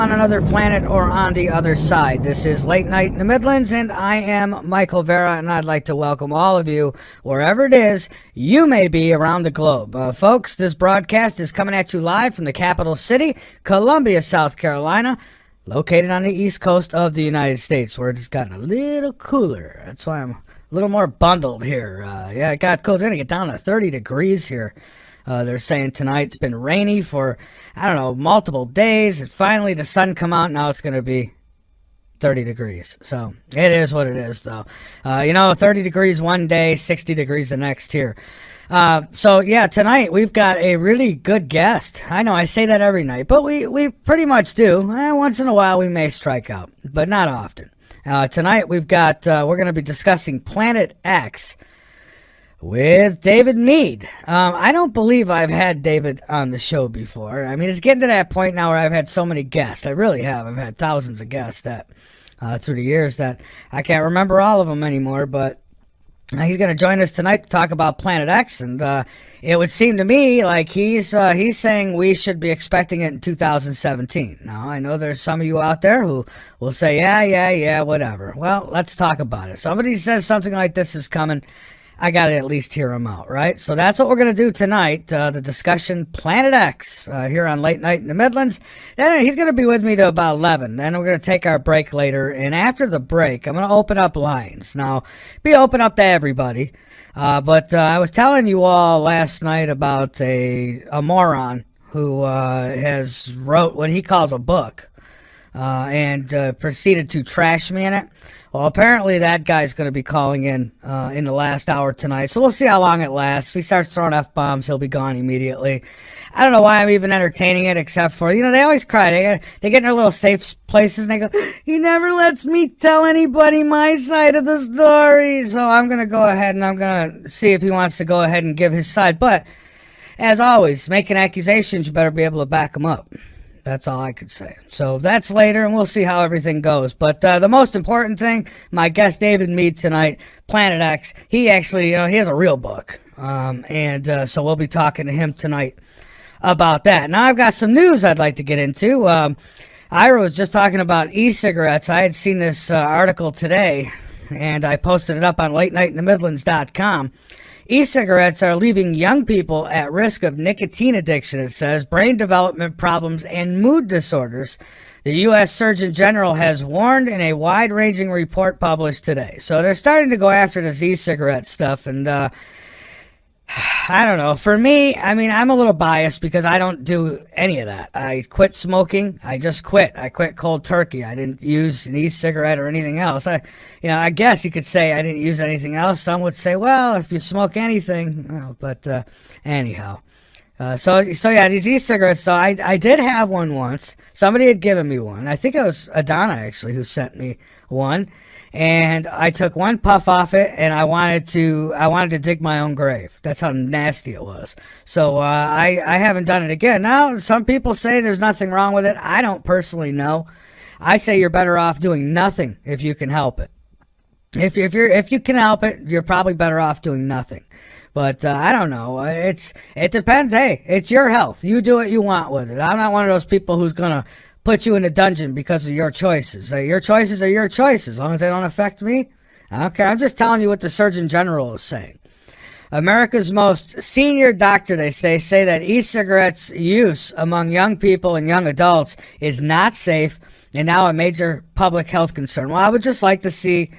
on another planet or on the other side. This is Late Night in the Midlands, and I am Michael Vera, and I'd like to welcome all of you, wherever it is you may be around the globe. Folks, this broadcast is coming at you live from the capital city, Columbia, South Carolina, located on the east coast of the United States, where it's gotten a little cooler. That's why I'm a little more bundled here. Yeah, it got cold. It's going to get down to 30 degrees here. They're saying tonight it's been rainy for, I don't know, multiple days. And finally, the sun come out. Now it's going to be 30 degrees. So it is what it is, though. 30 degrees one day, 60 degrees the next here. So, yeah, tonight we've got a really good guest. I know I say that every night, but we pretty much do. Once in a while we may strike out, but not often. Tonight we're going to be discussing Planet X with David Mead. I don't believe I've had David on the show before. I mean, it's getting to that point now where I've had so many guests. I really have. I've had thousands of guests that through the years that I can't remember all of them anymore, but he's going to join us tonight to talk about Planet X, and it would seem to me like he's saying we should be expecting it in 2017. Now, I know there's some of you out there who will say, yeah, whatever. Well, let's talk about it. Somebody says something like this is coming, I got to at least hear him out, right? So that's what we're going to do tonight, the discussion Planet X here on Late Night in the Midlands. And he's going to be with me to about 11. Then we're going to take our break later. And after the break, I'm going to open up lines. Now, be open up to everybody. But I was telling you all last night about a moron who has wrote what he calls a book and proceeded to trash me in it. Well, apparently that guy's going to be calling in the last hour tonight, so we'll see how long it lasts. If he starts throwing F-bombs, he'll be gone immediately. I don't know why I'm even entertaining it, except for, they always cry. They get in their little safe places, and they go, he never lets me tell anybody my side of the story. So I'm going to go ahead, and I'm going to see if he wants to go ahead and give his side. But, as always, making accusations, you better be able to back them up. That's all I could say. So that's later, and we'll see how everything goes. But the most important thing, my guest David Mead tonight, Planet X, he actually, he has a real book. So we'll be talking to him tonight about that. Now I've got some news I'd like to get into. Ira was just talking about e-cigarettes. I had seen this article today, and I posted it up on latenightinthemidlands.com. E-cigarettes are leaving young people at risk of nicotine addiction, it says, brain development problems, and mood disorders. The U.S. Surgeon General has warned in a wide-ranging report published today. So they're starting to go after this e-cigarette stuff, and I don't know. For me, I'm a little biased because I don't do any of that. I quit smoking. I just quit. I quit cold turkey. I didn't use an e-cigarette or anything else. I guess you could say I didn't use anything else. Some would say, well, if you smoke anything, anyhow. So yeah, these e-cigarettes. So I did have one once. Somebody had given me one. I think it was Adana actually who sent me one. And I took one puff off it, and I wanted to dig my own grave. That's how nasty it was. So I haven't done it again. Now, some people say there's nothing wrong with it. I don't personally know. I say you're better off doing nothing if you can help it. If you can help it, you're probably better off doing nothing. But I don't know. It depends. Hey, it's your health. You do what you want with it. I'm not one of those people who's gonna put you in a dungeon because of your choices. Your choices are your choices. As long as they don't affect me, I don't care. I'm just telling you what the Surgeon General is saying. America's most senior doctor, they say that e-cigarettes use among young people and young adults is not safe and now a major public health concern. Well, I would like to see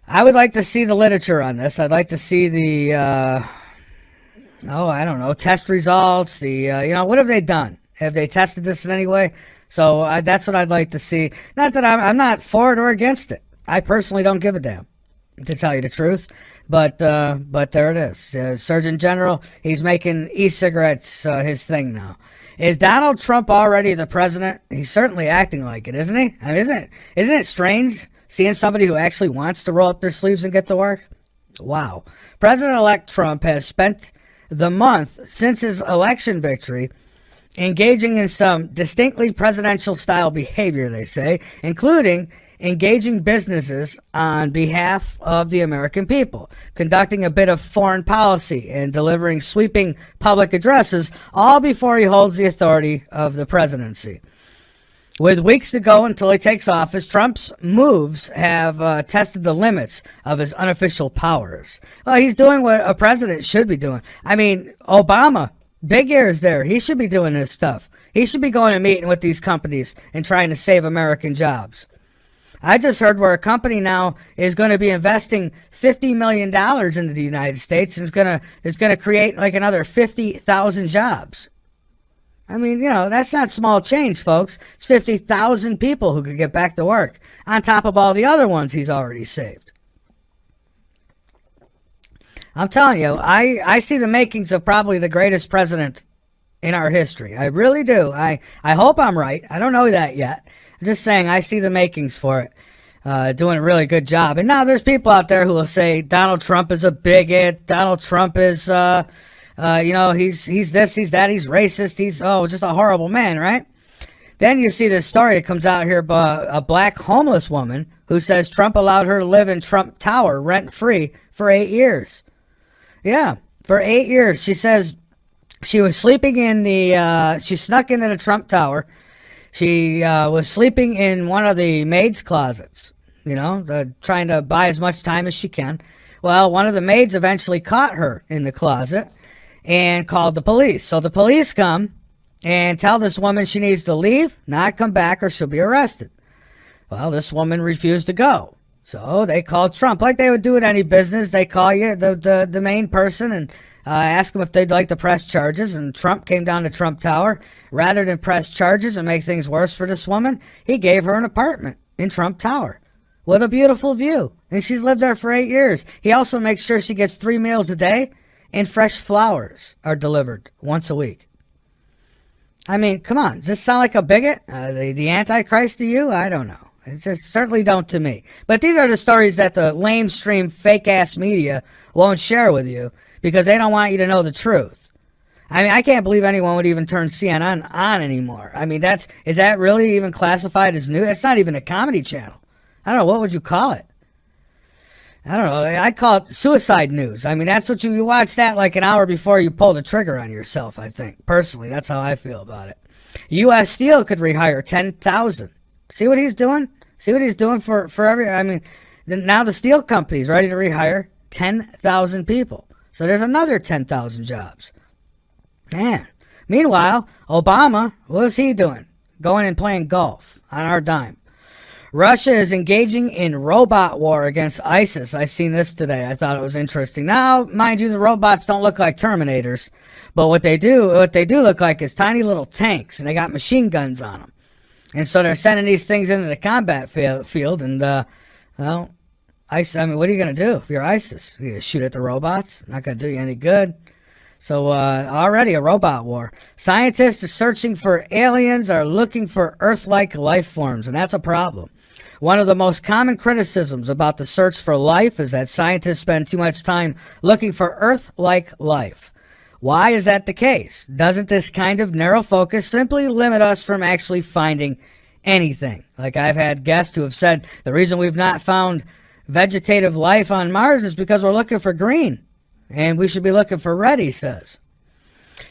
the literature on this. I'd like to see the, test results. What have they done? Have they tested this in any way? So that's what I'd like to see. Not that I'm not for it or against it. I personally don't give a damn, to tell you the truth. But there it is. Surgeon General, he's making e-cigarettes his thing now. Is Donald Trump already the president? He's certainly acting like it, isn't he? Isn't it strange seeing somebody who actually wants to roll up their sleeves and get to work? Wow. President-elect Trump has spent the month since his election victory engaging in some distinctly presidential-style behavior, they say, including engaging businesses on behalf of the American people, conducting a bit of foreign policy, and delivering sweeping public addresses, all before he holds the authority of the presidency. With weeks to go until he takes office, Trump's moves have tested the limits of his unofficial powers. Well, he's doing what a president should be doing. I mean, Obama, big ears there. He should be doing this stuff. He should be going and meeting with these companies and trying to save American jobs. I just heard where a company now is going to be investing $50 million into the United States and is going to create like another 50,000 jobs. I mean, you know, that's not small change, folks. It's 50,000 people who could get back to work on top of all the other ones he's already saved. I'm telling you, I see the makings of probably the greatest president in our history. I really do. I hope I'm right. I don't know that yet. I'm just saying I see the makings for it. Doing a really good job. And now there's people out there who will say Donald Trump is a bigot. Donald Trump is... you know, he's this, he's that, he's racist, he's, just a horrible man, right? Then you see this story that comes out here about a black homeless woman who says Trump allowed her to live in Trump Tower rent-free for 8 years. Yeah, for 8 years. She says she was sleeping in she snuck into the Trump Tower. She was sleeping in one of the maid's closets, you know, trying to buy as much time as she can. Well, one of the maids eventually caught her in the closet and called the police. So the police come and tell this woman she needs to leave, not come back, or she'll be arrested. Well, this woman refused to go. So they called Trump, like they would do at any business. They call you, the main person, and ask them if they'd like to press charges. And Trump came down to Trump Tower. Rather than press charges and make things worse for this woman, he gave her an apartment in Trump Tower with a beautiful view. And she's lived there for 8 years. He also makes sure she gets 3 meals a day, and fresh flowers are delivered once a week. I mean, come on. Does this sound like a bigot? The Antichrist to you? I don't know. It just certainly don't to me. But these are the stories that the lamestream, fake-ass media won't share with you because they don't want you to know the truth. I mean, I can't believe anyone would even turn CNN on anymore. I mean, is that really even classified as news? It's not even a comedy channel. I don't know. What would you call it? I don't know. I'd call it suicide news. I mean, that's what you watch that like an hour before you pull the trigger on yourself, I think. Personally, that's how I feel about it. U.S. Steel could rehire 10,000. See what he's doing? See what he's doing for I mean, now the steel company's ready to rehire 10,000 people. So there's another 10,000 jobs. Man. Meanwhile, Obama, what's he doing? Going and playing golf on our dime. Russia is engaging in robot war against ISIS. I seen this today. I thought it was interesting. Now, mind you, the robots don't look like Terminators, but what they do look like is tiny little tanks, and they got machine guns on them. And so they're sending these things into the combat field, and well, I mean, what are you gonna do if you're ISIS? You gonna shoot at the robots? Not gonna do you any good. So already a robot war. Scientists are searching for aliens, are looking for Earth-like life forms, and that's a problem. One of the most common criticisms about the search for life is that scientists spend too much time looking for Earth-like life. Why is that the case? Doesn't this kind of narrow focus simply limit us from actually finding anything? Like I've had guests who have said the reason we've not found vegetative life on Mars is because we're looking for green. And we should be looking for red, he says.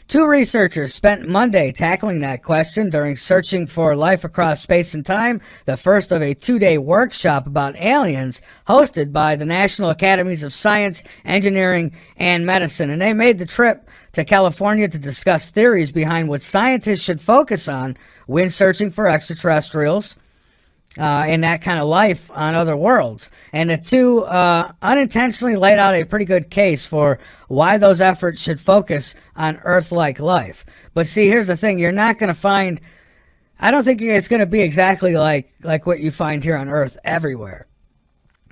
2 researchers spent Monday tackling that question during Searching for Life Across Space and Time, the first of a 2-day workshop about aliens hosted by the National Academies of Science, Engineering, and Medicine. And they made the trip to California to discuss theories behind what scientists should focus on when searching for extraterrestrials and that kind of life on other worlds. And the 2 unintentionally laid out a pretty good case for why those efforts should focus on Earth-like life. But see, here's the thing. You're not going to find... I don't think it's going to be exactly like what you find here on Earth everywhere.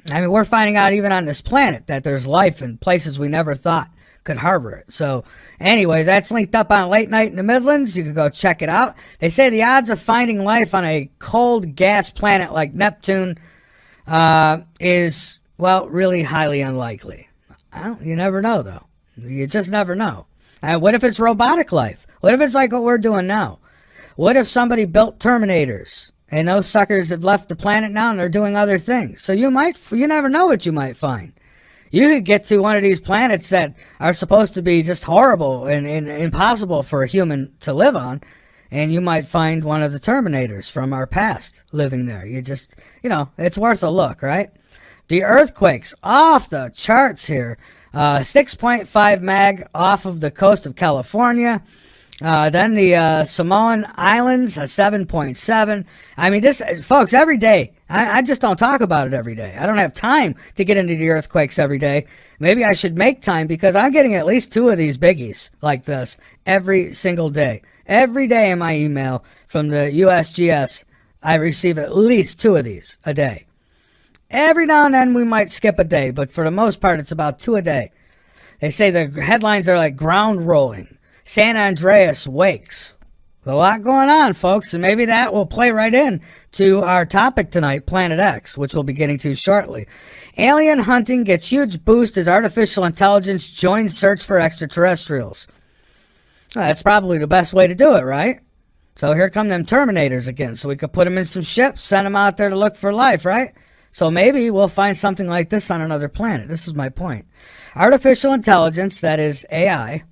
I mean, we're finding out even on this planet that there's life in places we never thought could harbor it. So anyways, that's linked up on Late Night in the Midlands. You can go check it out. They say the odds of finding life on a cold gas planet like Neptune is, well, really highly unlikely. You never know, though. You just never know. What if it's robotic life? What if it's like what we're doing now? What if somebody built Terminators and those suckers have left the planet now and they're doing other things? So you never know what you might find. You could get to one of these planets that are supposed to be just horrible and impossible for a human to live on, and you might find one of the Terminators from our past living there. You just, it's worth a look, right? The earthquakes off the charts here. 6.5 mag off of the coast of California. Then the Samoan Islands, a 7.7. I mean, this, folks, every day. I just don't talk about it every day. I don't have time to get into the earthquakes every day. Maybe I should make time, because I'm getting at least 2 of these biggies like this every single day. Every day in my email from the USGS, I receive at least 2 of these a day. Every now and then we might skip a day, but for the most part, it's about 2 a day. They say the headlines are like ground rolling. San Andreas wakes. A lot going on, folks, and maybe that will play right in to our topic tonight, Planet X, which we'll be getting to shortly. Alien hunting gets huge boost as artificial intelligence joins search for extraterrestrials. Well, that's probably the best way to do it, right? So here come them Terminators again, so we could put them in some ships, send them out there to look for life, right? So maybe we'll find something like this on another planet. This is my point. Artificial intelligence, that is AI,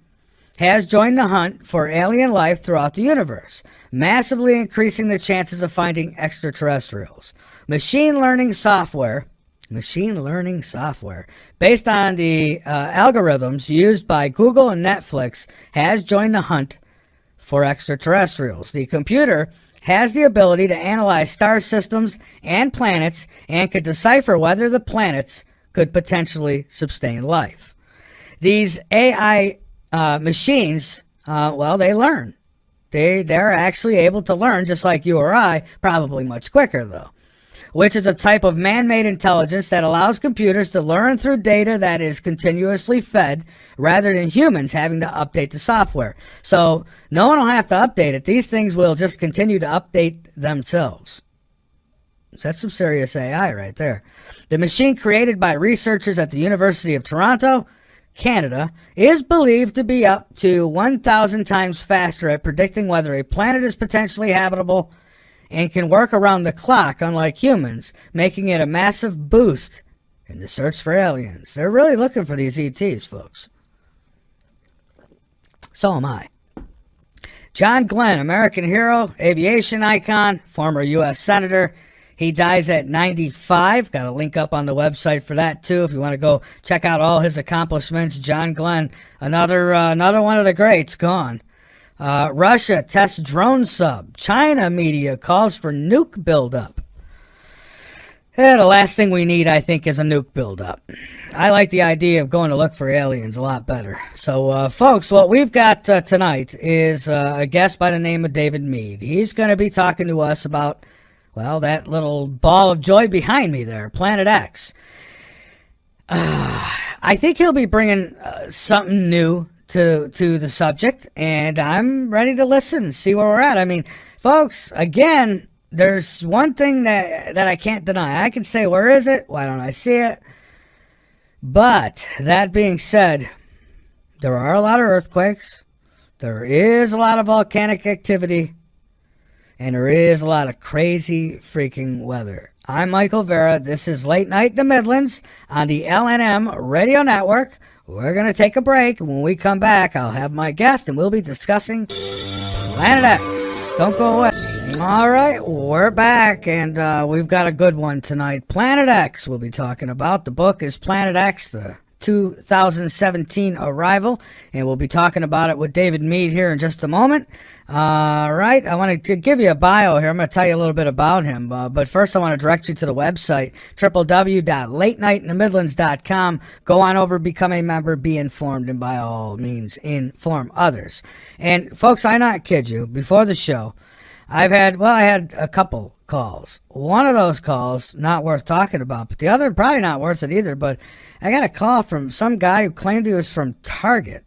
has joined the hunt for alien life throughout the universe, massively increasing the chances of finding extraterrestrials. Machine learning software, based on the algorithms used by Google and Netflix, has joined the hunt for extraterrestrials. The computer has the ability to analyze star systems and planets and could decipher whether the planets could potentially sustain life. These AI machines, they learn. They're actually able to learn just like you or I, probably much quicker though, which is a type of man-made intelligence that allows computers to learn through data that is continuously fed rather than humans having to update the software. So no one will have to update it. These things will just continue to update themselves. So that's some serious AI right there. The machine, created by researchers at the University of Toronto, Canada, is believed to be up to 1,000 times faster at predicting whether a planet is potentially habitable and can work around the clock, unlike humans, making it a massive boost in the search for aliens. They're really looking for these ETs, folks. So am I. John Glenn, American hero, aviation icon, former U.S. Senator. He dies at 95. Got a link up on the website for that, too, if you want to go check out all his accomplishments. John Glenn, another one of the greats, gone. Russia tests drone sub. China media calls for nuke buildup. The last thing we need, I think, is a nuke buildup. I like the idea of going to look for aliens a lot better. So, folks, what we've got tonight is a guest by the name of David Mead. He's going to be talking to us about, that little ball of joy behind me there, Planet X. I think he'll be bringing something new to the subject, and I'm ready to listen, see where we're at. I mean, folks, again, there's one thing that I can't deny. I can say, where is it? Why don't I see it? But that being said, there are a lot of earthquakes. There is a lot of volcanic activity. And there is a lot of crazy freaking weather. I'm Michael Vera. This is Late Night in the Midlands on the LNM Radio Network. We're going to take a break. When we come back, I'll have my guest, and we'll be discussing Planet X. Don't go away. All right, we're back, and we've got a good one tonight. Planet X we'll be talking about. The book is Planet X, the 2017 arrival, and we'll be talking about it with David Mead here in just a moment. All right, I want to give you a bio here. I'm going to tell you a little bit about him, but first I want to direct you to the website, www.latenightintthemidlands.com. Go on over, become a member, be informed, and by all means, inform others. And folks, I not kid you, before the show, I had a couple calls. One of those calls, not worth talking about, but the other, probably not worth it either, but I got a call from some guy who claimed he was from Target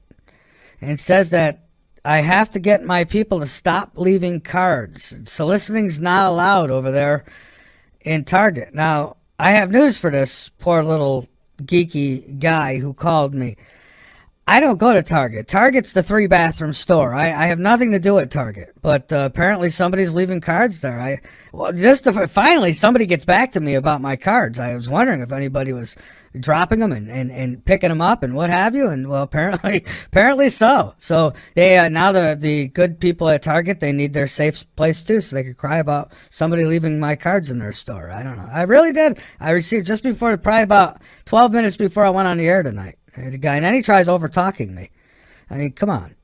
and says that I have to get my people to stop leaving cards. Soliciting's not allowed over there in Target. Now, I have news for this poor little geeky guy who called me. I don't go to Target. Target's the 3-bathroom store. I have nothing to do at Target, but apparently somebody's leaving cards there. Finally somebody gets back to me about my cards. I was wondering if anybody was dropping them and picking them up and what have you. And well, apparently so. So they now the good people at Target, they need their safe place too, so they could cry about somebody leaving my cards in their store. I don't know. I really did. I received just before, probably about 12 minutes before I went on the air tonight. The guy, and then he tries over-talking me. I mean, come on.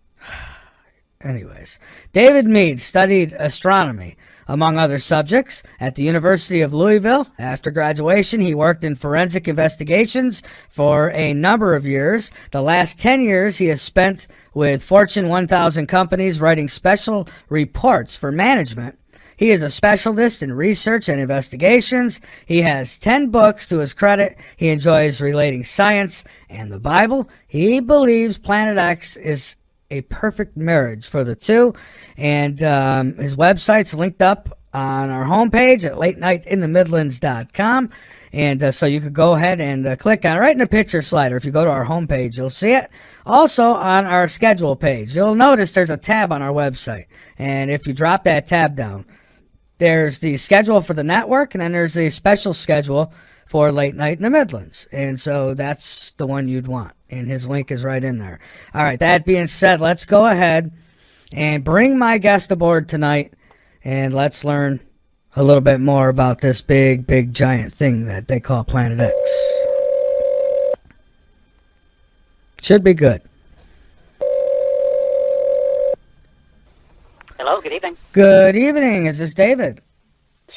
Anyways, David Mead studied astronomy, among other subjects, at the University of Louisville. After graduation, he worked in forensic investigations for a number of years. The last 10 years, he has spent with Fortune 1000 companies writing special reports for management. He is a specialist in research and investigations. He has 10 books to his credit. He enjoys relating science and the Bible. He believes Planet X is a perfect marriage for the two. And his website's linked up on our homepage at latenightinthemidlands.com. And so you could go ahead and click on it right in the picture slider. If you go to our homepage, you'll see it. Also on our schedule page, you'll notice there's a tab on our website. And if you drop that tab down, there's the schedule for the network, and then there's a special schedule for Late Night in the Midlands. And so that's the one you'd want. And his link is right in there. All right, that being said, let's go ahead and bring my guest aboard tonight, and let's learn a little bit more about this big giant thing that they call Planet X. Should be good. Hello, good evening. Good evening. Is this David?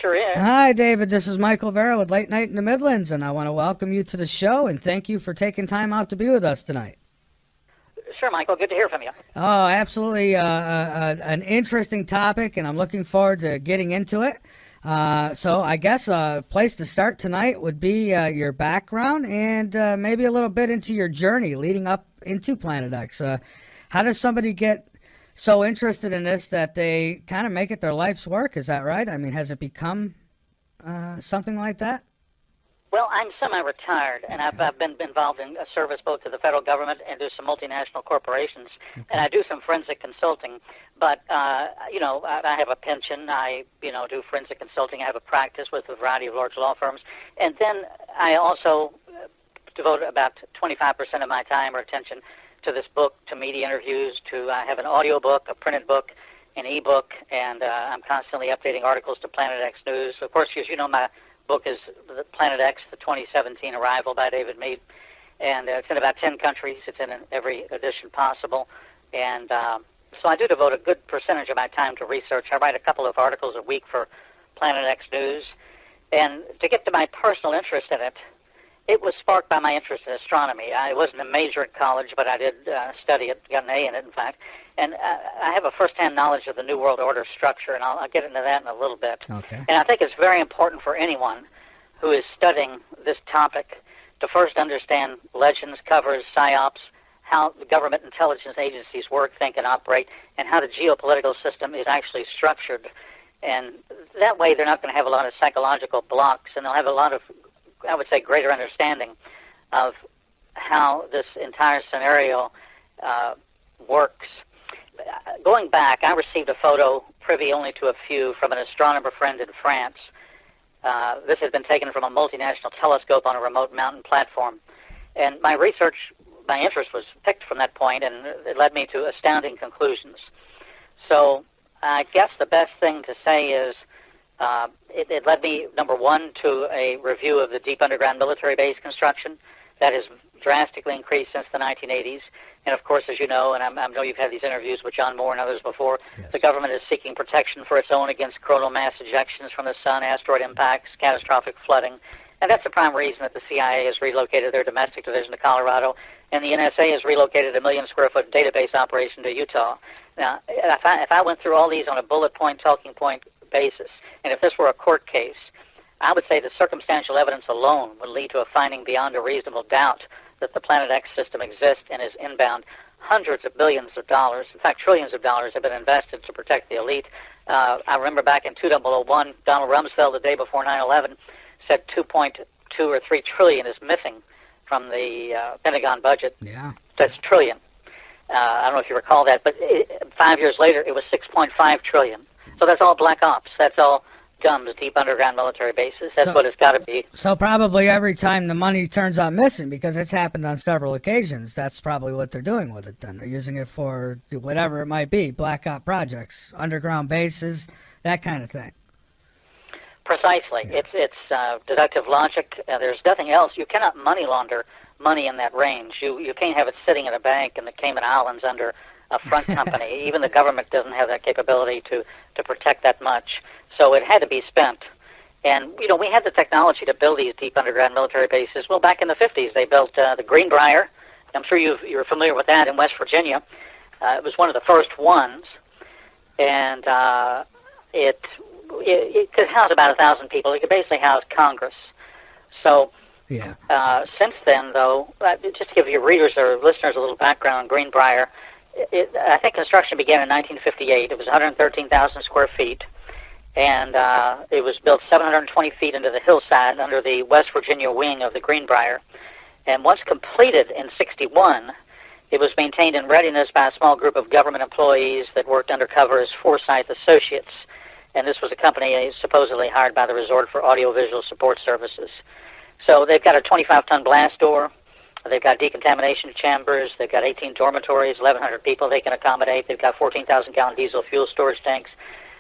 Sure is. Hi, David. This is Michael Vera with Late Night in the Midlands, and I want to welcome you to the show and thank you for taking time out to be with us tonight. Sure, Michael. Good to hear from you. Oh, absolutely. An interesting topic, and I'm looking forward to getting into it. So I guess a place to start tonight would be your background and maybe a little bit into your journey leading up into Planet X. How does somebody get so interested in this that they kind of make it their life's work? Is that right? I mean, has it become something like that? Well, I'm semi-retired, and I've been involved in a service both to the federal government and to some multinational corporations, and I do some forensic consulting. But, I have a pension. I, do forensic consulting. I have a practice with a variety of large law firms. And then I also devote about 25% of my time or attention to this book, to media interviews, I have an audio book, a printed book, an e-book, and I'm constantly updating articles to Planet X News. Of course, as you know, my book is Planet X, the 2017 Arrival by David Mead, and it's in about 10 countries. It's in every edition possible, and so I do devote a good percentage of my time to research. I write a couple of articles a week for Planet X News, and to get to my personal interest in it, it was sparked by my interest in astronomy. I wasn't a major at college, but I did study it, got an A in it, in fact. And I have a first-hand knowledge of the New World Order structure, and I'll get into that in a little bit. Okay. And I think it's very important for anyone who is studying this topic to first understand legends, covers, psyops, how the government intelligence agencies work, think, and operate, and how the geopolitical system is actually structured. And that way they're not going to have a lot of psychological blocks, and they'll have a lot of, I would say, greater understanding of how this entire scenario works. Going back, I received a photo, privy only to a few, from an astronomer friend in France. This had been taken from a multinational telescope on a remote mountain platform. And my interest was picked from that point, and it led me to astounding conclusions. So I guess the best thing to say is it led me, number one, to a review of the deep underground military base construction. That has drastically increased since the 1980s. And, of course, as you know, and I know you've had these interviews with John Moore and others before, yes, the government is seeking protection for its own against coronal mass ejections from the sun, asteroid impacts, catastrophic flooding. And that's the prime reason that the CIA has relocated their domestic division to Colorado, and the NSA has relocated a 1 million square foot database operation to Utah. Now, if I went through all these on a bullet point, talking point basis, and if this were a court case, I would say the circumstantial evidence alone would lead to a finding beyond a reasonable doubt that the Planet X system exists and is inbound. Hundreds of billions of dollars, in fact trillions of dollars, have been invested to protect the elite. I remember back in 2001, Donald Rumsfeld, the day before 9/11, said 2.2 or 3 trillion is missing from the Pentagon budget. Yeah. That's trillion. I don't know if you recall that, but 5 years later, it was 6.5 trillion. So that's all black ops. That's all DUMBs, deep underground military bases. That's what it's got to be. So probably every time the money turns out missing, because it's happened on several occasions, that's probably what they're doing with it then. They're using it for whatever it might be, black op projects, underground bases, that kind of thing. Precisely. Yeah. It's deductive logic. There's nothing else. You cannot money launder money in that range. You can't have it sitting in a bank in the Cayman Islands under a front company. Even the government doesn't have that capability to protect that much. So it had to be spent. And, we had the technology to build these deep underground military bases. Well, back in the 50s, they built the Greenbrier. I'm sure you're familiar with that in West Virginia. It was one of the first ones. And it could house about 1,000 people. It could basically house Congress. So yeah. Since then, though, just to give your readers or listeners a little background on Greenbrier, I think construction began in 1958. It was 113,000 square feet, and it was built 720 feet into the hillside under the West Virginia wing of the Greenbrier. And once completed in 61, it was maintained in readiness by a small group of government employees that worked undercover as Forsyth Associates. And this was a company supposedly hired by the resort for audiovisual support services. So they've got a 25-ton blast door. They've got decontamination chambers. They've got 18 dormitories, 1,100 people they can accommodate. They've got 14,000-gallon diesel fuel storage tanks.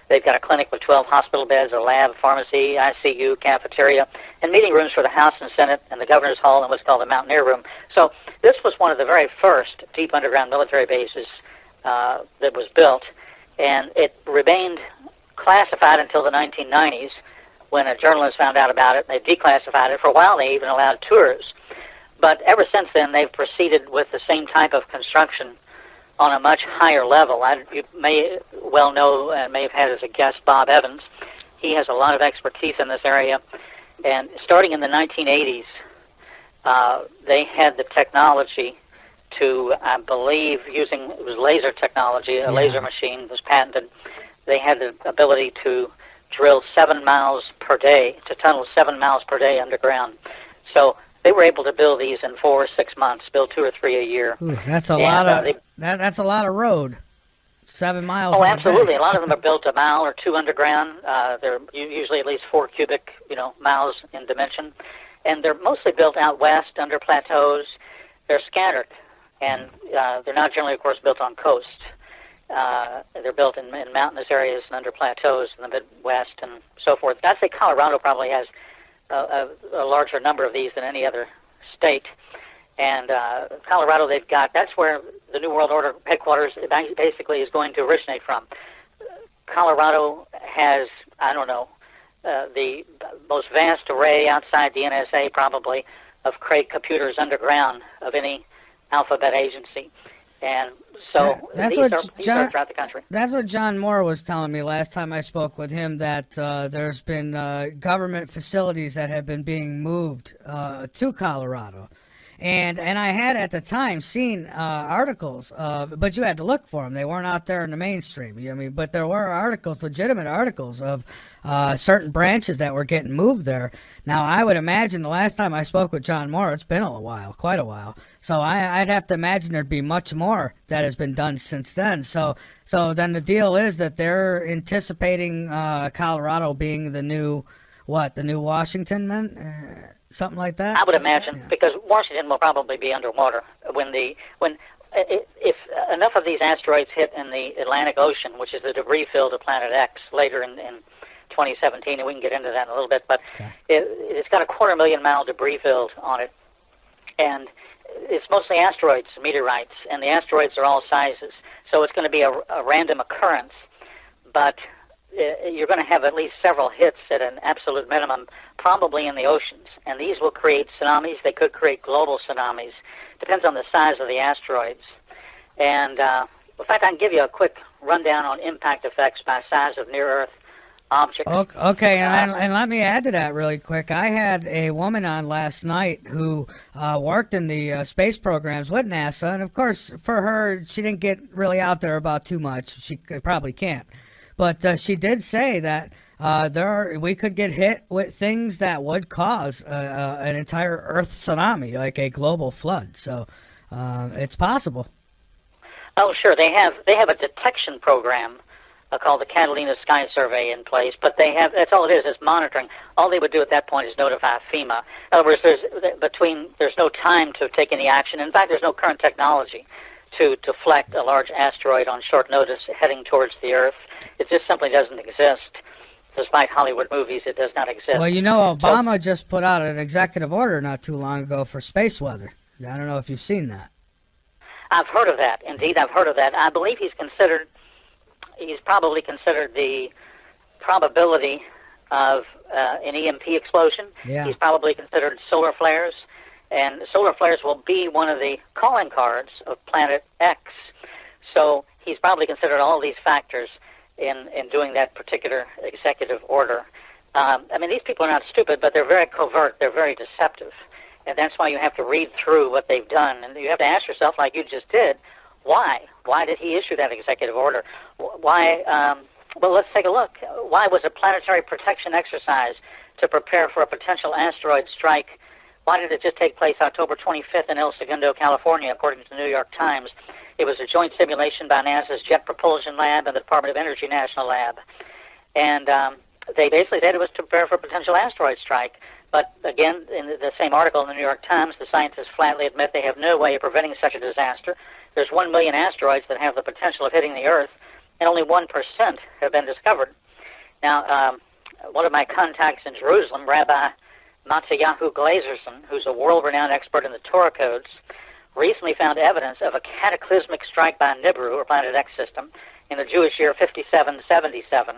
They've got a clinic with 12 hospital beds, a lab, pharmacy, ICU, cafeteria, and meeting rooms for the House and Senate and the Governor's Hall and what's called the Mountaineer Room. So this was one of the very first deep underground military bases that was built, and it remained classified until the 1990s when a journalist found out about it. They declassified it. For a while, they even allowed tours. But ever since then, they've proceeded with the same type of construction on a much higher level. You may well know and may have had as a guest Bob Evans. He has a lot of expertise in this area. And starting in the 1980s, they had the technology to, I believe, it was laser technology, a laser machine was patented. They had the ability to drill 7 miles per day, to tunnel 7 miles per day underground. So they were able to build these in 4 or 6 months, build 2 or 3 a year. Ooh, that's a lot of that's a lot of road. 7 miles. Oh, absolutely. A lot of them are built a mile or two underground. They're usually at least 4 cubic, miles in dimension, and they're mostly built out west under plateaus. They're scattered, and they're not generally, of course, built on coast. They're built in mountainous areas and under plateaus in the Midwest and so forth. I'd say Colorado probably has a larger number of these than any other state. And Colorado, that's where the New World Order headquarters basically is going to originate from. Colorado has, the most vast array outside the NSA probably of Craig computers underground of any alphabet agency. And so these are throughout the country. That's what John Moore was telling me last time I spoke with him, that there's been government facilities that have been being moved to Colorado. And I had at the time seen articles, but you had to look for them. They weren't out there in the mainstream. But there were articles, legitimate articles of certain branches that were getting moved there. Now, I would imagine the last time I spoke with John Moore, it's been a while, quite a while. So I'd have to imagine there'd be much more that has been done since then. So then the deal is that they're anticipating Colorado being the new Washington, man? Something like that? I would imagine, because Washington will probably be underwater if enough of these asteroids hit in the Atlantic Ocean, which is the debris field of Planet X, later in 2017, and we can get into that in a little bit, but it's got a 250,000-mile debris field on it, and it's mostly asteroids, meteorites, and the asteroids are all sizes, so it's going to be a random occurrence, but you're going to have at least several hits at an absolute minimum, probably in the oceans. And these will create tsunamis. They could create global tsunamis. Depends on the size of the asteroids. And, in fact, I can give you a quick rundown on impact effects by size of near-Earth objects. Okay, and let me add to that really quick. I had a woman on last night who worked in the space programs with NASA. And, of course, for her, she didn't get really out there about too much. She probably can't. But she did say that we could get hit with things that would cause an entire Earth tsunami, like a global flood. So it's possible. Oh, sure. They have a detection program called the Catalina Sky Survey in place, but that's all it is monitoring. All they would do at that point is notify FEMA. In other words, there's no time to take any action. In fact, there's no current technology to deflect a large asteroid on short notice heading towards the Earth. It just simply doesn't exist. Despite Hollywood movies, it does not exist. Well, Obama just put out an executive order not too long ago for space weather. I don't know if you've seen that. I've heard of that. Indeed, I've heard of that. I believe he's probably considered the probability of an EMP explosion. Yeah. He's probably considered solar flares. And solar flares will be one of the calling cards of Planet X. So he's probably considered all these factors in doing that particular executive order. I mean, these people are not stupid, but they're very covert. They're very deceptive. And that's why you have to read through what they've done. And you have to ask yourself, like you just did, why? Why did he issue that executive order? Why? Well, let's take a look. Why was a planetary protection exercise to prepare for a potential asteroid strike? Why did it just take place October 25th in El Segundo, California, according to the New York Times? It was a joint simulation by NASA's Jet Propulsion Lab and the Department of Energy National Lab. And they basically said it was to prepare for a potential asteroid strike. But again, in the same article in the New York Times, the scientists flatly admit they have no way of preventing such a disaster. There's 1 million asteroids that have the potential of hitting the Earth, and only 1% have been discovered. Now, one of my contacts in Jerusalem, Rabbi Matzayahu Glazerson, who's a world-renowned expert in the Torah codes, recently found evidence of a cataclysmic strike by Nibiru, or Planet X system, in the Jewish year 5777.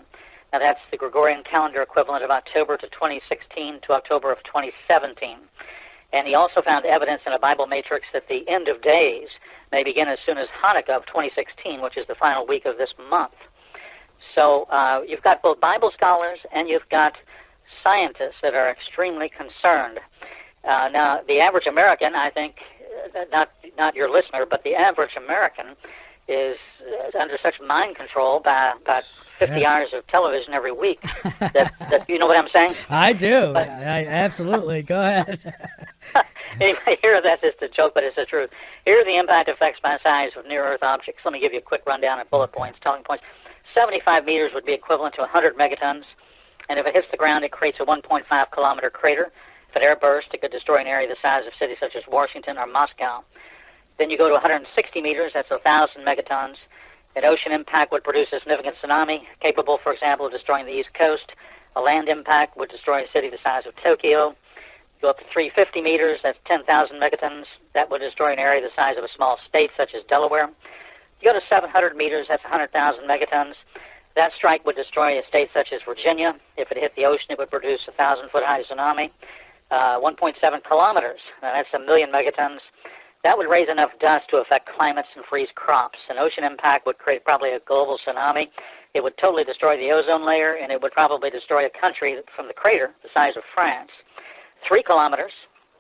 Now, that's the Gregorian calendar equivalent of October to 2016 to October of 2017. And he also found evidence in a Bible matrix that the end of days may begin as soon as Hanukkah of 2016, which is the final week of this month. So you've got both Bible scholars and you've got scientists that are extremely concerned. Now, the average American, I think, not your listener, but the average American is under such mind control by about 50 hours of television every week. that you know what I'm saying? I do. I absolutely. Go ahead. Anyway, here, that's just a joke, but it's the truth. Here are the impact effects by size of near-Earth objects. Let me give you a quick rundown of bullet points, talking points. 75 meters would be equivalent to 100 megatons, and if it hits the ground, it creates a 1.5-kilometer crater. If it airbursts, it could destroy an area the size of cities such as Washington or Moscow. Then you go to 160 meters, that's 1,000 megatons. An ocean impact would produce a significant tsunami, capable, for example, of destroying the East Coast. A land impact would destroy a city the size of Tokyo. Go up to 350 meters, that's 10,000 megatons. That would destroy an area the size of a small state such as Delaware. You go to 700 meters, that's 100,000 megatons. That strike would destroy a state such as Virginia. If it hit the ocean, it would produce a 1,000-foot-high tsunami. 1.7 kilometers, that's 1 million megatons. That would raise enough dust to affect climates and freeze crops. An ocean impact would create probably a global tsunami. It would totally destroy the ozone layer, and it would probably destroy a country from the crater the size of France. 3 kilometers,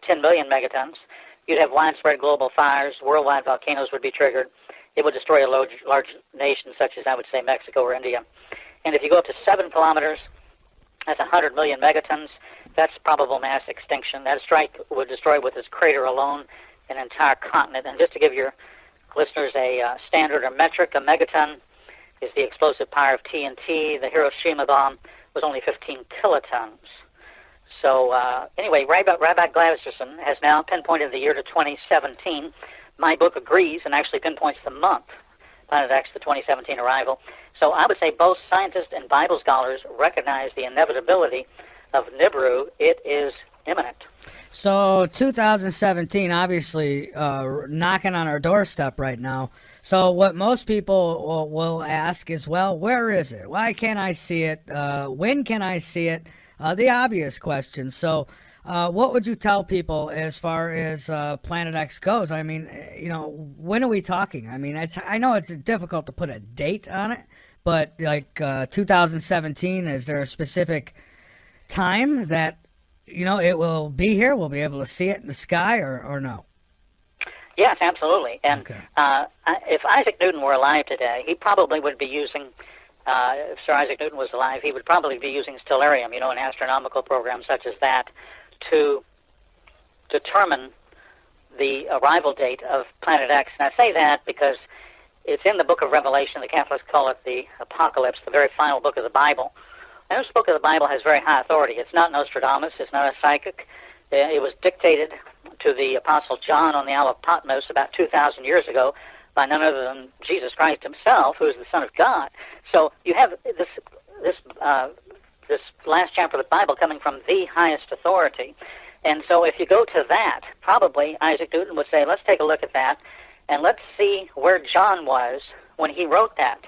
10 million megatons. You'd have widespread global fires. Worldwide volcanoes would be triggered. It would destroy a large nation such as, I would say, Mexico or India. And if you go up to 7 kilometers, that's 100 million megatons. That's probable mass extinction. That strike would destroy with its crater alone an entire continent. And just to give your listeners a standard or metric, a megaton is the explosive power of TNT. The Hiroshima bomb was only 15 kilotons. So anyway, Rabbi Glazerson has now pinpointed the year to 2017. My book agrees and actually pinpoints the month, Planet X, the 2017 arrival. So I would say both scientists and Bible scholars recognize the inevitability of Nibiru. It is imminent. So 2017, obviously, knocking on our doorstep right now. So what most people will ask is, well, where is it? Why can't I see it? When can I see it? The obvious question. So what would you tell people as far as Planet X goes? I mean, when are we talking? I mean, I know it's difficult to put a date on it, but like 2017, is there a specific time that it will be here? We'll be able to see it in the sky, or no? Yes, absolutely. And okay. If Isaac Newton were alive today, he probably would be using if Sir Isaac Newton was alive, he would probably be using stellarium, you know, an astronomical program such as that, to determine the arrival date of Planet X. And I say that because it's in the book of Revelation. The Catholics call it the Apocalypse, the very final book of the Bible. And this book of the Bible has very high authority. It's not Nostradamus. It's not a psychic. It was dictated to the Apostle John on the Isle of Patmos about 2,000 years ago by none other than Jesus Christ himself, who is the Son of God. So you have this last chapter of the Bible coming from the highest authority. And so if you go to that, probably Isaac Newton would say, let's take a look at that, and let's see where John was when he wrote that.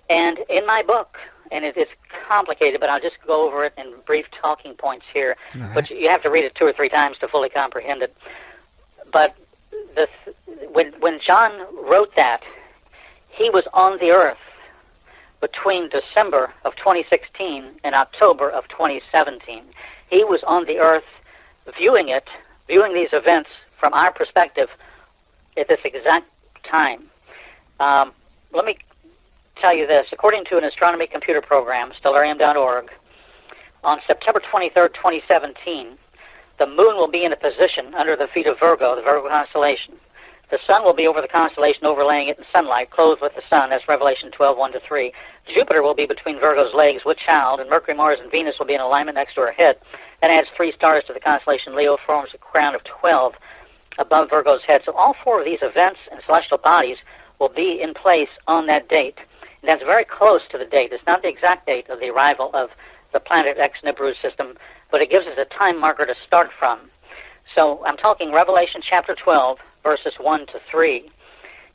And in my book, and it's complicated, but I'll just go over it in brief talking points here, but you have to read it 2 or 3 times to fully comprehend it. But when John wrote that, he was on the earth between December of 2016 and October of 2017. He was on the earth viewing these events from our perspective at this exact time. Let me tell you this. According to an astronomy computer program, stellarium.org, on September 23rd, 2017, the moon will be in a position under the feet of Virgo, the Virgo constellation. The sun will be over the constellation, overlaying it in sunlight, clothed with the sun. That's Revelation 12:1-3. Jupiter will be between Virgo's legs with child, and Mercury, Mars, and Venus will be in alignment next to her head. That adds 3 stars to the constellation Leo, forms a crown of 12 above Virgo's head. So all 4 of these events and celestial bodies will be in place on that date. And that's very close to the date. It's not the exact date of the arrival of the Planet X Nibiru system, but it gives us a time marker to start from. So I'm talking Revelation chapter 12, verses 1-3.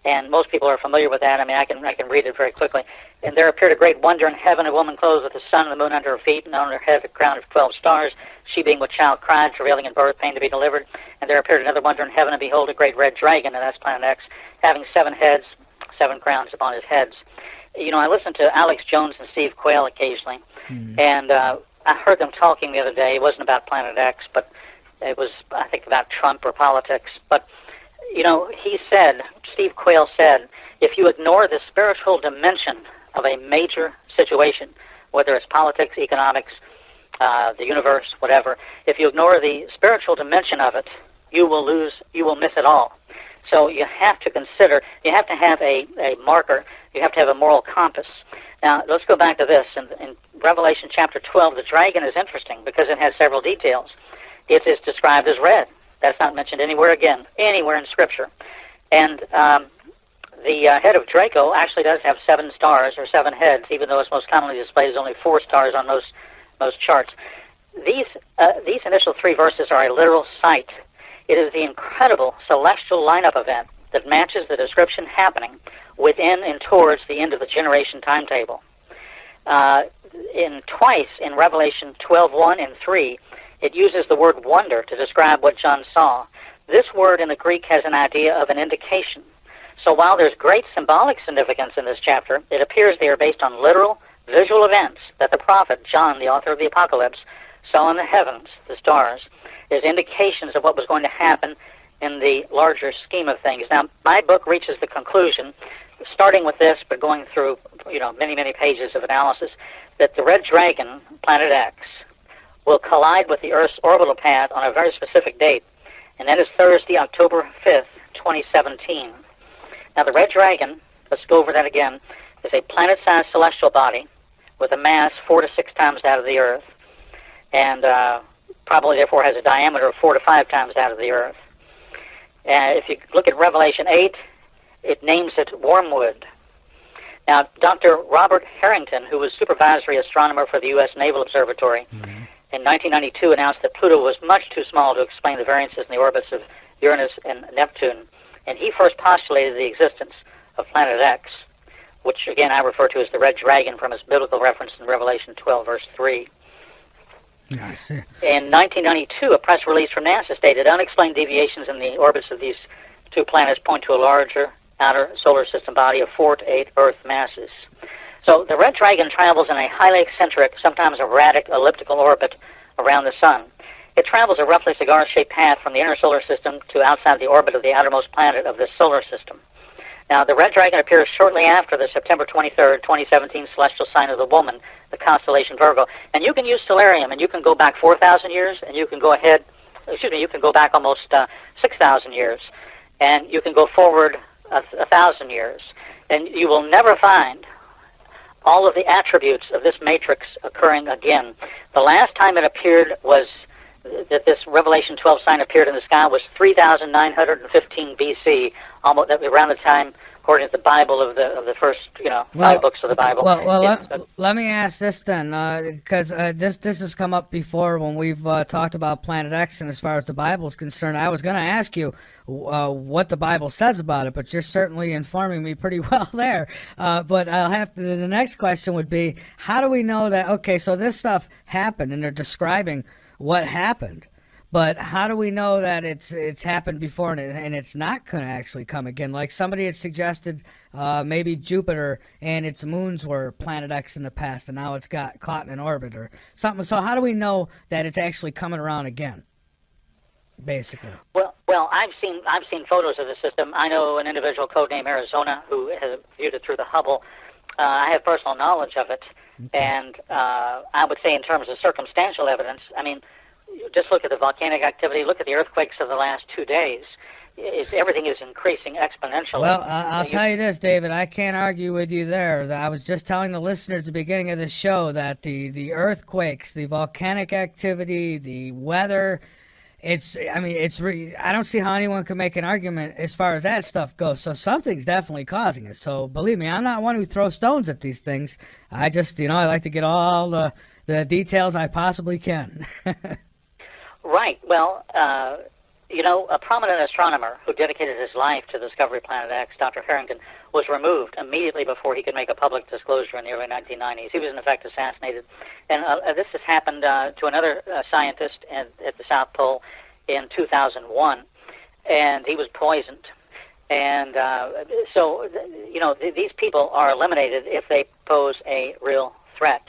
And most people are familiar with that. I mean, I can read it very quickly. And there appeared a great wonder in heaven, a woman clothed with the sun and the moon under her feet, and on her head a crown of 12 stars. She, being with child, cried, travailing in birth, pain to be delivered. And there appeared another wonder in heaven, and behold, a great red dragon, and that's Planet X, having 7 heads, 7 crowns upon his heads. You know, I listen to Alex Jones and Steve Quayle occasionally, and I heard them talking the other day. It wasn't about Planet X, but it was, I think, about Trump or politics. But, you know, Steve Quayle said, if you ignore the spiritual dimension of a major situation, whether it's politics, economics, the universe, whatever, if you ignore the spiritual dimension of it, you will miss it all. So you have to consider, you have to have a marker, you have to have a moral compass. Now, let's go back to this. In Revelation chapter 12, the dragon is interesting because it has several details. It is described as red. That's not mentioned anywhere in Scripture. And the head of Draco actually does have 7 stars or 7 heads, even though it's most commonly displayed as only 4 stars on most charts. These initial 3 verses are a literal sight. It is the incredible celestial lineup event that matches the description happening within and towards the end of the generation timetable. Twice in Revelation 12:1 and 3, it uses the word wonder to describe what John saw. This word in the Greek has an idea of an indication. So while there's great symbolic significance in this chapter, it appears they are based on literal, visual events that the prophet, John, the author of the Apocalypse, saw in the heavens, the stars, as indications of what was going to happen in the larger scheme of things. Now, my book reaches the conclusion, starting with this, but going through, many, many pages of analysis, that the red dragon, Planet X, will collide with the Earth's orbital path on a very specific date, and that is Thursday, October 5th, 2017. Now, the red dragon, let's go over that again, is a planet-sized celestial body with a mass 4 to 6 times that of the Earth, and probably therefore has a diameter of 4 to 5 times that of the Earth. If you look at Revelation 8, it names it Wormwood. Now, Dr. Robert Harrington, who was supervisory astronomer for the U.S. Naval Observatory, in 1992 announced that Pluto was much too small to explain the variances in the orbits of Uranus and Neptune, and he first postulated the existence of Planet X, which again I refer to as the red dragon from its biblical reference in Revelation 12, verse 3. I see. In 1992, a press release from NASA stated unexplained deviations in the orbits of these 2 planets point to a larger outer solar system body of 4 to 8 Earth masses. So the red dragon travels in a highly eccentric, sometimes erratic, elliptical orbit around the sun. It travels a roughly cigar-shaped path from the inner solar system to outside the orbit of the outermost planet of this solar system. Now, the red dragon appears shortly after the September 23rd, 2017 celestial sign of the woman, the constellation Virgo. And you can use stellarium, and you can go back 4,000 years, and you can go ahead, you can go back almost 6,000 years, and you can go forward 1,000 years. And you will never find all of the attributes of this matrix occurring again. The last time it appeared was that this Revelation 12 sign appeared in the sky was 3,915 BC, almost around the time, according to the Bible, of the first 5 books of the Bible. Let me ask this then, because this has come up before when we've talked about Planet X, and as far as the Bible is concerned, I was going to ask you what the Bible says about it, but you're certainly informing me pretty well there. But I'll have to, the next question would be, how do we know that? Okay, so this stuff happened, and they're describing what happened, but how do we know that it's happened before and it's not going to actually come again? Like somebody had suggested maybe Jupiter and its moons were Planet X in the past, and now it's got caught in an orbit or something. So how do we know that it's actually coming around again, basically? Well, I've seen photos of the system. I know an individual codenamed Arizona who has viewed it through the Hubble. I have personal knowledge of it. Okay. And I would say in terms of circumstantial evidence, I mean, just look at the volcanic activity, look at the earthquakes of the last 2 days. Everything is increasing exponentially. Well, I'll tell you this, David, I can't argue with you there. I was just telling the listeners at the beginning of the show that the earthquakes, the volcanic activity, the weather, I don't see how anyone can make an argument as far as that stuff goes. So something's definitely causing it. So believe me, I'm not one who throws stones at these things. I just, I like to get all the details I possibly can. Right. Well, a prominent astronomer who dedicated his life to the discovery of Planet X, Dr. Harrington, was removed immediately before he could make a public disclosure in the early 1990s. He was, in effect, assassinated. And this has happened to another scientist at the South Pole in 2001, and he was poisoned. And these people are eliminated if they pose a real threat.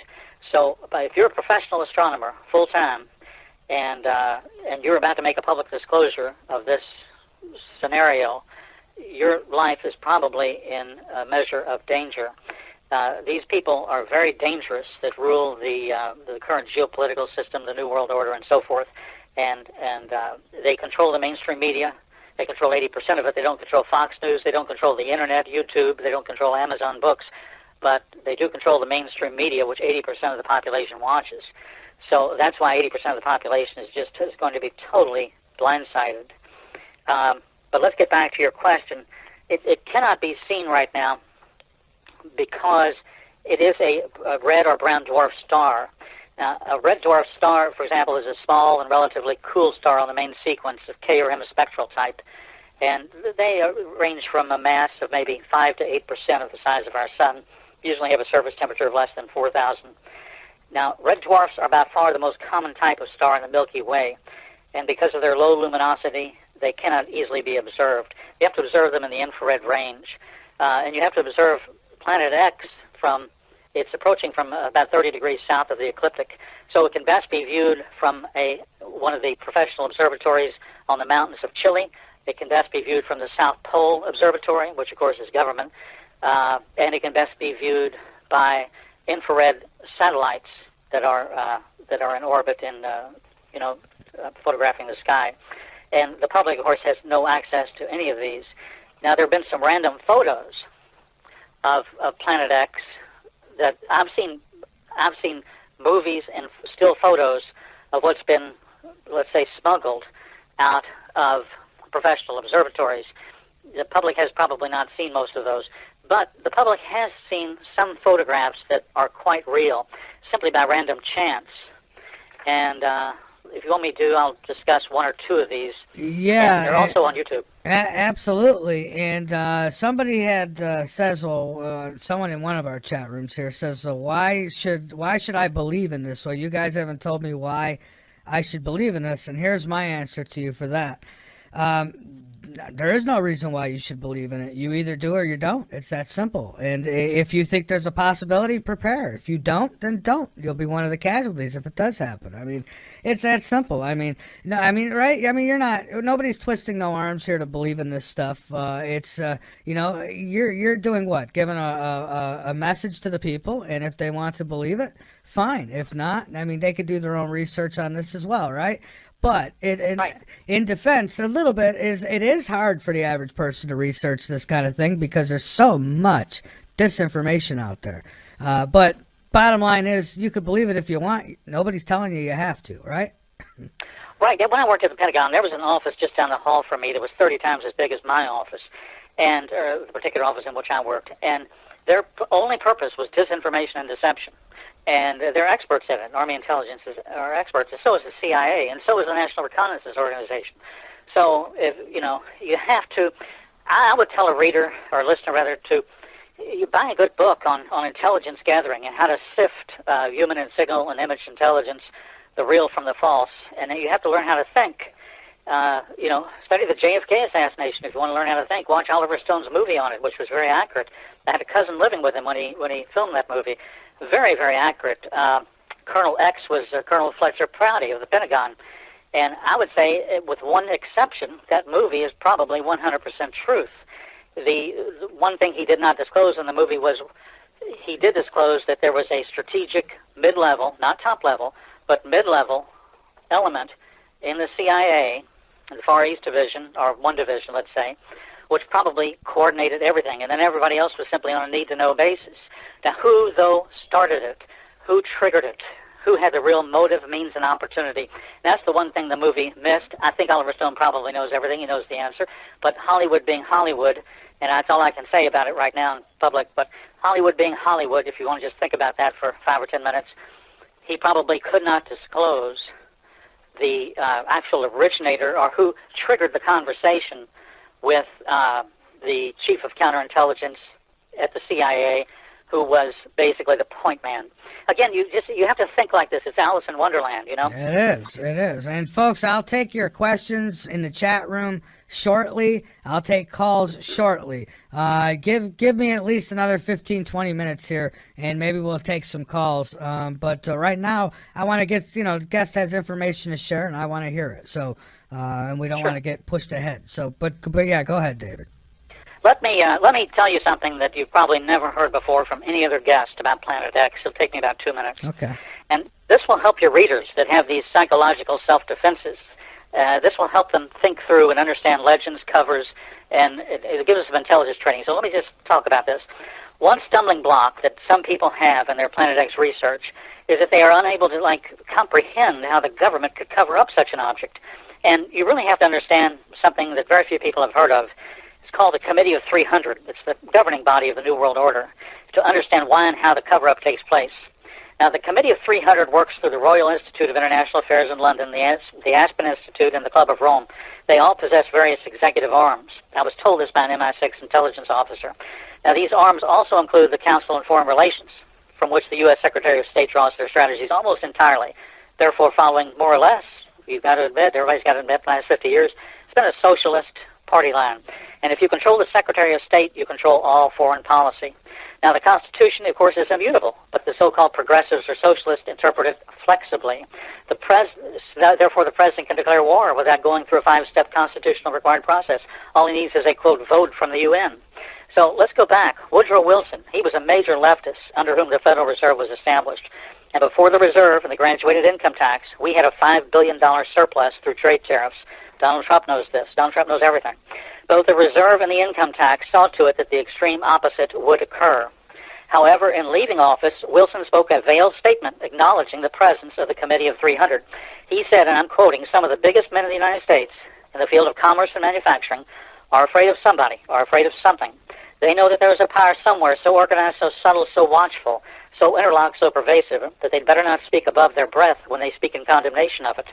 So if you're a professional astronomer, full-time, and you're about to make a public disclosure of this scenario, your life is probably in a measure of danger. These people are very dangerous that rule the current geopolitical system, the New World Order, and so forth. And they control the mainstream media. They control 80% of it. They don't control Fox News. They don't control the Internet, YouTube. They don't control Amazon Books. But they do control the mainstream media, which 80% of the population watches. So that's why 80% of the population is going to be totally blindsided. But let's get back to your question. It cannot be seen right now because it is a red or brown dwarf star. A red dwarf star, for example, is a small and relatively cool star on the main sequence of K or M spectral type. And they range from a mass of maybe 5 to 8% of the size of our sun, usually have a surface temperature of less than 4,000. Now, red dwarfs are by far the most common type of star in the Milky Way, and because of their low luminosity, they cannot easily be observed. You have to observe them in the infrared range, and you have to observe Planet X it's approaching from about 30 degrees south of the ecliptic, so it can best be viewed from one of the professional observatories on the mountains of Chile. It can best be viewed from the South Pole Observatory, which of course is government, and it can best be viewed by infrared satellites that are in orbit and photographing the sky. And the public, of course, has no access to any of these. Now, there have been some random photos of Planet X that I've seen movies and still photos of what's been, let's say, smuggled out of professional observatories. The public has probably not seen most of those, but the public has seen some photographs that are quite real, simply by random chance. And if you want me to, I'll discuss one or two of these. Yeah. And they're also on YouTube. Absolutely. And somebody says, someone in one of our chat rooms here says, so why should I believe in this? Well, you guys haven't told me why I should believe in this, and here's my answer to you for that. There is no reason why you should believe in it. You either do or you don't. It's that simple. And if you think there's a possibility, prepare. If you don't, then don't. You'll be one of the casualties if it does happen. I mean, it's that simple. I mean, no, I mean, right? I mean, nobody's twisting no arms here to believe in this stuff. You're doing what? Giving a message to the people, and if they want to believe it, fine. If not, I mean, they could do their own research on this as well, right? But in defense, a little bit it is hard for the average person to research this kind of thing because there's so much disinformation out there. But bottom line is, you could believe it if you want. Nobody's telling you have to, right? Right. When I worked at the Pentagon, there was an office just down the hall from me that was 30 times as big as my office, and the particular office in which I worked. And their only purpose was disinformation and deception. And they're experts in it. Army intelligence are experts, and so is the CIA, and so is the National Reconnaissance Organization. So, if you have to, I would tell a reader, or a listener rather, to you buy a good book on intelligence gathering and how to sift human and signal and image intelligence, the real from the false. And you have to learn how to think. Study the JFK assassination if you want to learn how to think. Watch Oliver Stone's movie on it, which was very accurate. I had a cousin living with him when he filmed that movie. Very, very accurate. Colonel X was Colonel Fletcher Prouty of the Pentagon. And I would say, with one exception, that movie is probably 100% truth. The one thing he did not disclose in the movie was he did disclose that there was a strategic mid-level, not top-level, but mid-level element in the CIA, in the Far East Division, or one division, let's say, which probably coordinated everything, and then everybody else was simply on a need-to-know basis. Now, who, though, started it? Who triggered it? Who had the real motive, means, and opportunity? That's the one thing the movie missed. I think Oliver Stone probably knows everything. He knows the answer. But Hollywood being Hollywood, and that's all I can say about it right now in public, but Hollywood being Hollywood, if you want to just think about that for 5 or 10 minutes, he probably could not disclose the actual originator or who triggered the conversation with the chief of counterintelligence at the CIA, who was basically the point man. Again, you have to think like this. It's Alice in Wonderland, you know? It is. And folks, I'll take your questions in the chat room shortly. I'll take calls shortly. Give me at least another 15, 20 minutes here, and maybe we'll take some calls. But right now, I want to get, the guest has information to share, and I want to hear it. So, and we don't want to get pushed ahead. So, but yeah, go ahead, David. Let me tell you something that you've probably never heard before from any other guest about Planet X. It'll take me about 2 minutes. Okay. And this will help your readers that have these psychological self-defenses. This will help them think through and understand legends, covers, and it gives us some intelligence training. So let me just talk about this. One stumbling block that some people have in their Planet X research is that they are unable to comprehend how the government could cover up such an object. And you really have to understand something that very few people have heard of. It's called the Committee of 300. It's the governing body of the New World Order, to understand why and how the cover-up takes place. Now, the Committee of 300 works through the Royal Institute of International Affairs in London, the Aspen Institute, and the Club of Rome. They all possess various executive arms. I was told this by an MI6 intelligence officer. Now, these arms also include the Council on Foreign Relations, from which the U.S. Secretary of State draws their strategies almost entirely. Therefore, following more or less, you've got to admit, everybody's got to admit, the last 50 years, it's been a socialist party line. And if you control the Secretary of State, you control all foreign policy. Now, the Constitution, of course, is immutable, but the so-called progressives or socialists interpret it flexibly. Therefore, the President can declare war without going through a 5-step constitutional required process. All he needs is a, quote, vote from the UN. So let's go back. Woodrow Wilson, he was a major leftist under whom the Federal Reserve was established. And before the Reserve and the graduated income tax, we had a $5 billion surplus through trade tariffs. Donald Trump knows this. Donald Trump knows everything. Both the Reserve and the income tax saw to it that the extreme opposite would occur. However, in leaving office, Wilson spoke a veiled statement acknowledging the presence of the Committee of 300. He said, and I'm quoting, "Some of the biggest men in the United States in the field of commerce and manufacturing are afraid of somebody, are afraid of something. They know that there is a power somewhere so organized, so subtle, so watchful, so interlocked, so pervasive, that they'd better not speak above their breath when they speak in condemnation of it."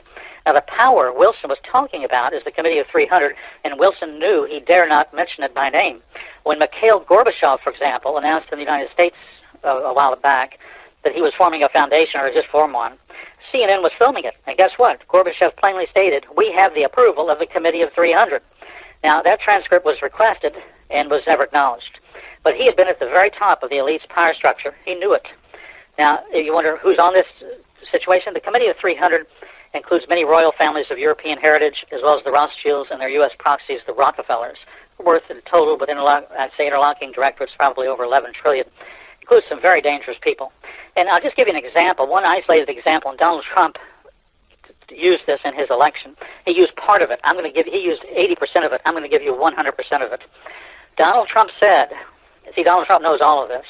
Now, the power Wilson was talking about is the Committee of 300, and Wilson knew he dare not mention it by name. When Mikhail Gorbachev, for example, announced in the United States a while back that he was forming a foundation or had just formed one, CNN was filming it, and guess what? Gorbachev plainly stated, "We have the approval of the Committee of 300." Now, that transcript was requested and was never acknowledged. But he had been at the very top of the elite's power structure. He knew it. Now, you wonder who's on this situation? The Committee of 300 includes many royal families of European heritage, as well as the Rothschilds and their U.S. proxies, the Rockefellers, worth in total, with interlocking directorates, probably over $11 trillion. Includes some very dangerous people. And I'll just give you an example, one isolated example, and Donald Trump used this in his election. He used part of it. He used 80% of it. I'm going to give you 100% of it. Donald Trump said, see, Donald Trump knows all of this.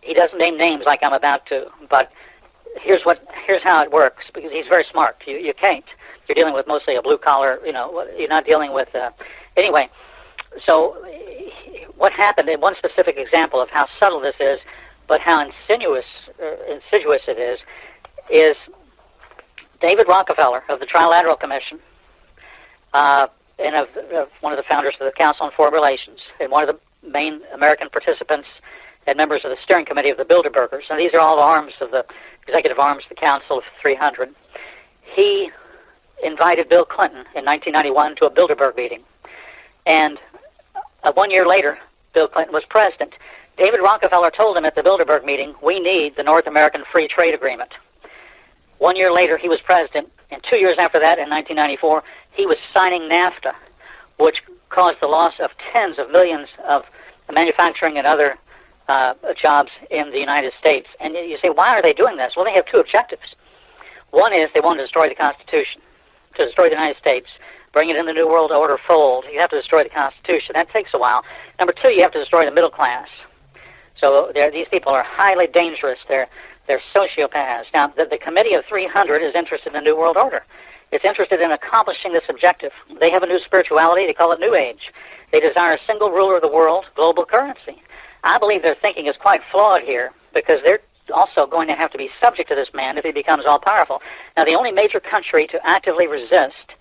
He doesn't name names like I'm about to, but here's how it works, because he's very smart. You can't. You're dealing with mostly a blue-collar, you're not dealing with, anyway. So what happened, in one specific example of how subtle this is, but how insidious it is David Rockefeller of the Trilateral Commission, and of one of the founders of the Council on Foreign Relations, and one of the main American participants and members of the steering committee of the Bilderbergers. And these are all arms of the executive arms of the Council of 300. He invited Bill Clinton in 1991 to a Bilderberg meeting. And 1 year later, Bill Clinton was president. David Rockefeller told him at the Bilderberg meeting, "We need the North American Free Trade Agreement." 1 year later, he was president, and 2 years after that, in 1994, he was signing NAFTA, which caused the loss of tens of millions of manufacturing and other jobs in the United States. And you say, why are they doing this? Well, they have two objectives. One is they want to destroy the Constitution, to destroy the United States, bring it in the New World Order fold. You have to destroy the Constitution. That takes a while. Number two, you have to destroy the middle class. So these people are highly dangerous. They're sociopaths. Now, the Committee of 300 is interested in the New World Order. It's interested in accomplishing this objective. They have a new spirituality. They call it New Age. They desire a single ruler of the world, global currency. I believe their thinking is quite flawed here, because they're also going to have to be subject to this man if he becomes all-powerful. Now, the only major country to actively resist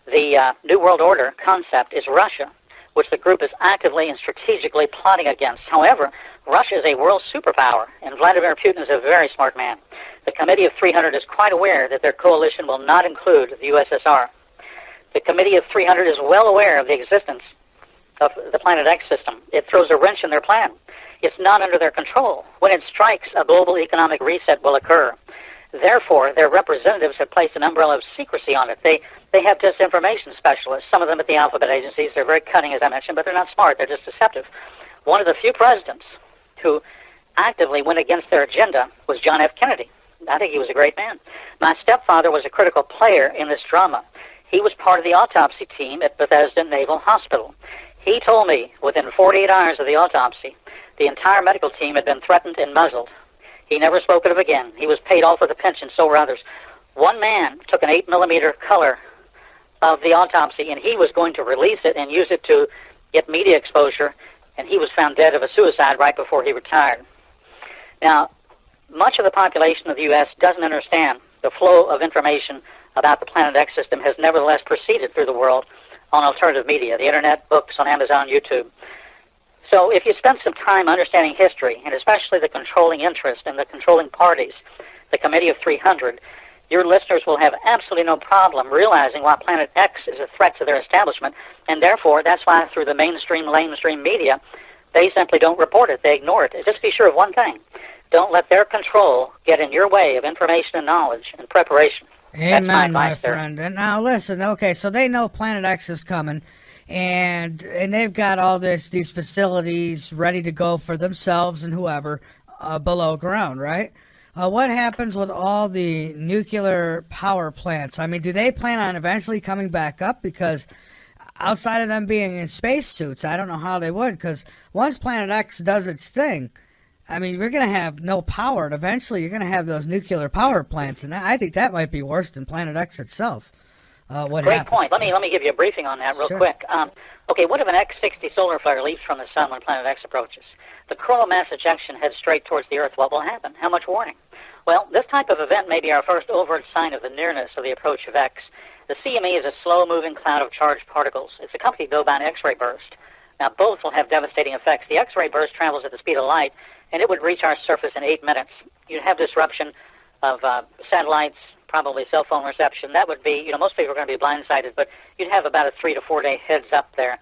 the New World Order concept is Russia, which the group is actively and strategically plotting against. However, Russia is a world superpower, and Vladimir Putin is a very smart man. The Committee of 300 is quite aware that their coalition will not include the USSR. The Committee of 300 is well aware of the existence of the Planet X system. It throws a wrench in their plan. It's not under their control. When it strikes, a global economic reset will occur. Therefore, their representatives have placed an umbrella of secrecy on it. They have disinformation specialists, some of them at the alphabet agencies. They're very cunning, as I mentioned, but they're not smart. They're just deceptive. One of the few presidents who actively went against their agenda was John F. Kennedy. I think he was a great man. My stepfather was a critical player in this drama. He was part of the autopsy team at Bethesda Naval Hospital. He told me within 48 hours of the autopsy, the entire medical team had been threatened and muzzled. He never spoke of it again. He was paid off with a pension, so were others. One man took an 8mm color of the autopsy, and he was going to release it and use it to get media exposure, and he was found dead of a suicide right before he retired. Now, much of the population of the U.S. doesn't understand the flow of information about the Planet X system has nevertheless proceeded through the world on alternative media, the internet, books, on Amazon, YouTube. So if you spend some time understanding history, and especially the controlling interest and the controlling parties, the Committee of 300, your listeners will have absolutely no problem realizing why Planet X is a threat to their establishment, and therefore that's why through the mainstream media, they simply don't report it. They ignore it. Just be sure of one thing. Don't let their control get in your way of information and knowledge and preparation. Amen, my friend. And now listen, okay, so they know Planet X is coming, and they've got all these facilities ready to go for themselves and whoever below ground, right? What happens with all the nuclear power plants? I mean, do they plan on eventually coming back up? Because outside of them being in spacesuits, I don't know how they would, because once Planet X does its thing, I mean, we're going to have no power, and eventually you're going to have those nuclear power plants, and I think that might be worse than Planet X itself. Great point. Let me give you a briefing on that real quick. Okay, what if an X-60 solar flare leaps from the sun when Planet X approaches? The coronal mass ejection heads straight towards the Earth. What will happen? How much warning? Well, this type of event may be our first overt sign of the nearness of the approach of X. The CME is a slow-moving cloud of charged particles. It's accompanied, though, by an X-ray burst. Now, both will have devastating effects. The X-ray burst travels at the speed of light, and it would reach our surface in 8 minutes. You'd have disruption of satellites, probably cell phone reception. That would be, most people are going to be blindsided, but you'd have about a 3 to 4 day heads up there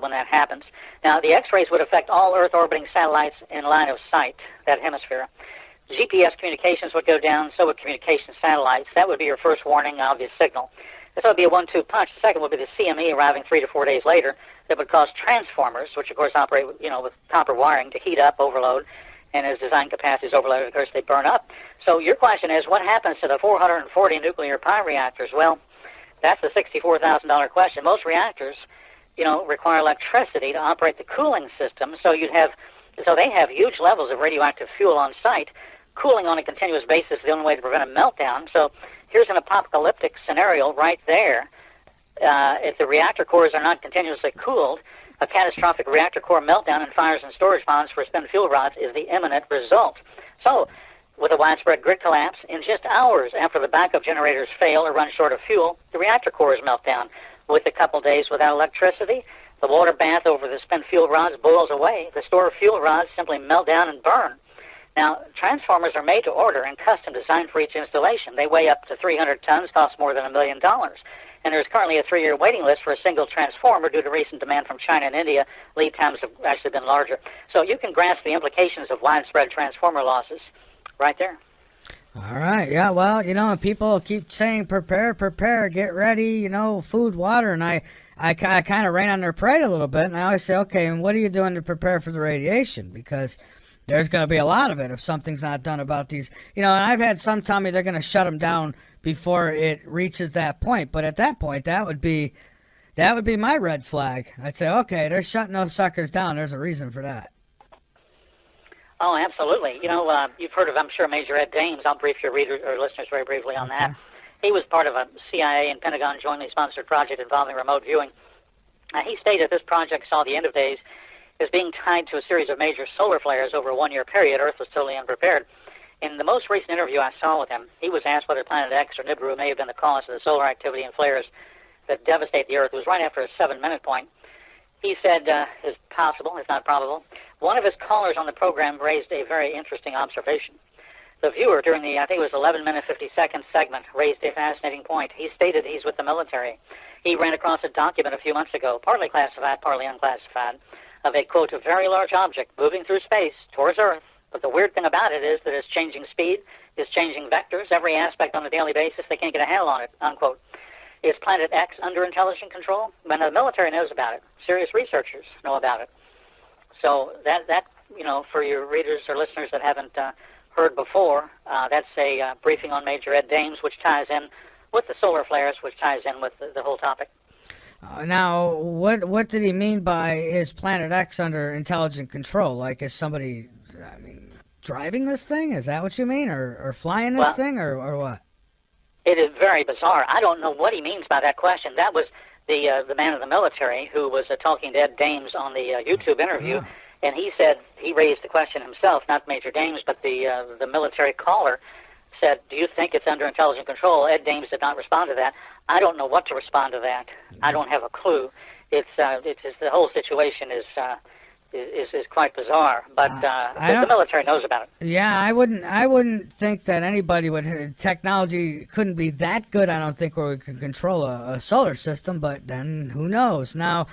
when that happens. Now, the X-rays would affect all Earth-orbiting satellites in line of sight, that hemisphere. GPS communications would go down, so would communication satellites. That would be your first warning, obvious signal. This would be a 1-2 punch. The second would be the CME arriving 3 to 4 days later that would cause transformers, which of course operate with copper wiring, to heat up, overload, and as design capacity is overloaded, of course, they burn up. So your question is, what happens to the 440 nuclear power reactors? Well, that's a $64,000 question. Most reactors, require electricity to operate the cooling system, so they have huge levels of radioactive fuel on site. Cooling on a continuous basis is the only way to prevent a meltdown. So here's an apocalyptic scenario right there. If the reactor cores are not continuously cooled, a catastrophic reactor core meltdown and fires and storage ponds for spent fuel rods is the imminent result. So, with a widespread grid collapse, in just hours after the backup generators fail or run short of fuel, the reactor cores melt down. With a couple days without electricity, the water bath over the spent fuel rods boils away. The stored fuel rods simply melt down and burn. Now, transformers are made to order and custom designed for each installation. They weigh up to 300 tons, cost more than $1 million. And there's currently a 3-year waiting list for a single transformer due to recent demand from China and India. Lead times have actually been larger. So you can grasp the implications of widespread transformer losses right there. All right. Yeah, well, people keep saying prepare, get ready, food, water, and I kind of rain on their parade a little bit, and I always say, okay, and what are you doing to prepare for the radiation? Because there's going to be a lot of it if something's not done about these. And I've had some tell me they're going to shut them down before it reaches that point. But at that point, that would be my red flag. I'd say, okay, they're shutting those suckers down. There's a reason for that. Oh, absolutely. You've heard of, I'm sure, Major Ed Dames. I'll brief your readers or listeners very briefly on that. He was part of a CIA and Pentagon jointly sponsored project involving remote viewing. He stated this project saw the end of days as being tied to a series of major solar flares over a 1-year period. Earth was totally unprepared. In the most recent interview I saw with him, he was asked whether Planet X or Nibiru may have been the cause of the solar activity and flares that devastate the Earth. It was right after a 7-minute point. He said, it's possible, if not probable. One of his callers on the program raised a very interesting observation. The viewer, during the, I think it was 11-minute, 50-second segment, raised a fascinating point. He stated he's with the military. He ran across a document a few months ago, partly classified, partly unclassified, of a, quote, a very large object moving through space towards Earth. But the weird thing about it is that it's changing speed, it's changing vectors, every aspect on a daily basis. They can't get a handle on it, unquote. Is Planet X under intelligent control? When the military knows about it, serious researchers know about it. So that for your readers or listeners that haven't heard before, that's a briefing on Major Ed Dames, which ties in with the solar flares, which ties in with the whole topic. Now, what did he mean by is Planet X under intelligent control? Like, is somebody, driving this thing? Is that what you mean? Or flying this thing? Or what? It is very bizarre. I don't know what he means by that question. That was the man of the military who was talking to Ed Dames on the YouTube interview, and he said he raised the question himself, not Major Dames, but the military caller said, "Do you think it's under intelligent control?" Ed Dames did not respond to that. I don't know what to respond to that. I don't have a clue. It's the whole situation is quite bizarre, but the military knows about it. Yeah, I wouldn't think that anybody would. Technology couldn't be that good, I don't think, where we could control a solar system. But then who knows? Now,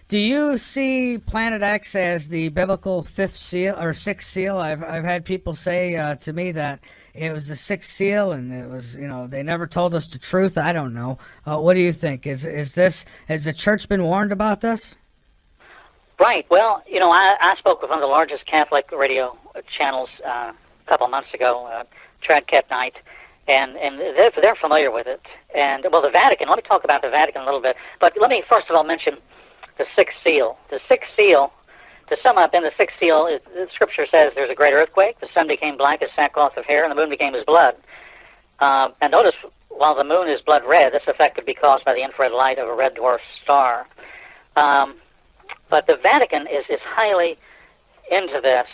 do you see Planet X as the biblical fifth seal or sixth seal? I've had people say to me that it was the sixth seal, and it was they never told us the truth. I don't know. What do you think? Has the church been warned about this? Right. Well, I spoke with one of the largest Catholic radio channels a couple months ago, Tradcat Night, and they're familiar with it. And, well, the Vatican, let me talk about the Vatican a little bit. But let me first of all mention the sixth seal. The sixth seal, to sum up, in the sixth seal, the Scripture says there's a great earthquake, the sun became black as sackcloth of hair, and the moon became as blood. And notice, while the moon is blood red, this effect could be caused by the infrared light of a red dwarf star. But the Vatican is highly into this.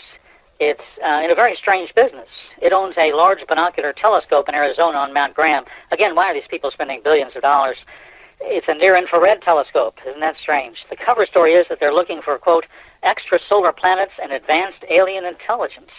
It's in a very strange business. It owns a large binocular telescope in Arizona on Mount Graham. Again, why are these people spending billions of dollars? It's a near-infrared telescope. Isn't that strange? The cover story is that they're looking for, quote, extrasolar planets and advanced alien intelligence.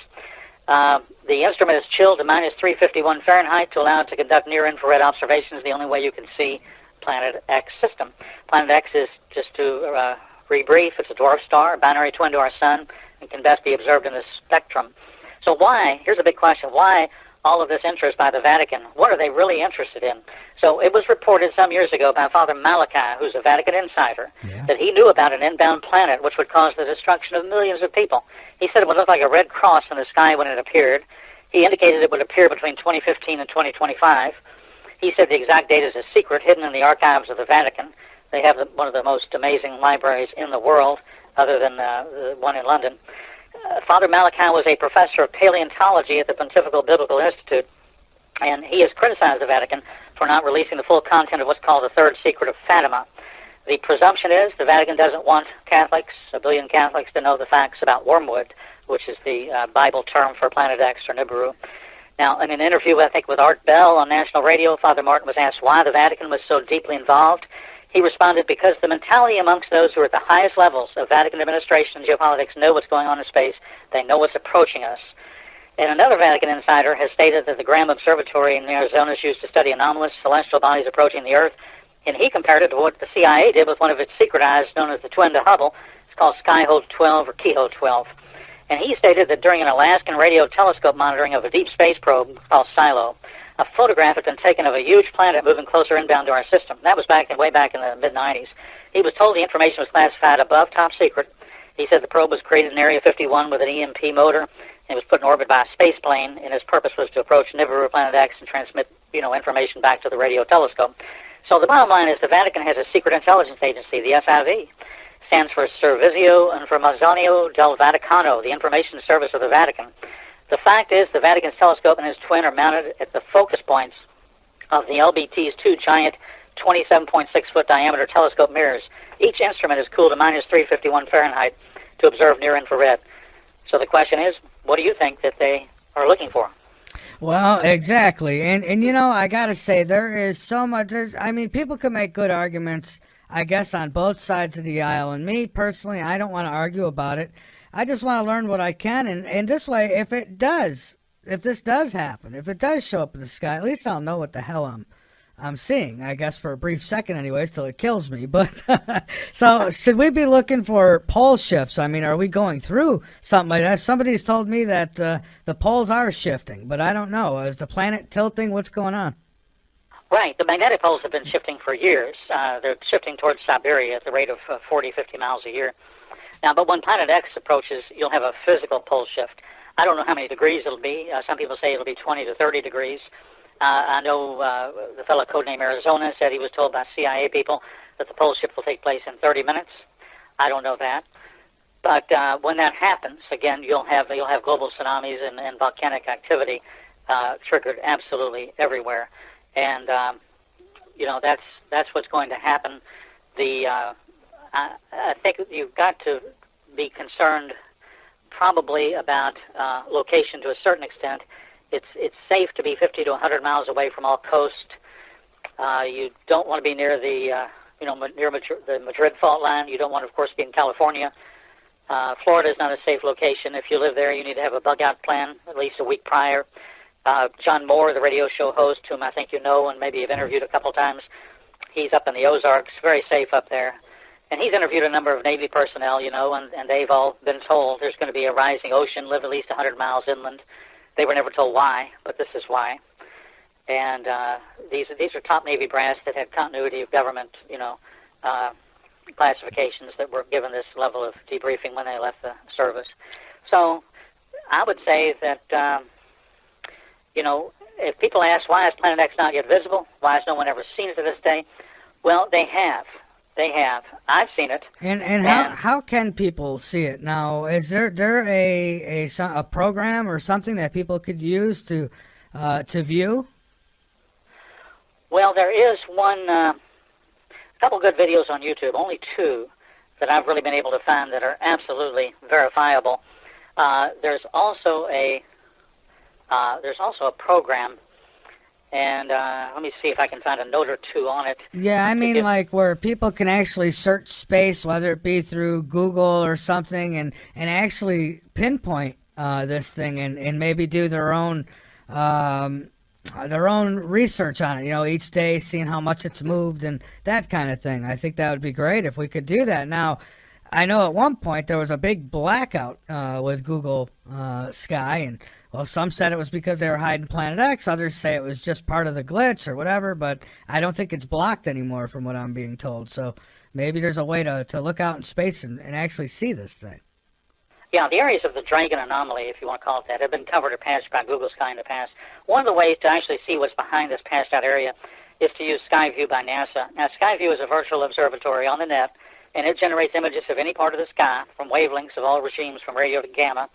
The instrument is chilled to minus 351 Fahrenheit to allow it to conduct near-infrared observations, the only way you can see Planet X system. Planet X is, just to rebrief, it's a dwarf star, a binary twin to our sun, and can best be observed in the spectrum. So why, here's a big question, why all of this interest by the Vatican? What are they really interested in? So it was reported some years ago by Father Malachi, who's a Vatican insider, that he knew about an inbound planet which would cause the destruction of millions of people. He said it would look like a red cross in the sky when it appeared. He indicated it would appear between 2015 and 2025. He said the exact date is a secret hidden in the archives of the Vatican. They have one of the most amazing libraries in the world, other than the one in London. Father Malachi was a professor of paleontology at the Pontifical Biblical Institute, and he has criticized the Vatican for not releasing the full content of what's called the Third Secret of Fatima. The presumption is the Vatican doesn't want Catholics, a billion Catholics, to know the facts about wormwood, which is the Bible term for Planet X or Nibiru. Now, in an interview, I think, with Art Bell on national radio, Father Martin was asked why the Vatican was so deeply involved. He responded, because the mentality amongst those who are at the highest levels of Vatican administration and geopolitics know what's going on in space. They know what's approaching us. And another Vatican insider has stated that the Graham Observatory in Arizona is used to study anomalous celestial bodies approaching the Earth, and he compared it to what the CIA did with one of its secret eyes known as the twin to Hubble. It's called Skyhoe 12 or Keyhoe 12. And he stated that during an Alaskan radio telescope monitoring of a deep space probe called Silo, a photograph had been taken of a huge planet moving closer inbound to our system. That was way back in the mid-'90s. He was told the information was classified above top secret. He said the probe was created in Area 51 with an EMP motor, and it was put in orbit by a space plane, and its purpose was to approach Nibiru, Planet X, and transmit, information back to the radio telescope. So the bottom line is the Vatican has a secret intelligence agency, the SIV. Stands for Servizio Informazionale del Vaticano, the information service of the Vatican. The fact is the Vatican's telescope and its twin are mounted at the focus points of the LBT's two giant 27.6-foot diameter telescope mirrors. Each instrument is cooled to minus 351 Fahrenheit to observe near-infrared. So the question is, what do you think that they are looking for? Well, exactly. And I got to say, there is so much. People can make good arguments, I guess, on both sides of the aisle. And me, personally, I don't want to argue about it. I just want to learn what I can. And this way, if this does happen, if it does show up in the sky, at least I'll know what the hell I'm seeing, I guess, for a brief second anyways, till it kills me. But so should we be looking for pole shifts? Are we going through something like that? Somebody's told me that the poles are shifting, but I don't know. Is the planet tilting? What's going on? Right. The magnetic poles have been shifting for years. They're shifting towards Siberia at the rate of 40, 50 miles a year. Now, but when Planet X approaches, you'll have a physical pole shift. I don't know how many degrees it'll be. Some people say it'll be 20 to 30 degrees. I know the fellow codenamed Arizona said he was told by CIA people that the pole shift will take place in 30 minutes. I don't know that. But when that happens, again, you'll have global tsunamis and volcanic activity triggered absolutely everywhere. And, that's what's going to happen. I think you've got to be concerned probably about location to a certain extent. It's safe to be 50 to 100 miles away from all coast. You don't want to be near the Madrid fault line. You don't want to, of course, be in California. Florida is not a safe location. If you live there, you need to have a bug-out plan at least a week prior. John MORE, the radio show host, whom I think you know and maybe have interviewed a couple times, he's up in the Ozarks, very safe up there. And he's interviewed a number of Navy personnel, and they've all been told there's going to be a rising ocean, live at least 100 miles inland. They were never told why, but this is why. And these are top Navy brass that had continuity of government, classifications that were given this level of debriefing when they left the service. So I would say that, if people ask why is Planet X not yet visible, why has no one ever seen it to this day, well, they have. They have. I've seen it. And how can people see it now? Is there a program or something that people could use to view? Well, there is a couple good videos on YouTube, only two that I've really been able to find that are absolutely verifiable. There's also a program. And let me see if I can find a note or two on it. Yeah, like where people can actually search space, whether it be through Google or something, and actually pinpoint this thing and maybe do their own research on it, each day seeing how much it's moved and that kind of thing. I think that would be great if we could do that. Now, I know at one point there was a big blackout with Google Sky, and well, some said it was because they were hiding Planet X, others say it was just part of the glitch or whatever, but I don't think it's blocked anymore from what I'm being told. So maybe there's a way to look out in space and actually see this thing. Yeah, the areas of the Dragon anomaly, if you want to call it that, have been covered or patched by Google Sky in the past. One of the ways to actually see what's behind this patched out area is to use SkyView by NASA. Now, SkyView is a virtual observatory on the net, and it generates images of any part of the sky from wavelengths of all regimes from radio to gamma,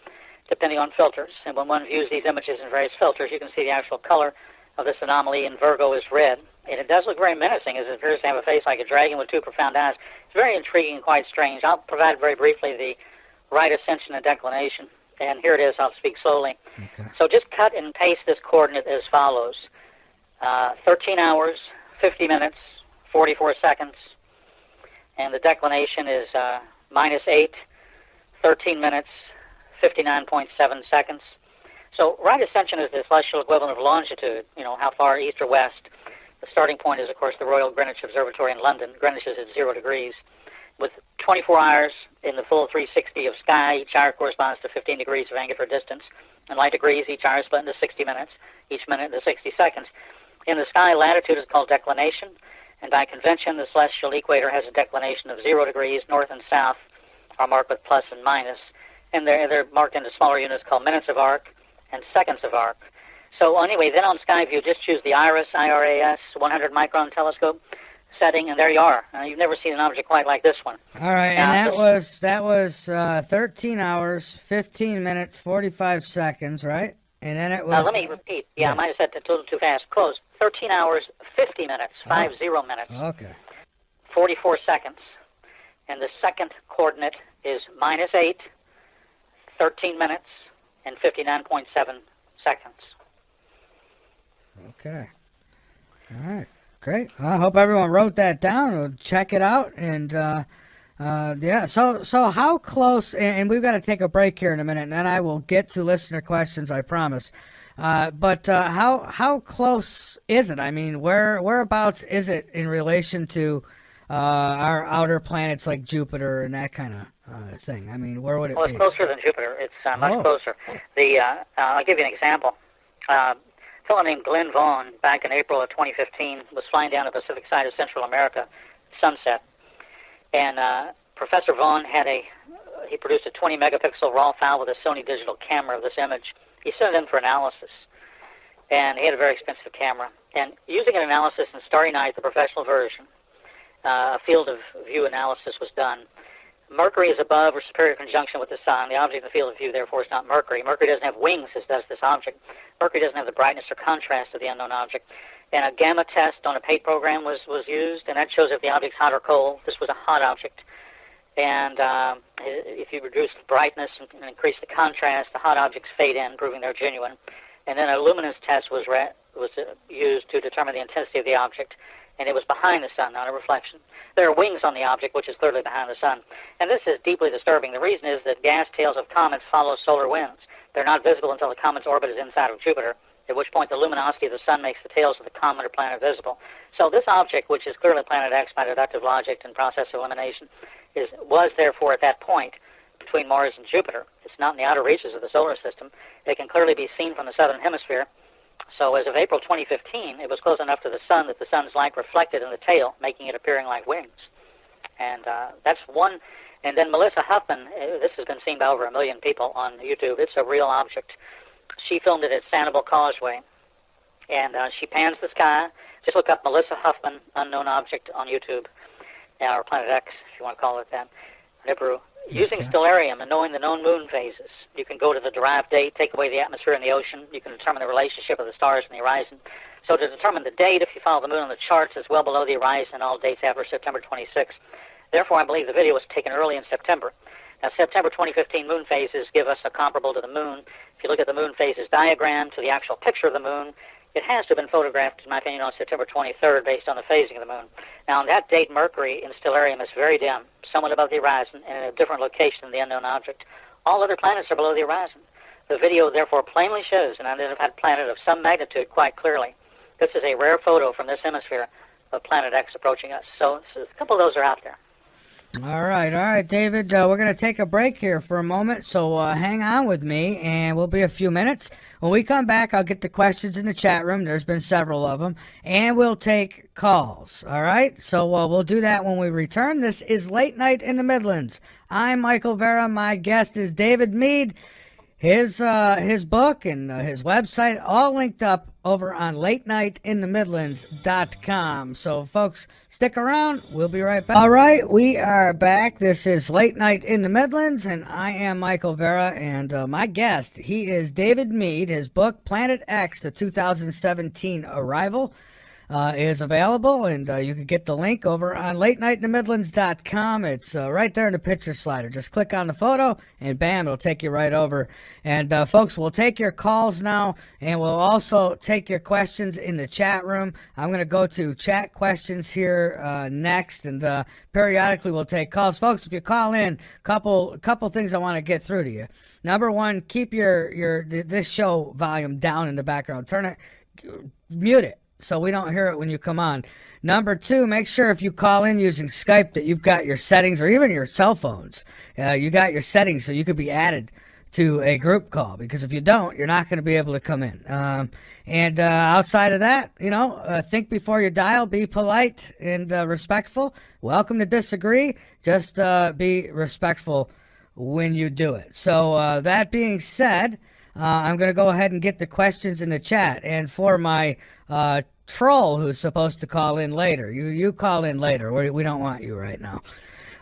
depending on filters. And when one views these images in various filters, you can see the actual color of this anomaly in Virgo is red. And it does look very menacing, as it appears to have a face like a dragon with two profound eyes. It's very intriguing and quite strange. I'll provide very briefly the right ascension and declination. And here it is. I'll speak slowly. Okay. So just cut and paste this coordinate as follows. 13 hours, 50 minutes, 44 seconds. And the declination is -8, 13 minutes, 59.7 seconds. So right ascension is the celestial equivalent of longitude, how far east or west. The starting point is, of course, the Royal Greenwich Observatory in London. Greenwich is at 0 degrees. With 24 hours in the full 360 of sky, each hour corresponds to 15 degrees of angular distance. In light degrees, each hour is split into 60 minutes, each minute into 60 seconds. In the sky, latitude is called declination, and by convention, the celestial equator has a declination of 0 degrees. North and south are marked with plus and minus, and they're marked into smaller units called minutes of arc and seconds of arc. So anyway, then on SkyView, just choose the IRAS, IRAS 100 micron telescope setting, and there you are. You've never seen an object quite like this one. All right, and that was 13 hours, 15 minutes, 45 seconds, right? And then it was... let me repeat. Yeah, I might have said that a little too fast. Close. 13 hours, 50 minutes, 50 minutes. Okay. 44 seconds. And the second coordinate is -8, 13 minutes, and 59.7 seconds. Okay. All right. Great. I hope everyone wrote that down. We'll check it out. And, yeah, so how close, and we've got to take a break here in a minute, and then I will get to listener questions, I promise. But how close is it? I mean, whereabouts is it in relation to our outer planets like Jupiter and that kind of thing? I mean, where would it be? Well, it's closer than Jupiter. It's much closer. I'll give you an example. A fellow named Glenn Vaughn, back in April of 2015, was flying down the Pacific side of Central America, sunset. And Professor Vaughn he produced a 20 megapixel raw file with a Sony digital camera of this image. He sent it in for analysis. And he had a very expensive camera. And using an analysis in Starry Night, the professional version, a field of view analysis was done. Mercury is above or superior conjunction with the sun. The object in the field of view, therefore, is not Mercury. Mercury doesn't have wings, as does this object. Mercury doesn't have the brightness or contrast of the unknown object. And a gamma test on a PATE program was used, and that shows if the object's hot or cold. This was a hot object. And if you reduce the brightness and increase the contrast, the hot objects fade in, proving they're genuine. And then a luminance test was used to determine the intensity of the object, and it was behind the sun, not a reflection. There are wings on the object, which is clearly behind the sun. And this is deeply disturbing. The reason is that gas tails of comets follow solar winds. They're not visible until the comet's orbit is inside of Jupiter, at which point the luminosity of the sun makes the tails of the comet or planet visible. So this object, which is clearly Planet X by deductive logic and process of elimination, was therefore at that point between Mars and Jupiter. It's not in the outer reaches of the solar system. It can clearly be seen from the southern hemisphere. So as of April 2015, it was close enough to the sun that the sun's light reflected in the tail, making it appearing like wings. And that's one. And then Melissa Huffman, this has been seen by over 1 million people on YouTube. It's a real object. She filmed it at Sanibel Causeway, and she pans the sky. Just look up Melissa Huffman, unknown object, on YouTube, or Planet X, if you want to call it that, Nibiru. Using stellarium and knowing the known moon phases, you can go to the derived date, take away the atmosphere and the ocean. You can determine the relationship of the stars and the horizon. So to determine the date, if you follow the moon on the charts, it's well below the horizon, all dates after September 26th. Therefore, I believe the video was taken early in September. Now, September 2015 moon phases give us a comparable to the moon. If you look at the moon phases diagram to the actual picture of the moon, it has to have been photographed, in my opinion, on September 23rd based on the phasing of the moon. Now, on that date, Mercury in stellarium is very dim, somewhat above the horizon, and in a different location than the unknown object. All other planets are below the horizon. The video, therefore, plainly shows an unidentified planet of some magnitude quite clearly. This is a rare photo from this hemisphere of Planet X approaching us. So a couple of those are out there. All right, David. We're going to take a break here for a moment, so hang on with me, and we'll be a few minutes. When we come back, I'll get the questions in the chat room. There's been several of them, and we'll take calls. All right, so we'll do that when we return. This is Late Night in the Midlands. I'm Michael Vera. My guest is David Meade. His book and his website all linked up over on latenightinthemidlands.com. So, folks, stick around. We'll be right back. All right, we are back. This is Late Night in the Midlands, and I am Michael Vera. And my guest, he is David Meade. His book, Planet X, the 2017 Arrival, is available, and you can get the link over on latenightinthemidlands.com. It's right there in the picture slider. Just click on the photo, and bam, it'll take you right over. And folks, we'll take your calls now, and we'll also take your questions in the chat room. I'm going to go to chat questions here next, and periodically we'll take calls. Folks, if you call in, couple things I want to get through to you. Number one, keep this show volume down in the background. Mute it, so we don't hear it when you come on. Number two, make sure if you call in using Skype that you've got your settings, or even your cell phones, you got your settings so you could be added to a group call, because if you don't, you're not going to be able to come in. And outside of that, think before you dial, be polite and respectful. Welcome to disagree. Just be respectful when you do it. So that being said, I'm going to go ahead and get the questions in the chat. And for my troll who's supposed to call in later, you call in later. We don't want you right now.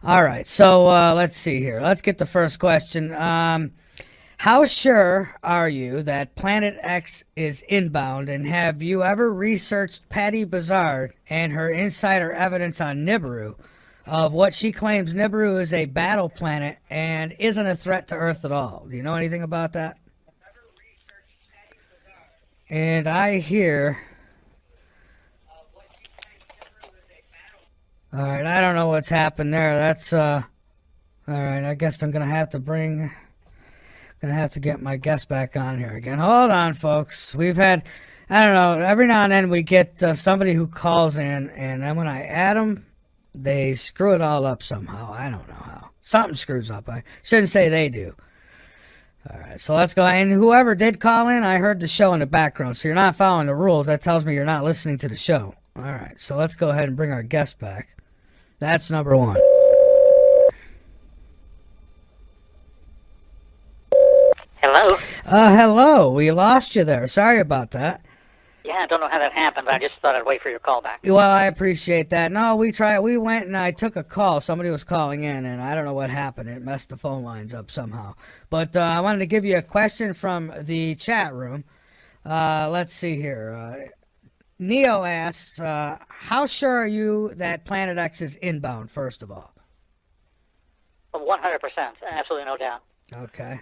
All right, so let's see here. Let's get the first question. How sure are you that Planet X is inbound, and have you ever researched Patty Bazard and her insider evidence on Nibiru, of what she claims Nibiru is a battle planet and isn't a threat to Earth at all? Do you know anything about that? And I hear... All right, I don't know what's happened there. That's, all right, I guess I'm going to have to get my guest back on here again. Hold on, folks. We've had, I don't know, every now and then we get somebody who calls in, and then when I add them, they screw it all up somehow. I don't know how. Something screws up. I shouldn't say they do. All right, so let's go. And whoever did call in, I heard the show in the background. So you're not following the rules. That tells me you're not listening to the show. All right, so let's go ahead and bring our guest back. That's number one. Hello? Hello. We lost you there. Sorry about that. Yeah, I don't know how that happened, but I just thought I'd wait for your call back. Well, I appreciate that. No, we went and I took a call. Somebody was calling in, and I don't know what happened. It messed the phone lines up somehow. But I wanted to give you a question from the chat room. Let's see here. Neo asks, how sure are you that Planet X is inbound, first of all? 100%. Absolutely no doubt. Okay.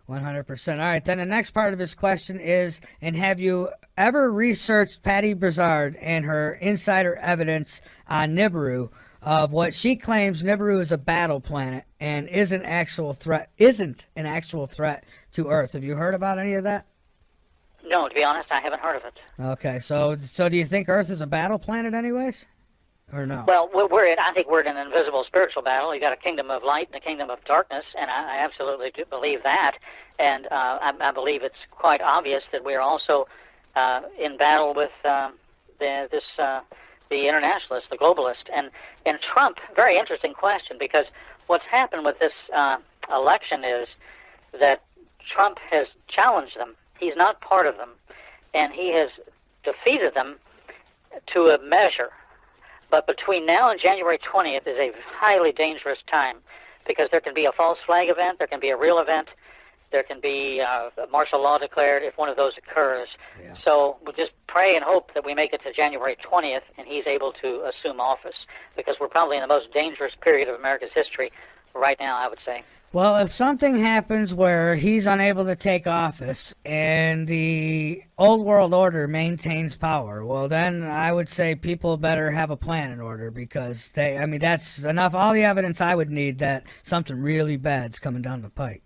100%. All right, then the next part of his question is, and have you ever researched Patty Bazard and her insider evidence on Nibiru, of what she claims Nibiru is a battle planet and isn't an actual threat to Earth? Have you heard about any of that? No, to be honest, I haven't heard of it. Okay, so do you think Earth is a battle planet anyways? Or no? Well, I think we're in an invisible spiritual battle. You got a kingdom of light and a kingdom of darkness, and I absolutely do believe that. And I believe it's quite obvious that we're also in battle with the internationalists, the globalists. And Trump, very interesting question, because what's happened with this election is that Trump has challenged them. He's not part of them, and he has defeated them to a measure. But between now and January 20th is a highly dangerous time, because there can be a false flag event, there can be a real event, there can be martial law declared if one of those occurs. Yeah. So we'll just pray and hope that we make it to January 20th and he's able to assume office, because we're probably in the most dangerous period of America's history right now, I would say. Well, if something happens where he's unable to take office and the old world order maintains power, well, then I would say people better have a plan in order, because that's enough. All the evidence I would need that something really bad's coming down the pike.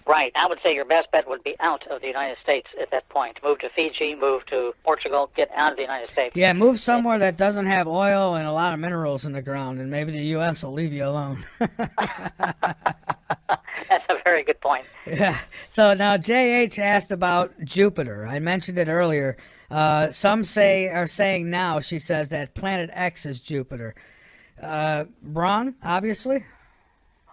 Right. I would say your best bet would be out of the United States at that point. Move to Fiji, move to Portugal, get out of the United States. Yeah, move somewhere that doesn't have oil and a lot of minerals in the ground, and maybe the U.S. will leave you alone. That's a very good point. Yeah. So now JH asked about Jupiter. I mentioned it earlier. Some are saying now, she says, that Planet X is Jupiter. Wrong, obviously.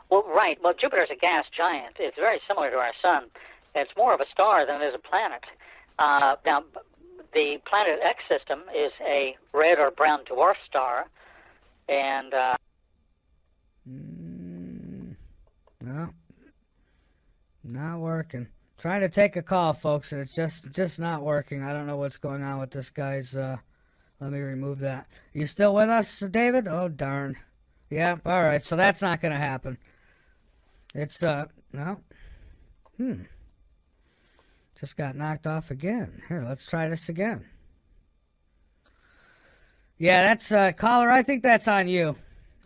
Well, right. Well, Jupiter's a gas giant. It's very similar to our sun. It's more of a star than it is a planet. Now, the Planet X system is a red or brown dwarf star, and no, not working. Trying to take a call, folks, and it's just not working. I don't know what's going on with this guy's. Let me remove that. You still with us, David? Oh, darn. Yeah, all right. So that's not going to happen. It's, no. Just got knocked off again. Here, let's try this again. Yeah, that's, caller, I think that's on you.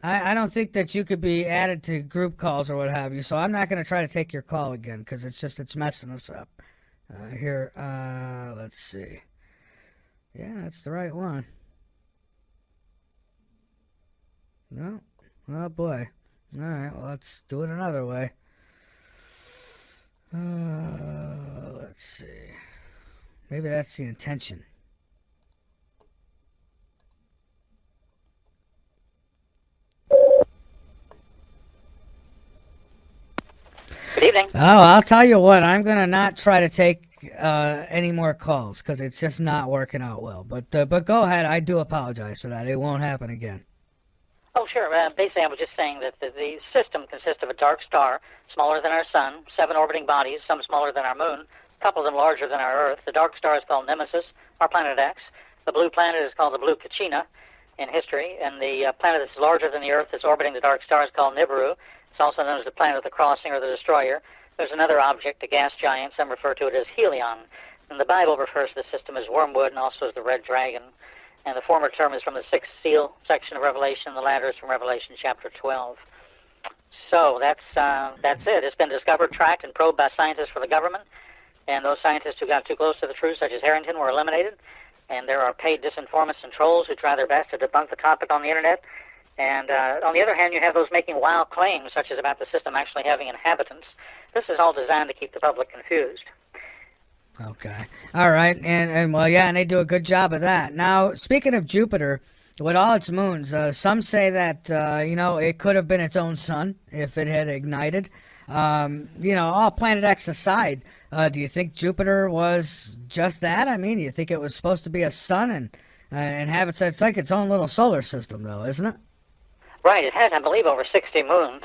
I don't think that you could be added to group calls or what have you, so I'm not going to try to take your call again, because it's messing us up. Here, let's see. Yeah, that's the right one. No? Oh, boy. All right, well, let's do it another way. Let's see. Maybe that's the intention. good evening. Oh, I'll tell you what. I'm going to not try to take any more calls because it's just not working out well. But go ahead. I do apologize for that. It won't happen again. Oh, sure. Basically, I was just saying that the system consists of a dark star, smaller than our sun, 7 orbiting bodies, some smaller than our moon, a couple of them larger than our Earth. The dark star is called Nemesis, our planet X. The blue planet is called the blue Kachina in history, and the planet that's larger than the Earth that's orbiting the dark star is called Nibiru. It's also known as the planet of the crossing or the destroyer. There's another object, a gas giant. Some refer to it as Helion. And the Bible refers to the system as wormwood and also as the red dragon. And the former term is from the sixth seal section of Revelation. The latter is from Revelation chapter 12. So that's it. It's been discovered, tracked, and probed by scientists for the government. And those scientists who got too close to the truth, such as Harrington, were eliminated. And there are paid disinformants and trolls who try their best to debunk the topic on the Internet. And on the other hand, you have those making wild claims, such as about the system actually having inhabitants. This is all designed to keep the public confused. Okay. All right. And well, yeah, and they do a good job of that. Now, speaking of Jupiter, with all its moons, some say that, it could have been its own sun if it had ignited. All Planet X aside, do you think Jupiter was just that? I mean, you think it was supposed to be a sun and have it's like its own little solar system, though, isn't it? Right. It has, I believe, over 60 moons.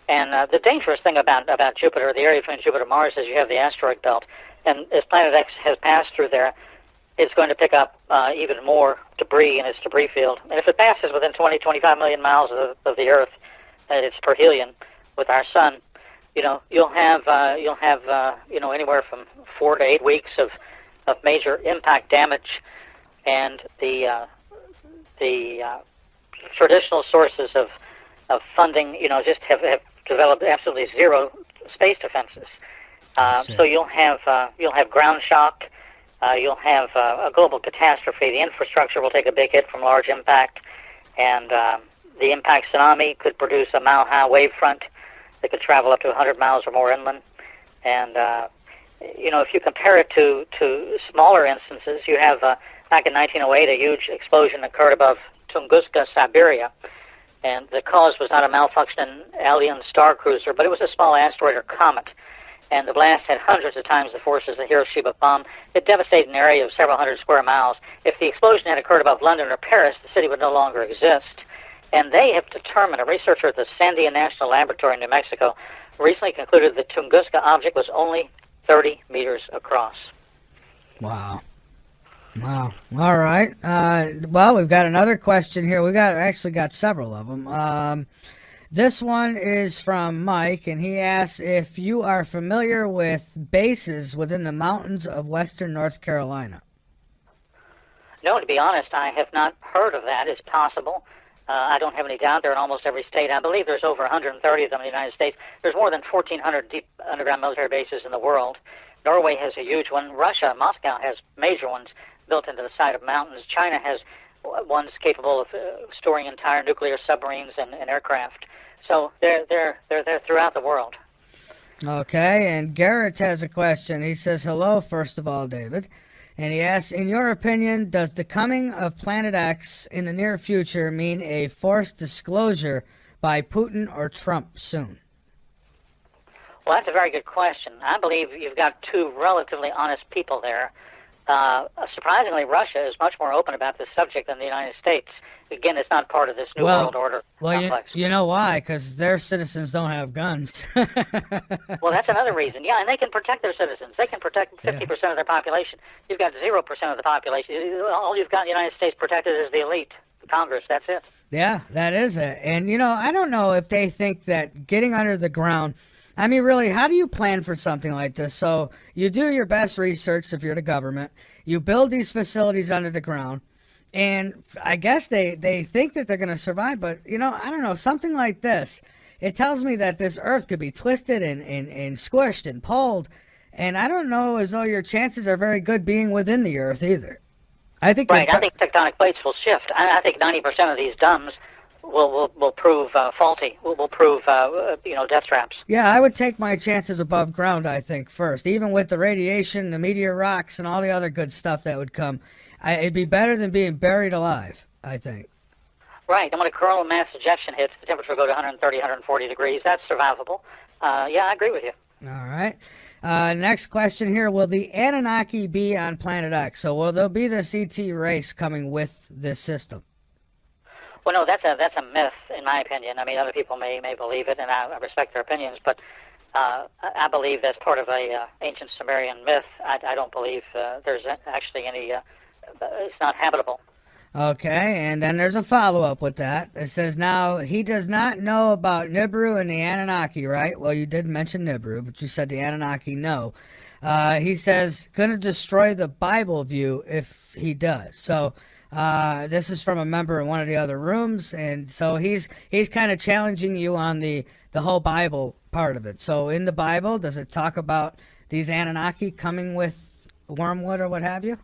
And the dangerous thing about Jupiter, the area between Jupiter and Mars, is you have the asteroid belt. And as Planet X has passed through there, it's going to pick up even more debris in its debris field. And if it passes within 20-25 million miles of the Earth at its perihelion with our sun, you'll have anywhere from 4 to 8 weeks of major impact damage, and the traditional sources of funding, just have developed absolutely zero space defenses. So you'll have ground shock. You'll have a global catastrophe. The infrastructure will take a big hit from large impact, and the impact tsunami could produce a mile-high wave front that could travel up to 100 miles or more inland. And if you compare it to smaller instances, you have back in 1908 a huge explosion occurred above Tunguska, Siberia, and the cause was not a malfunctioning alien star cruiser, but it was a small asteroid or comet. And the blast had hundreds of times the force of the Hiroshima bomb. It devastated an area of several hundred square miles. If the explosion had occurred above London or Paris, the city would no longer exist. And they have determined, a researcher at the Sandia National Laboratory in New Mexico recently concluded the Tunguska object was only 30 meters across. Wow. Wow. All right. Well, we've got another question here. We actually got several of them. This one is from Mike, and he asks if you are familiar with bases within the mountains of western North Carolina. No, to be honest, I have not heard of that. It's possible. I don't have any doubt they're in almost every state. I believe there's over 130 of them in the United States. There's more than 1,400 deep underground military bases in the world. Norway has a huge one. Russia, Moscow, has major ones built into the side of mountains. China has ones capable of storing entire nuclear submarines and aircraft. So they're throughout the world. Okay, and Garrett has a question. He says, hello, first of all, David. And he asks, in your opinion, does the coming of Planet X in the near future mean a forced disclosure by Putin or Trump soon? Well, that's a very good question. I believe you've got two relatively honest people there. Surprisingly, Russia is much more open about this subject than the United States. Again, it's not part of this New World Order complex. You know why? Because their citizens don't have guns. Well, that's another reason. Yeah, and they can protect their citizens. They can protect 50% of their population. You've got 0% of the population. All you've got in the United States protected is the elite, the Congress. That's it. Yeah, that is it. And, you know, I don't know if they think that getting under the ground, I mean, really, how do you plan for something like this? So you do your best research if you're the government. You build these facilities under the ground. And I guess they think that they're going to survive. But, you know, I don't know, something like this, it tells me that this earth could be twisted and squished and pulled. And I don't know as though your chances are very good being within the earth either. I think right. I think tectonic plates will shift. I think 90% of these dumbs will prove faulty. Will prove death traps. Yeah, I would take my chances above ground, I think, first. Even with the radiation, the meteor rocks, and all the other good stuff that would come, it'd be better than being buried alive, I think. Right. And when a coronal mass ejection hits, the temperature will go to 130, 140 degrees. That's survivable. Yeah, I agree with you. All right. Next question here. Will the Anunnaki be on Planet X? So will there be this ET race coming with this system? Well, no, that's a myth, in my opinion. I mean, other people may believe it, and I respect their opinions, but I believe that's part of a ancient Sumerian myth. I don't believe there's actually any. It's not habitable. Okay, and then there's a follow-up with that. It says, now, he does not know about Nibiru and the Anunnaki, right? Well, you did mention Nibiru, but you said the Anunnaki, no. He says, going to destroy the Bible view if he does. So this is from a member in one of the other rooms, and so he's kind of challenging you on the whole Bible part of it. So in the Bible, does it talk about these Anunnaki coming with wormwood or what have you?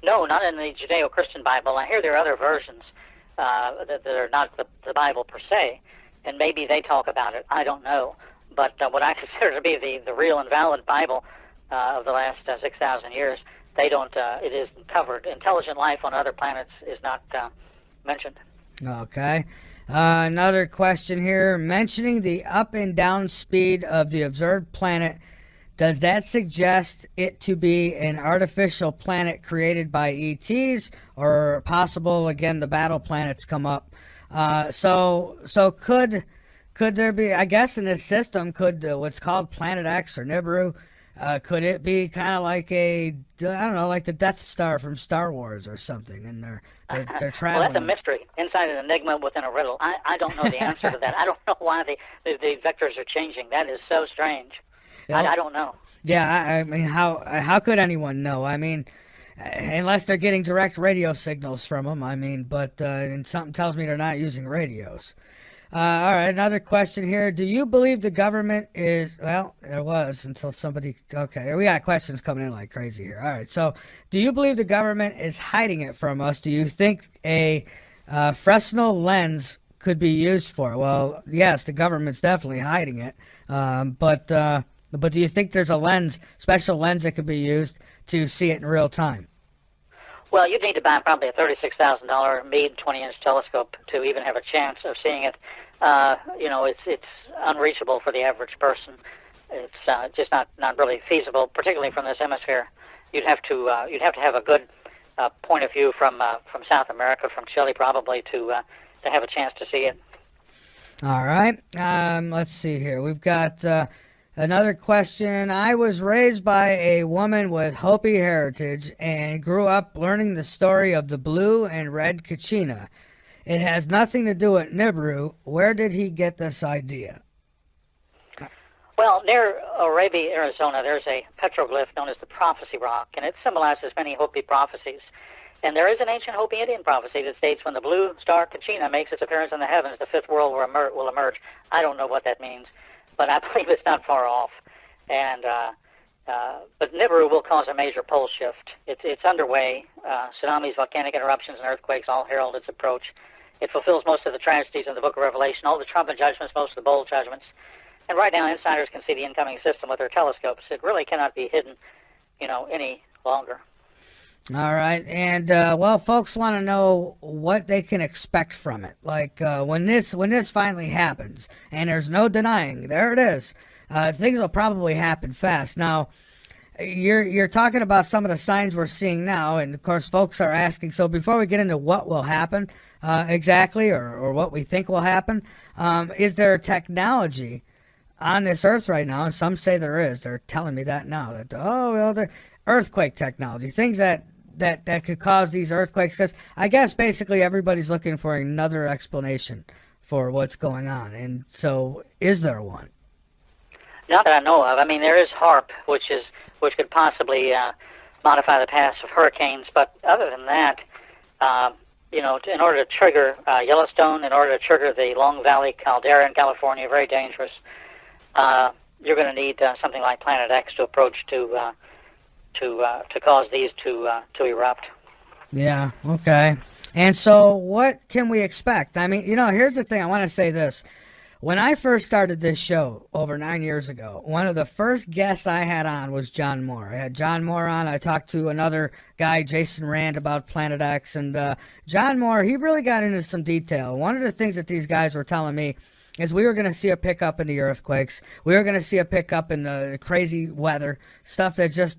No, not in the Judeo-Christian Bible. I hear there are other versions that are not the Bible per se, and maybe they talk about it. I don't know. But what I consider to be the real and valid Bible of the last 6,000 years, they don't. It isn't covered. Intelligent life on other planets is not mentioned. Okay. Another question here. Mentioning the up and down speed of the observed planet, does that suggest it to be an artificial planet created by ETs, or possible, again, the battle planets come up? So could there be, I guess in this system, could what's called Planet X or Nibiru, could it be kind of like I don't know, like the Death Star from Star Wars or something, and they're traveling? Well, that's a mystery, inside an enigma within a riddle. I don't know the answer to that. I don't know why the vectors are changing. That is so strange. I don't know. Yeah, I mean, how could anyone know? I mean, unless they're getting direct radio signals from them. I mean, but and something tells me they're not using radios. All right, another question here. Do you believe the government is, well, there was until somebody, okay, we got questions coming in like crazy here. All right, so do you believe the government is hiding it from us? Do you think a Fresnel lens could be used for it? Well, yes, the government's definitely hiding it, but do you think there's a lens, special lens that could be used to see it in real time? Well, you'd need to buy probably a $36,000 Meade 20-inch telescope to even have a chance of seeing it. It's unreachable for the average person. It's just not really feasible, particularly from this hemisphere. You'd have to have a good point of view from South America, from Chile probably, to have a chance to see it. All right. Let's see here. We've got another question. I was raised by a woman with Hopi heritage and grew up learning the story of the blue and red Kachina. It has nothing to do with Nibiru. Where did he get this idea? Well, near Arabi, Arizona, there's a petroglyph known as the Prophecy Rock, and it symbolizes many Hopi prophecies. And there is an ancient Hopi Indian prophecy that states when the blue star Kachina makes its appearance in the heavens, the fifth world will emerge. I don't know what that means, but I believe it's not far off. And but Nibiru will cause a major pole shift. It's underway. Tsunamis, volcanic eruptions, and earthquakes all herald its approach. It fulfills most of the tragedies in the Book of Revelation, all the trumpet judgments, most of the bold judgments. And right now, insiders can see the incoming system with their telescopes. It really cannot be hidden, any longer. All right, and well, folks want to know what they can expect from it. Like when this finally happens, and there's no denying, there it is. Things will probably happen fast. Now, you're talking about some of the signs we're seeing now, and of course, folks are asking. So before we get into what will happen exactly, or what we think will happen, is there technology on this Earth right now? And some say there is. They're telling me that now. That the earthquake technology, things that could cause these earthquakes. Because I guess basically everybody's looking for another explanation for what's going on. And so, is there one? Not that I know of. I mean, there is HAARP, which could possibly modify the paths of hurricanes. But other than that, in order to trigger Yellowstone, in order to trigger the Long Valley caldera in California, very dangerous, you're going to need something like Planet X to approach to cause these to erupt. Yeah, okay. And so what can we expect? I mean, here's the thing. I want to say this. When I first started this show over 9 years ago, one of the first guests I had on was John Moore. I had John Moore on. I talked to another guy, Jason Rand, about Planet X. And John Moore, he really got into some detail. One of the things that these guys were telling me is we were going to see a pickup in the earthquakes. We were going to see a pickup in the crazy weather, stuff that's just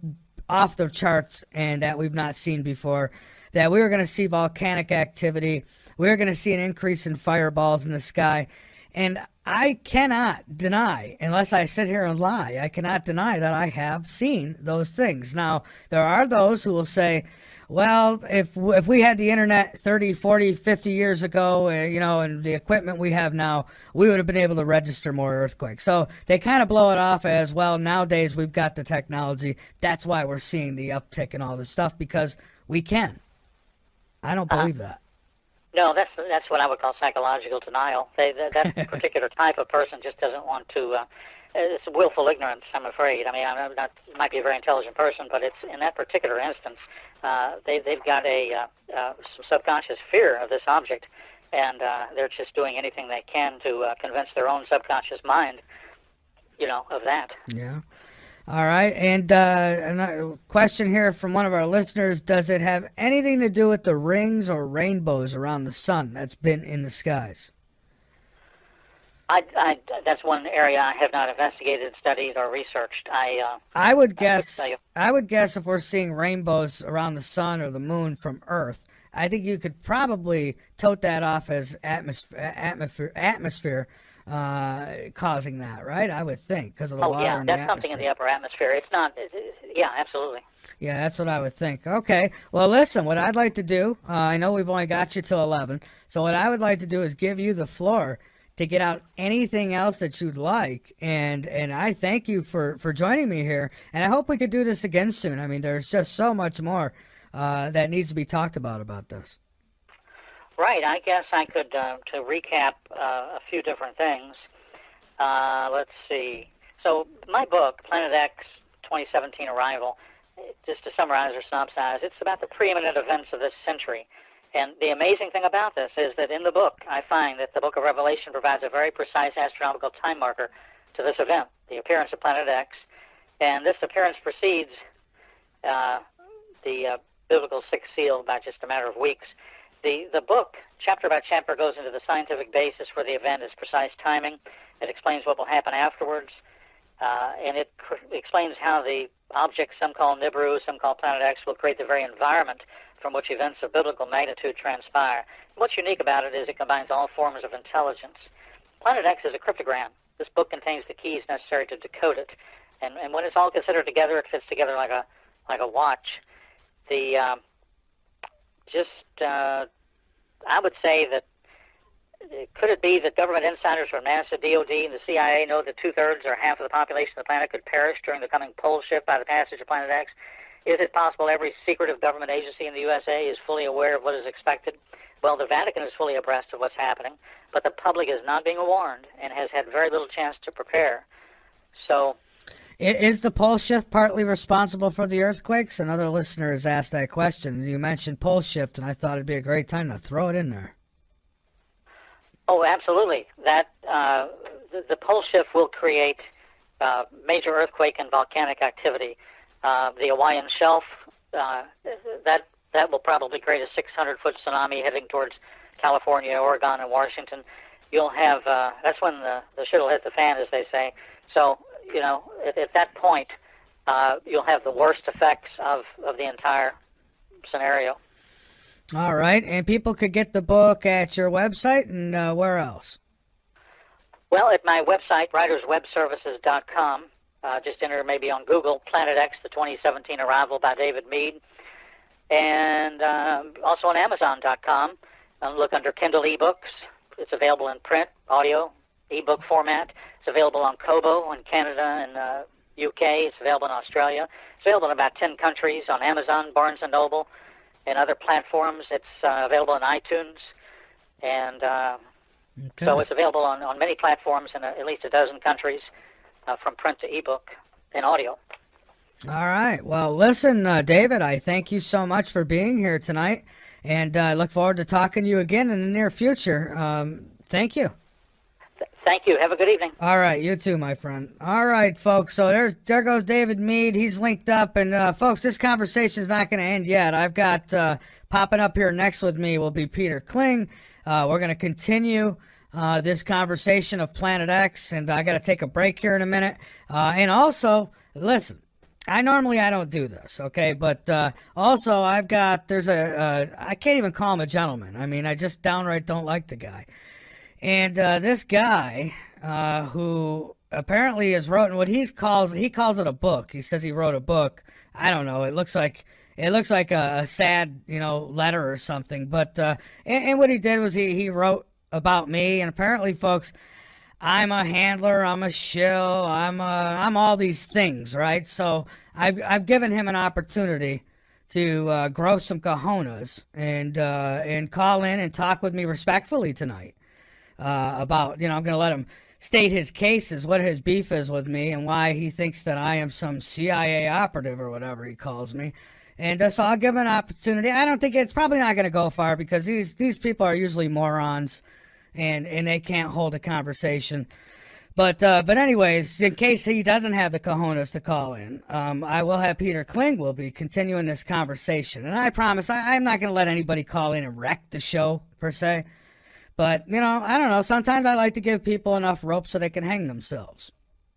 off the charts and that we've not seen before, that we were going to see volcanic activity. We were going to see an increase in fireballs in the sky. And I cannot deny, unless I sit here and lie, I cannot deny that I have seen those things. Now, there are those who will say, well, if we had the internet 30, 40, 50 years ago, and the equipment we have now, we would have been able to register more earthquakes. So they kind of blow it off as, well, nowadays we've got the technology. That's why we're seeing the uptick and all this stuff, because we can. I don't believe that. No, that's what I would call psychological denial. That particular type of person just doesn't want to. It's willful ignorance, I'm afraid. I mean, might be a very intelligent person, but it's in that particular instance, they've got some subconscious fear of this object, and they're just doing anything they can to convince their own subconscious mind, of that. Yeah. All right, and a question here from one of our listeners: does it have anything to do with the rings or rainbows around the sun that's been in the skies? That's one area I have not investigated, studied, or researched. I would guess if we're seeing rainbows around the sun or the moon from Earth, I think you could probably tote that off as atmosphere causing that, right? I would think, because of the water in the atmosphere. That's something in the upper atmosphere. It's not. Yeah, absolutely. Yeah, that's what I would think. Okay. Well, listen, what I'd like to do, I know we've only got you till 11, so what I would like to do is give you the floor to get out anything else that you'd like, and I thank you for joining me here, and I hope we could do this again soon. I mean, there's just so much more that needs to be talked about this. Right. I guess I could, to recap a few different things. Let's see. So my book, Planet X 2017 Arrival, just to summarize or synopsize, it's about the preeminent events of this century. And the amazing thing about this is that in the book, I find that the Book of Revelation provides a very precise astronomical time marker to this event, the appearance of Planet X. And this appearance precedes the biblical sixth seal by just a matter of weeks. The book, chapter by chapter, goes into the scientific basis for the event, its precise timing. It explains what will happen afterwards, and it explains how the object, some call Nibiru, some call Planet X, will create the very environment from which events of biblical magnitude transpire. What's unique about it is it combines all forms of intelligence. Planet X is a cryptogram. This book contains the keys necessary to decode it, and when it's all considered together, it fits together like a watch. I would say that could it be that government insiders from NASA, DOD, and the CIA know that 2/3 or half of the population of the planet could perish during the coming pole shift by the passage of Planet X? Is it possible every secretive government agency in the USA is fully aware of what is expected? Well, the Vatican is fully abreast of what's happening, but the public is not being warned and has had very little chance to prepare. So, is the pole shift partly responsible for the earthquakes? Another listener has asked that question. You mentioned pole shift, and I thought it'd be a great time to throw it in there. Oh, absolutely. That the pole shift will create major earthquake and volcanic activity. The Hawaiian Shelf, that will probably create a 600-foot tsunami heading towards California, Oregon, and Washington. You'll have that's when the shit will hit the fan, as they say. So, you know, at that point, you'll have the worst effects of the entire scenario. All right, and people could get the book at your website, and where else? Well, at my website, writerswebservices.com. Just enter maybe on Google, Planet X, the 2017 Arrival by David Mead. And also on Amazon.com. Look under Kindle eBooks. It's available in print, audio, ebook format. It's available on Kobo in Canada and UK. It's available in Australia. It's available in about 10 countries on Amazon, Barnes & Noble, and other platforms. It's available in iTunes. And so it's available on many platforms in at least a dozen countries, from print to ebook and audio. All right. Well, listen, David, I thank you so much for being here tonight, and I look forward to talking to you again in the near future. Thank you. Thank you. Have a good evening. All right. You too, my friend. All right, folks. So there goes David Mead. He's linked up. And, folks, this conversation is not going to end yet. I've got popping up here next with me will be Peter Kling. We're going to continue this conversation of Planet X, and I got to take a break here in a minute. And also, listen, I don't do this, okay? But also, I can't even call him a gentleman. I mean, I just downright don't like the guy. And this guy who apparently has written what he calls it a book. He says he wrote a book. I don't know. It looks like a sad, letter or something. But and what he did was he wrote about me, and apparently, folks, I'm a handler, I'm a shill, I'm all these things, right? So I've given him an opportunity to grow some cojones and call in and talk with me respectfully tonight about, I'm going to let him state his cases, what his beef is with me, and why he thinks that I am some CIA operative or whatever he calls me. And so I'll give him an opportunity. I don't think it's probably not going to go far because these people are usually morons, and they can't hold a conversation. But anyways, in case he doesn't have the cojones to call in, I will have Peter Kling will be continuing this conversation. And I promise I'm not going to let anybody call in and wreck the show, per se. But, I don't know. Sometimes I like to give people enough rope so they can hang themselves.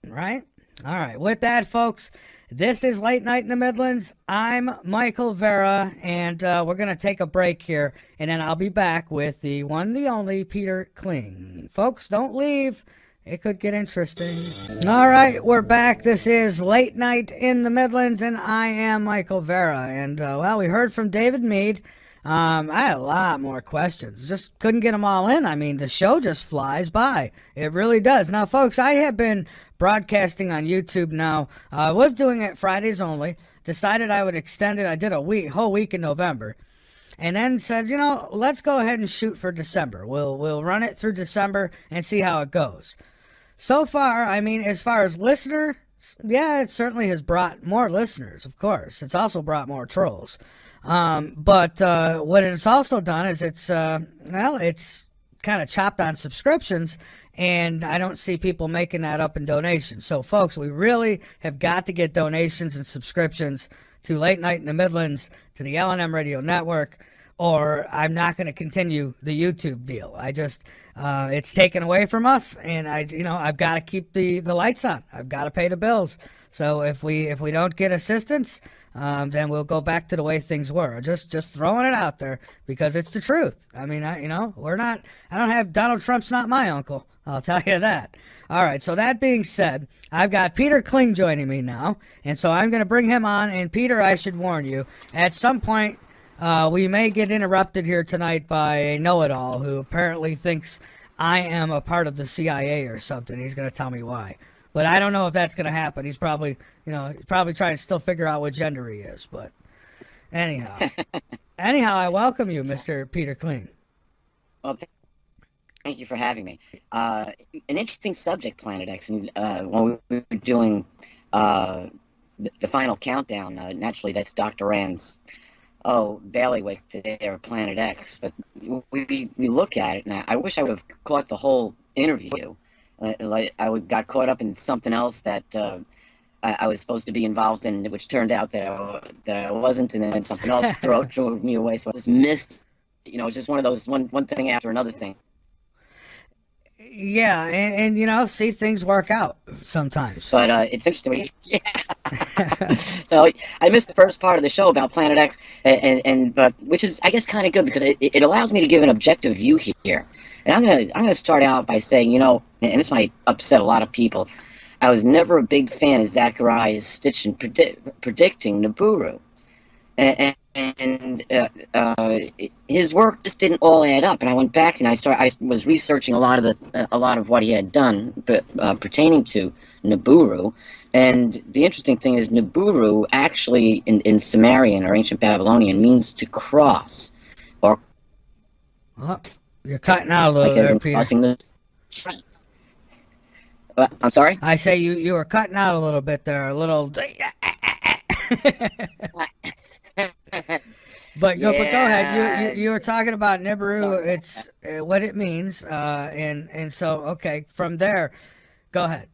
Right? All right. With that, folks, this is Late Night in the Midlands. I'm Michael Vera, and we're going to take a break here, and then I'll be back with the one, the only Peter Kling. Folks, don't leave. It could get interesting. All right, we're back. This is Late Night in the Midlands, and I am Michael Vera. And, we heard from David Mead. I had a lot more questions. Just couldn't get them all in. I mean, the show just flies by. It really does. Now, folks, I have been broadcasting on YouTube now. I was doing it Fridays only. Decided I would extend it. I did whole week in November. And then said, let's go ahead and shoot for December. We'll run it through December and see how it goes. So far, I mean, as far as listeners, yeah, it certainly has brought more listeners, of course. It's also brought more trolls. But what it's also done is it's kind of chopped on subscriptions, and I don't see people making that up in donations. So, folks, we really have got to get donations and subscriptions to Late Night in the Midlands, to the LNM Radio Network, or I'm not going to continue the YouTube deal. I just, it's taken away from us, and I've got to keep the lights on. I've got to pay the bills. So if we don't get assistance, then we'll go back to the way things were. Just throwing it out there because it's the truth. I mean, I don't have Donald Trump's not my uncle. I'll tell you that. All right. So that being said, I've got Peter Kling joining me now, and so I'm going to bring him on. And Peter, I should warn you, at some point we may get interrupted here tonight by a know-it-all who apparently thinks I am a part of the CIA or something. He's going to tell me why. But I don't know if that's going to happen. He's probably, he's probably trying to still figure out what gender he is. But anyhow, I welcome you, Mr. Peter Kling. Well, thank you for having me. An interesting subject, Planet X. And when we were doing the final countdown, naturally, that's Dr. Rand's bailiwick there, Planet X. But we look at it, and I wish I would have caught the whole interview. Like got caught up in something else that I was supposed to be involved in, which turned out that I wasn't, and then something else drove me away. So I just missed, just one of those one thing after another thing. Yeah, and see, things work out sometimes. But it's interesting. Yeah. So I missed the first part of the show about Planet X, but which is, I guess, kind of good because it allows me to give an objective view here. And I'm gonna start out by saying, and this might upset a lot of people, I was never a big fan of Zacharias Stitchin predicting Nibiru. And his work just didn't all add up. And I went back and I was researching a lot of what he had done, pertaining to Nibiru. And the interesting thing is, Nibiru actually in Sumerian or ancient Babylonian means to cross, or you're cutting out a little there, Peter. Crossing the streets. I'm sorry? I say you were cutting out a little bit there, a little. But go ahead. You were talking about Nibiru. It's what it means, and so okay. From there, go ahead.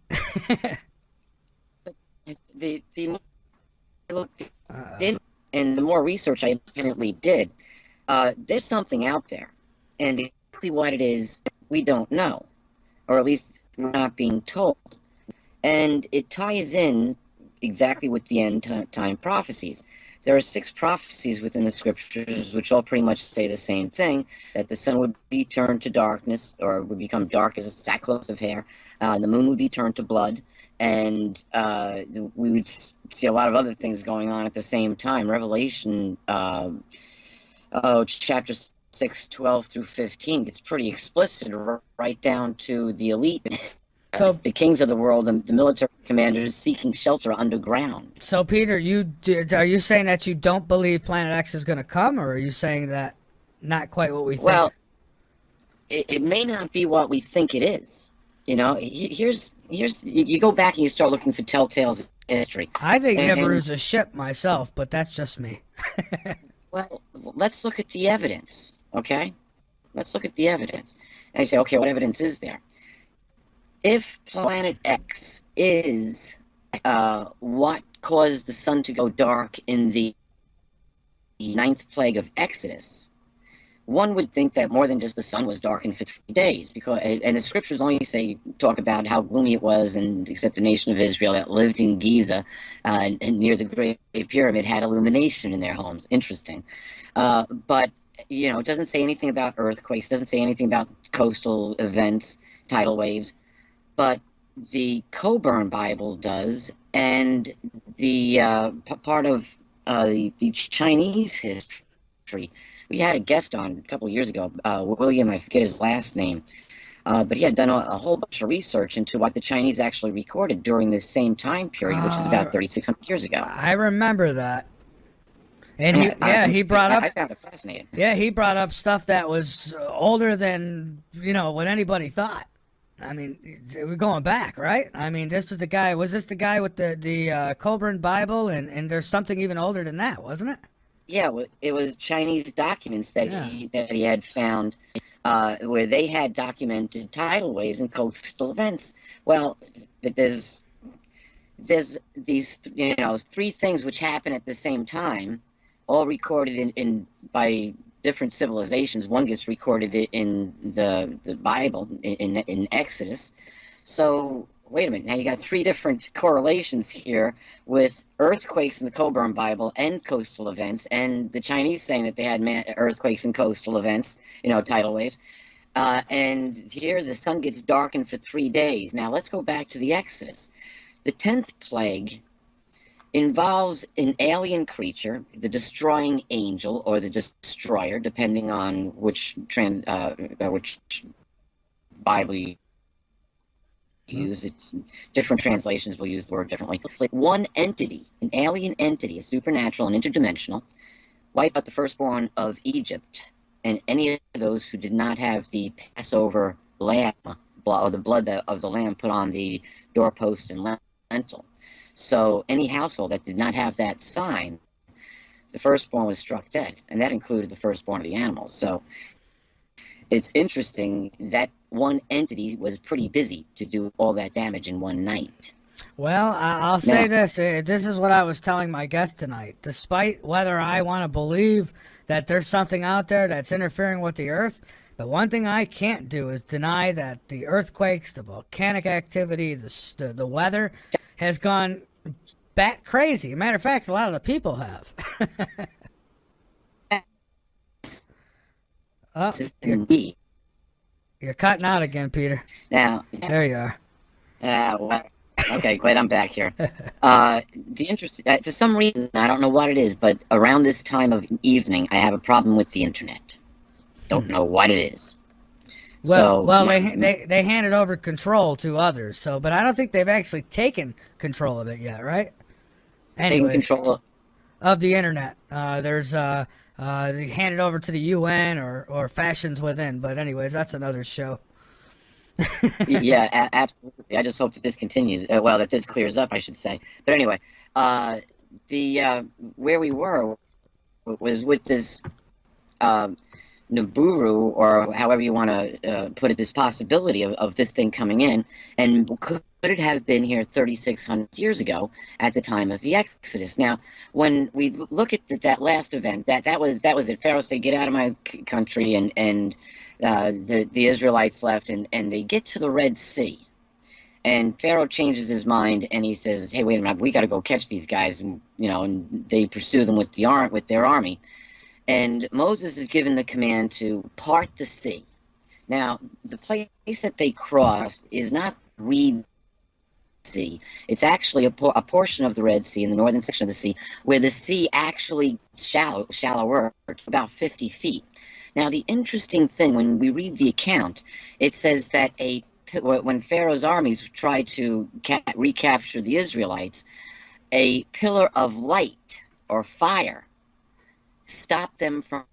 And the more research I definitely did, there's something out there, and exactly what it is we don't know, or at least we're not being told, and it ties in exactly with the end time prophecies. There are 6 prophecies within the scriptures which all pretty much say the same thing, that the sun would be turned to darkness, or would become dark as a sackcloth of hair, the moon would be turned to blood, and we would see a lot of other things going on at the same time. Revelation chapter 6, 12 through 15 gets pretty explicit, right down to the elite. So, the kings of the world and the military commanders seeking shelter underground. So, Peter, are you saying that you don't believe Planet X is going to come, or are you saying that not quite what we think? Well, it may not be what we think it is. Here's you go back and you start looking for telltales in history. I think Nibiru's a ship myself, but that's just me. Well, let's look at the evidence, okay? Let's look at the evidence. And you say, okay, what evidence is there? If Planet X is what caused the sun to go dark in the 9th plague of Exodus, one would think that more than just the sun was darkened for 3 days, and the scriptures only talk about how gloomy it was, and except the nation of Israel that lived in Giza and near the Great Pyramid had illumination in their homes. Interesting, but it doesn't say anything about earthquakes. Doesn't say anything about coastal events, tidal waves. But the Coburn Bible does, and the part of the Chinese history. We had a guest on a couple of years ago, William, I forget his last name, but he had done a whole bunch of research into what the Chinese actually recorded during this same time period, which is about 3,600 years ago. I remember that. And he brought up. I found it fascinating. Yeah, he brought up stuff that was older than what anybody thought. I mean, we're going back, right? I mean, this is the guy. Was this the guy with the Coburn Bible? And there's something even older than that, wasn't it? Yeah, it was Chinese documents that he had found, where they had documented tidal waves and coastal events. Well, there's these 3 things which happen at the same time, all recorded in by different civilizations. One gets recorded in the Bible in Exodus. So wait a minute, now you got 3 different correlations here with earthquakes in the Coburn Bible and coastal events, and the Chinese saying that they had earthquakes and coastal events, tidal waves. And here the sun gets darkened for 3 days. Now let's go back to the Exodus. The 10th plague involves an alien creature, the destroying angel or the destroyer, depending on which Bible you use. It's different translations will use the word differently. Like one entity, an alien entity, a supernatural and interdimensional, wiped out the firstborn of Egypt and any of those who did not have the Passover lamb, or the blood of the lamb put on the doorpost and lintel. So any household that did not have that sign, the firstborn was struck dead, and that included the firstborn of the animals. So it's interesting that one entity was pretty busy to do all that damage in one night. Well, I'll say this. This is what I was telling my guest tonight. Despite whether I want to believe that there's something out there that's interfering with the Earth, the one thing I can't do is deny that the earthquakes, the volcanic activity, the weather has gone bat crazy. Matter of fact, a lot of the people have. Oh, you're cutting out again, Peter. Now, there you are. Well, okay, glad I'm back here. The interest, for some reason, I don't know what it is, but around this time of evening, I have a problem with the internet. Don't know what it is. Well, they handed over control to others. So, but I don't think they've actually taken control of it yet, right? Taking control of the internet. They hand it over to the UN or factions within. But anyways, that's another show. Yeah, absolutely. I just hope that this continues. Well, that this clears up, I should say. But anyway, where we were was with this Nibiru, or however you want to put it, this possibility of this thing coming in, and could it have been here 3,600 years ago at the time of the Exodus? Now, when we look at that last event, that was it. Pharaoh said, "Get out of my country," and the Israelites left, and they get to the Red Sea, and Pharaoh changes his mind, and he says, "Hey, wait a minute, we got to go catch these guys," and and they pursue them with their army. And Moses is given the command to part the sea. Now, the place that they crossed is not Reed Sea. It's actually a portion of the Red Sea in the northern section of the sea, where the sea actually shallower, about 50 feet. Now, the interesting thing, when we read the account, it says that when Pharaoh's armies tried to recapture the Israelites, a pillar of light or fire stopped them from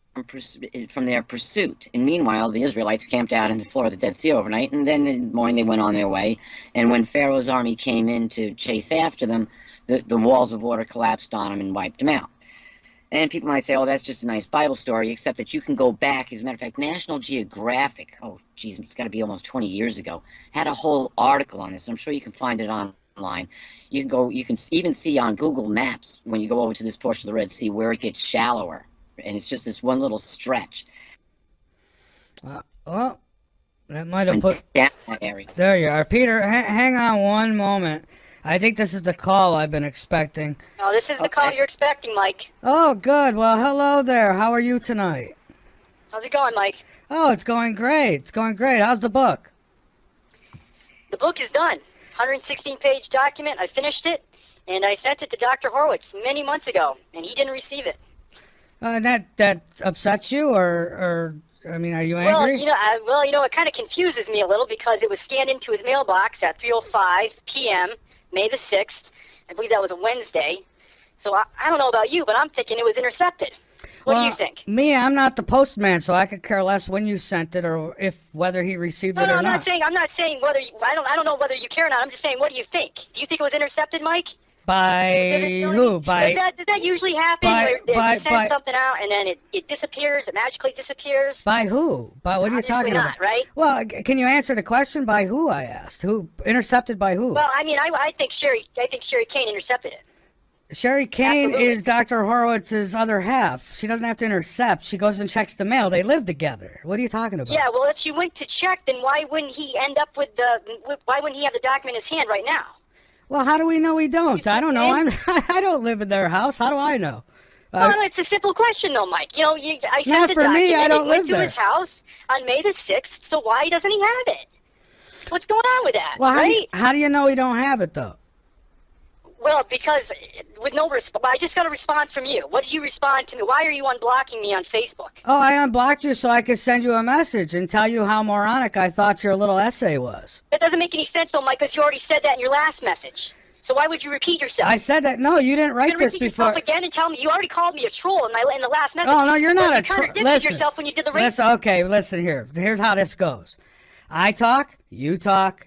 their pursuit. And meanwhile, the Israelites camped out in the floor of the Dead Sea overnight, and then in the morning they went on their way. And when Pharaoh's army came in to chase after them, the walls of water collapsed on them and wiped them out. And people might say, oh, that's just a nice Bible story, except that you can go back. As a matter of fact, National Geographic, oh, geez, it's got to be almost 20 years ago, had a whole article on this. I'm sure you can find it online. You can even see on Google Maps, when you go over to this portion of the Red Sea, where it gets shallower. And it's just this one little stretch. Well, that might have put down that area. There you are, Peter. Hang on one moment. I think this is the call I've been expecting. Oh, this is the call you're expecting, Mike. Oh, good. Well, hello there. How are you tonight? How's it going, Mike? Oh, it's going great. It's going great. How's the book? The book is done. 116-page document. I finished it, and I sent it to Dr. Horowitz many months ago, and he didn't receive it. That upsets you, or I mean, are you angry? Well, it kind of confuses me a little because it was scanned into his mailbox at 3:05 p.m. May the 6th. I believe that was a Wednesday. So I don't know about you, but I'm thinking it was intercepted. What do you think? Me, I'm not the postman, so I could care less when you sent it or whether he received it or not. I'm not saying whether I don't know whether you care or not. I'm just saying, what do you think? Do you think it was intercepted, Mike? By who? Does that usually happen? Where you send something out and then it disappears, it magically disappears? By who? What are you talking about? Not, right? Well, can you answer the question? By who? I asked. Who intercepted? By who? Well, I mean, I think Sherry Kane intercepted it. Sherry Kane is Dr. Horowitz's other half. She doesn't have to intercept. She goes and checks the mail. They live together. What are you talking about? Yeah, well, if she went to check, then why wouldn't he end up with why wouldn't he have the document in his hand right now? Well, how do we know we don't? I don't know. I don't live in their house. How do I know? Well, it's a simple question, though, Mike. I sent not the for document. me. I don't live there. It went to his house on May the 6th, so why doesn't he have it? What's going on with that, well, right? How do you know he don't have it, though? Well, because with no response, I just got a response from you. What did you respond to me? Why are you unblocking me on Facebook? Oh, I unblocked you so I could send you a message and tell you how moronic I thought your little essay was. But That doesn't make any sense, though, Mike, because you already said that in your last message. So why would you repeat yourself? I said that. No, you didn't write this repeat before. yourself again and tell me you already called me a troll in the last message. Oh no, you're not a troll. You contradicted yourself when you did the race. Okay, listen here. Here's how this goes. I talk, you talk,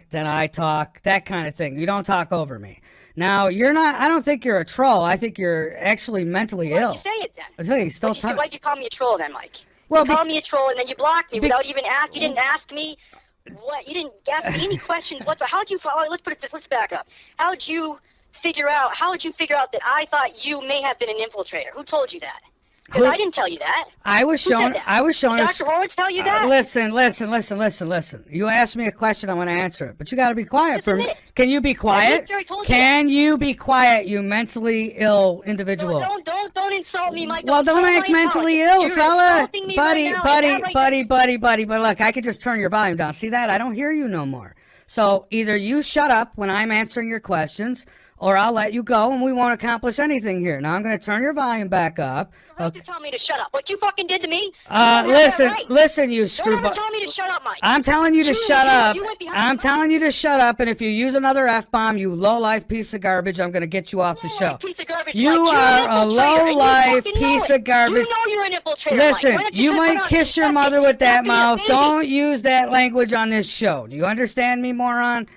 then I talk, that kind of thing. You don't talk over me. Now, you're not, I don't think you're a troll. I think you're actually mentally ill. Why'd you say it then? I tell you, still talk. Why'd you call me a troll then, Mike? Well, you called me a troll and then you blocked me without even asking. You didn't ask me what, you didn't ask me any questions whatsoever. How'd you, let's put it this, let's back up. How would you figure out that I thought you may have been an infiltrator? Who told you that? Because I didn't tell you that. I was shown. Did Dr. Horowitz tell you that? Listen. You asked me a question, I'm going to answer it. But you got to be quiet for me. Can you be quiet? Can you be quiet, you mentally ill individual? No, don't insult me, Mike. Well, don't act mentally ill, fella. Buddy. But look, I could just turn your volume down. See that? I don't hear you no more. So either you shut up when I'm answering your questions, or I'll let you go, and we won't accomplish anything here. Now I'm going to turn your volume back up. Okay. You tell me to shut up. What you fucking did to me? Listen, you screwball. Don't tell me to shut up, Mike. I'm telling you to shut up. I'm telling you to shut up, and if you use another F-bomb, you low-life piece of garbage, I'm going to get you off the show. You are a low-life piece of garbage. You know you're an infiltrator, Listen, you might kiss your mother with that mouth. Don't use that language on this show. Do you understand me, moron?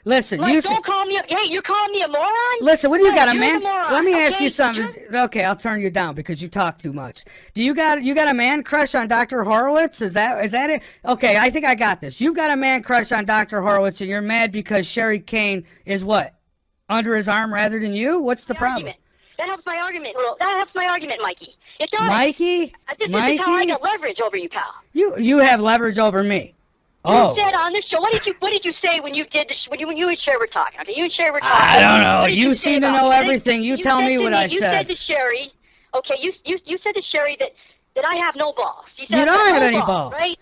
Listen, don't call me. Hey, you're calling me a moron? Listen, what do you got, a man? Let me ask you something. Okay, I'll turn you down because you talk too much. Do you got a man crush on Dr. Horowitz? Is that it? Okay, I think I got this. You've got a man crush on Dr. Horowitz, and you're mad because Sherry Kane is what? Under his arm rather than you? What's the problem? That helps my argument. That helps my argument, Mikey. It does. Mikey? This is how I got leverage over you, pal. You have leverage over me. You said on this show. What did you say when you did when you and Sherry were talking? Okay, you and Sherry were talking. I don't know. You seem to know everything. You tell me what I said. You said to Sherry. Okay, you said to Sherry that I have no balls. You don't have any balls, right?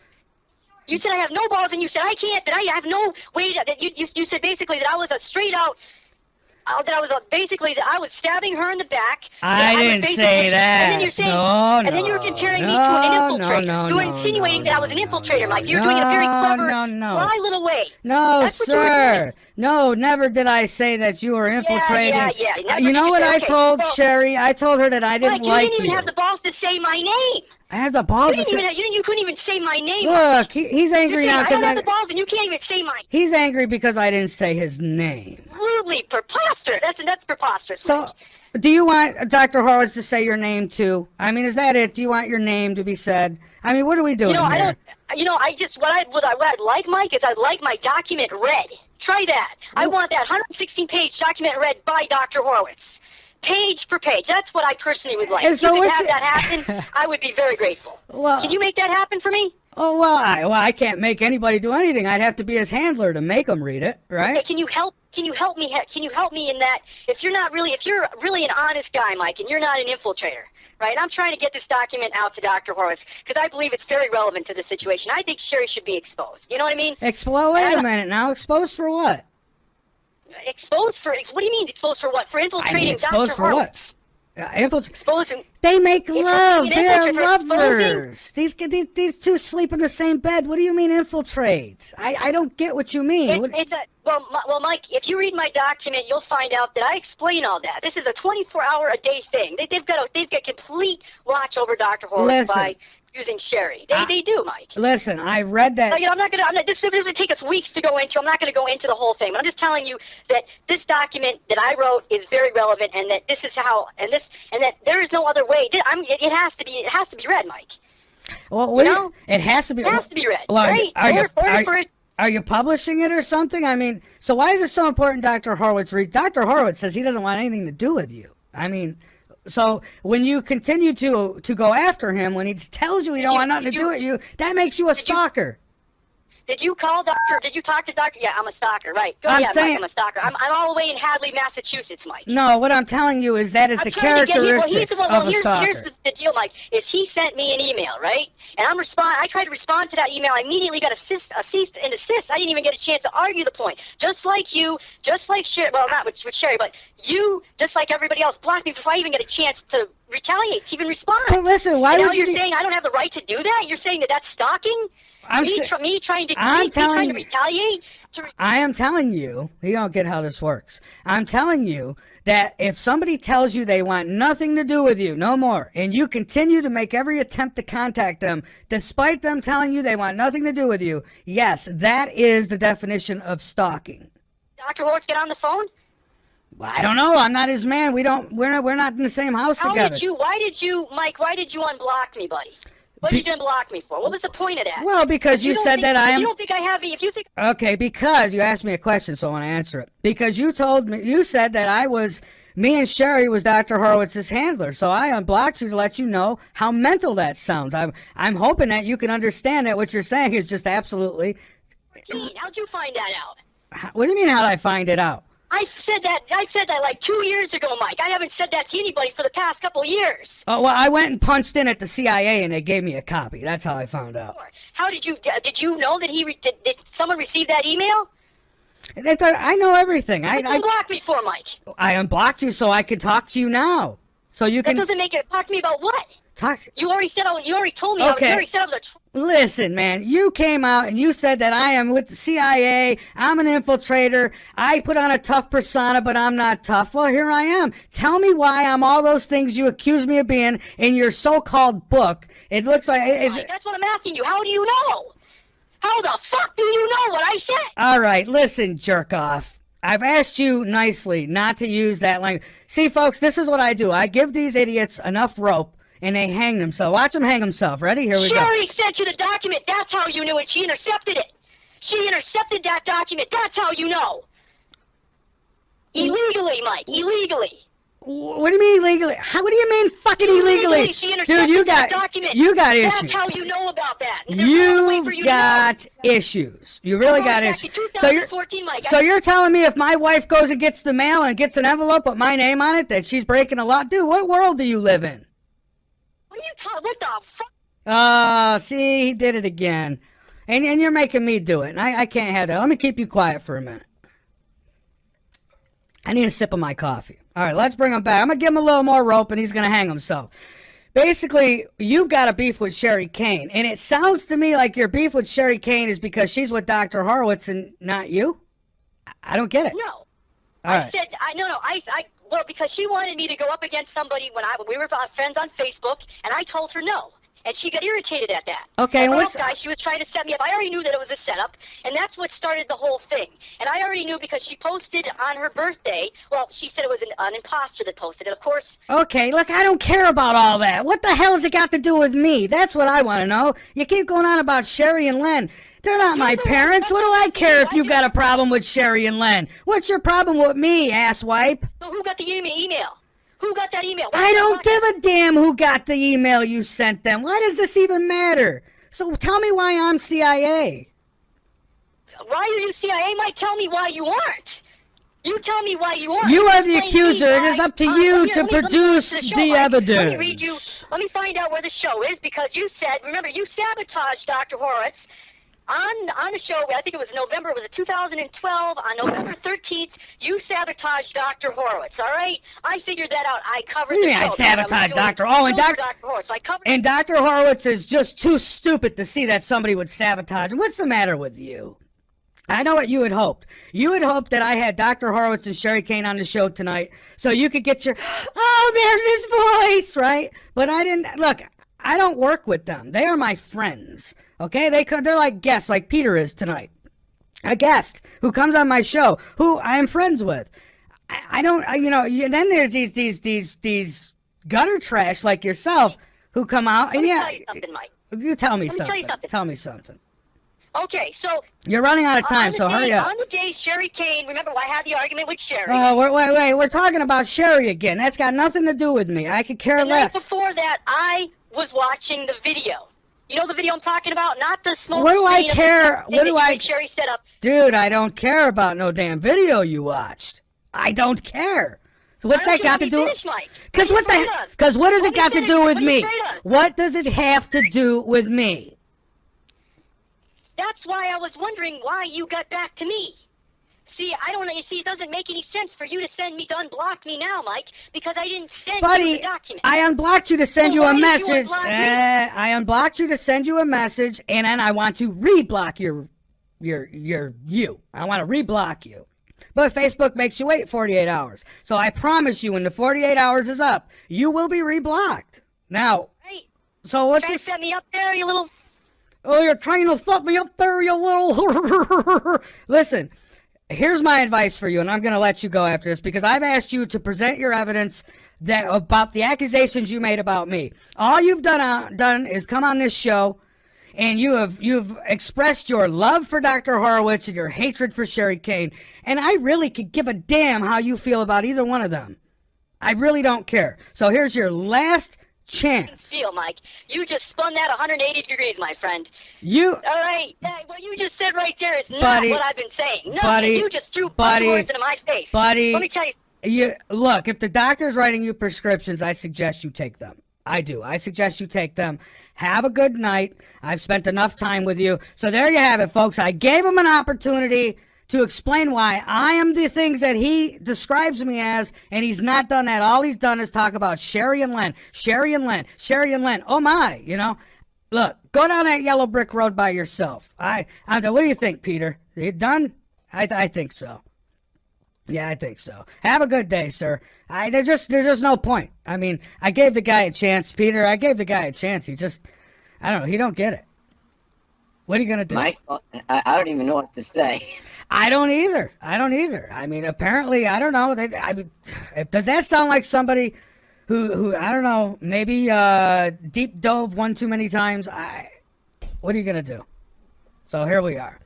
You said I have no balls, and you said I can't. That I have no way. That you said basically that I was a straight out. That I was stabbing her in the back. I didn't say that. And then you were comparing me to an infiltrator. You were insinuating that I was an infiltrator, Mike. You're doing it a very clever, sly little way. No, sir. No, never did I say that you were infiltrating. Yeah. You know what I told Sherry? I told her that I didn't like you. You didn't even have the balls to say my name. I had the balls to say. You couldn't even say my name. Look, he's angry now because I have the balls, and you can't even say my name. He's angry because I didn't say his name. Rudely preposterous. That's preposterous. So, do you want Dr. Horowitz to say your name too? I mean, is that it? Do you want your name to be said? I mean, what are we doing here? What I'd like, Mike, is I'd like my document read. Try that. I want that 116-page document read by Dr. Horowitz. Page per page. That's what I personally would like. And so if you could have that happen, I would be very grateful. Well, can you make that happen for me? Oh, well, I can't make anybody do anything. I'd have to be his handler to make them read it, right? Okay, can you help me? Can you help me in that? If you're really an honest guy, Mike, and you're not an infiltrator, right? I'm trying to get this document out to Dr. Horowitz because I believe it's very relevant to the situation. I think Sherry should be exposed. You know what I mean? Wait a minute now. Exposed for what? Exposed for what do you mean exposed for what? For infiltrating exposed Dr. for Horowitz. What? They make love. They're lovers. These two sleep in the same bed. What do you mean infiltrate? I don't get what you mean. Well, Mike, if you read my document, you'll find out that I explain all that. This is a 24-hour-a-day thing. They've got complete watch over Dr. Horowitz by using Sherry. They do, Mike. Listen, I read that. This is going to take us weeks to go into. I'm not going to go into the whole thing, but I'm just telling you that this document that I wrote is very relevant, and that this is how, and that there is no other way. It has to be read, Mike. Well, it has to be. It has to be read. Well, are you publishing it or something? I mean, so why is it so important Dr. Horowitz read? Dr. Horowitz says he doesn't want anything to do with you. I mean, so when you continue to go after him, when he tells you he don't want nothing to do with you, that makes you a stalker. Did you call Doctor? Did you talk to Doctor? Yeah, I'm a stalker, right? I'm a stalker. I'm all the way in Hadley, Massachusetts, Mike. No, what I'm telling you is that is the characteristics of a stalker. Here's the deal, Mike. Is he sent me an email, right? And I tried to respond to that email. I immediately got a cease and desist. I didn't even get a chance to argue the point. Just like you, just like Sherry. Well, not with Sherry, but you, just like everybody else, blocked me before I even get a chance to retaliate, to even respond. But listen, why would you're saying I don't have the right to do that? You're saying that that's stalking? Me trying to retaliate? I am telling you, you don't get how this works. I'm telling you that if somebody tells you they want nothing to do with you, no more, and you continue to make every attempt to contact them, despite them telling you they want nothing to do with you, yes, that is the definition of stalking. Dr. Horowitz, get on the phone? Well, I don't know. I'm not his man. We're not in the same house together. Why did you unblock me, buddy? What did you unblock me for? What was the point of that? Well, because you said that I am... You don't think I have... If you think... Okay, because you asked me a question, so I want to answer it. Because you said that me and Sherry was Dr. Horowitz's handler, so I unblocked you to let you know how mental that sounds. I'm hoping that you can understand that what you're saying is just absolutely... How'd you find that out? What do you mean, how'd I find it out? I said that like 2 years ago, Mike. I haven't said that to anybody for the past couple of years. Oh, well, I went and punched in at the CIA, and they gave me a copy. That's how I found out. How did you know that did someone receive that email? I know everything. What did you unblock me for, Mike? I unblocked you so I could talk to you now. So you can... That doesn't make it... Talk to me about what? You already told me. Okay. You already said I was a... Listen, man, you came out and you said that I am with the CIA, I'm an infiltrator, I put on a tough persona, but I'm not tough. Well, here I am. Tell me why I'm all those things you accuse me of being in your so-called book. It looks like... That's what I'm asking you. How do you know? How the fuck do you know what I said? All right, listen, jerk off. I've asked you nicely not to use that language. See, folks, this is what I do. I give these idiots enough rope, and they hang themselves. Watch them hang themselves. Ready? Here we go. Sherry sent you the document. That's how you knew it. She intercepted it. She intercepted that document. That's how you know. Illegally, Mike. Illegally. What do you mean illegally? What do you mean fucking illegally? Dude, you got issues. That's how you know about that. You've got issues. You really got issues. So you're telling me if my wife goes and gets the mail and gets an envelope with my name on it that she's breaking the law? Dude, what world do you live in? What the fuck? See, he did it again. And you're making me do it. And I can't have that. Let me keep you quiet for a minute. I need a sip of my coffee. All right, let's bring him back. I'm going to give him a little more rope, and he's going to hang himself. Basically, you've got a beef with Sherry Kane. And it sounds to me like your beef with Sherry Kane is because she's with Dr. Horowitz and not you. I don't get it. No. All right. Well, because she wanted me to go up against somebody when we were friends on Facebook, and I told her no. And she got irritated at that. Okay, and she was trying to set me up. I already knew that it was a setup, and that's what started the whole thing. And I already knew because she posted on her birthday. Well, she said it was an imposter that posted it, of course. Okay, look, I don't care about all that. What the hell has it got to do with me? That's what I want to know. You keep going on about Sherry and Len. They're not my parents. What do I care if you got a problem with Sherry and Len? What's your problem with me, asswipe? So who got the email? Who got that email? I don't give a damn who got the email you sent them. Why does this even matter? So tell me why I'm CIA. Why are you CIA? Mike, tell me why you aren't. You tell me why you aren't. You are the accuser. It is up to you to produce the evidence. Let me read you. Let me find out where the show is because you said, remember, you sabotaged Dr. Horowitz. On the show, I think it was November, it was 2012, on November 13th, you sabotaged Dr. Horowitz, all right? I figured that out. I covered the show. I sabotaged Dr. Oh, and Dr. Horowitz. And Dr. Horowitz is just too stupid to see that somebody would sabotage him. What's the matter with you? I know what you had hoped. You had hoped that I had Dr. Horowitz and Sherry Kane on the show tonight so you could get your, oh, there's his voice, right? But I didn't, look, I don't work with them. They are my friends, okay? They're like guests, like Peter is tonight. A guest who comes on my show, who I am friends with. I don't, then there's these gutter trash like yourself who come out. And tell you something, Mike. You tell me something. Tell me something. Okay, so... You're running out of time, so hurry up. On the day Sherry Kane, remember I had the argument with Sherry. Oh, wait, we're talking about Sherry again. That's got nothing to do with me. I could care less. The night before that, I was watching the video. You know the video I'm talking about? Not the smoke. What do I care? What do I... Sherry set up. Dude, I don't care about no damn video you watched. I don't care. So what's that got to do? Because what does it got to do with me? What does it have to do with me? That's why I was wondering why you got back to me. See, I don't know. You see, it doesn't make any sense for you to unblock me now, Mike, because I didn't send you the document. I unblocked you to send you a message. I unblocked you to send you a message, and then I want to reblock you. I want to reblock you. But Facebook makes you wait 48 hours. So I promise you, when the 48 hours is up, you will be reblocked. Now, Hey, so what's trying this? to set me up there, you little... Oh, you're trying to set me up there, you little... Listen, here's my advice for you, and I'm going to let you go after this, because I've asked you to present your evidence about the accusations you made about me. All you've done is come on this show, and you've expressed your love for Dr. Horowitz and your hatred for Sherry Kane, and I really could give a damn how you feel about either one of them. I really don't care. So here's your last chance. Deal, Mike. You just spun that 180 degrees, my friend. You... All right. What you just said right there is not Buddy, what I've been saying. No, buddy, you just threw buzzwords into my face. Buddy, let me tell you. Look, if the doctor's writing you prescriptions, I suggest you take them. I do. I suggest you take them. Have a good night. I've spent enough time with you. So there you have it, folks. I gave him an opportunity to explain why I am the things that he describes me as, and he's not done that. All he's done is talk about Sherry and Len, Sherry and Len, Sherry and Len. Oh my, you know. Look, go down that yellow brick road by yourself. What do you think, Peter? You done? I think so. Yeah, I think so. Have a good day, sir. There's just no point. I mean, I gave the guy a chance, Peter. I gave the guy a chance. He just, I don't know. He don't get it. What are you gonna do, Mike? I don't even know what to say. I don't either. I mean, apparently, I don't know. Does that sound like somebody who I don't know, maybe deep dove one too many times? What are you gonna do? So here we are.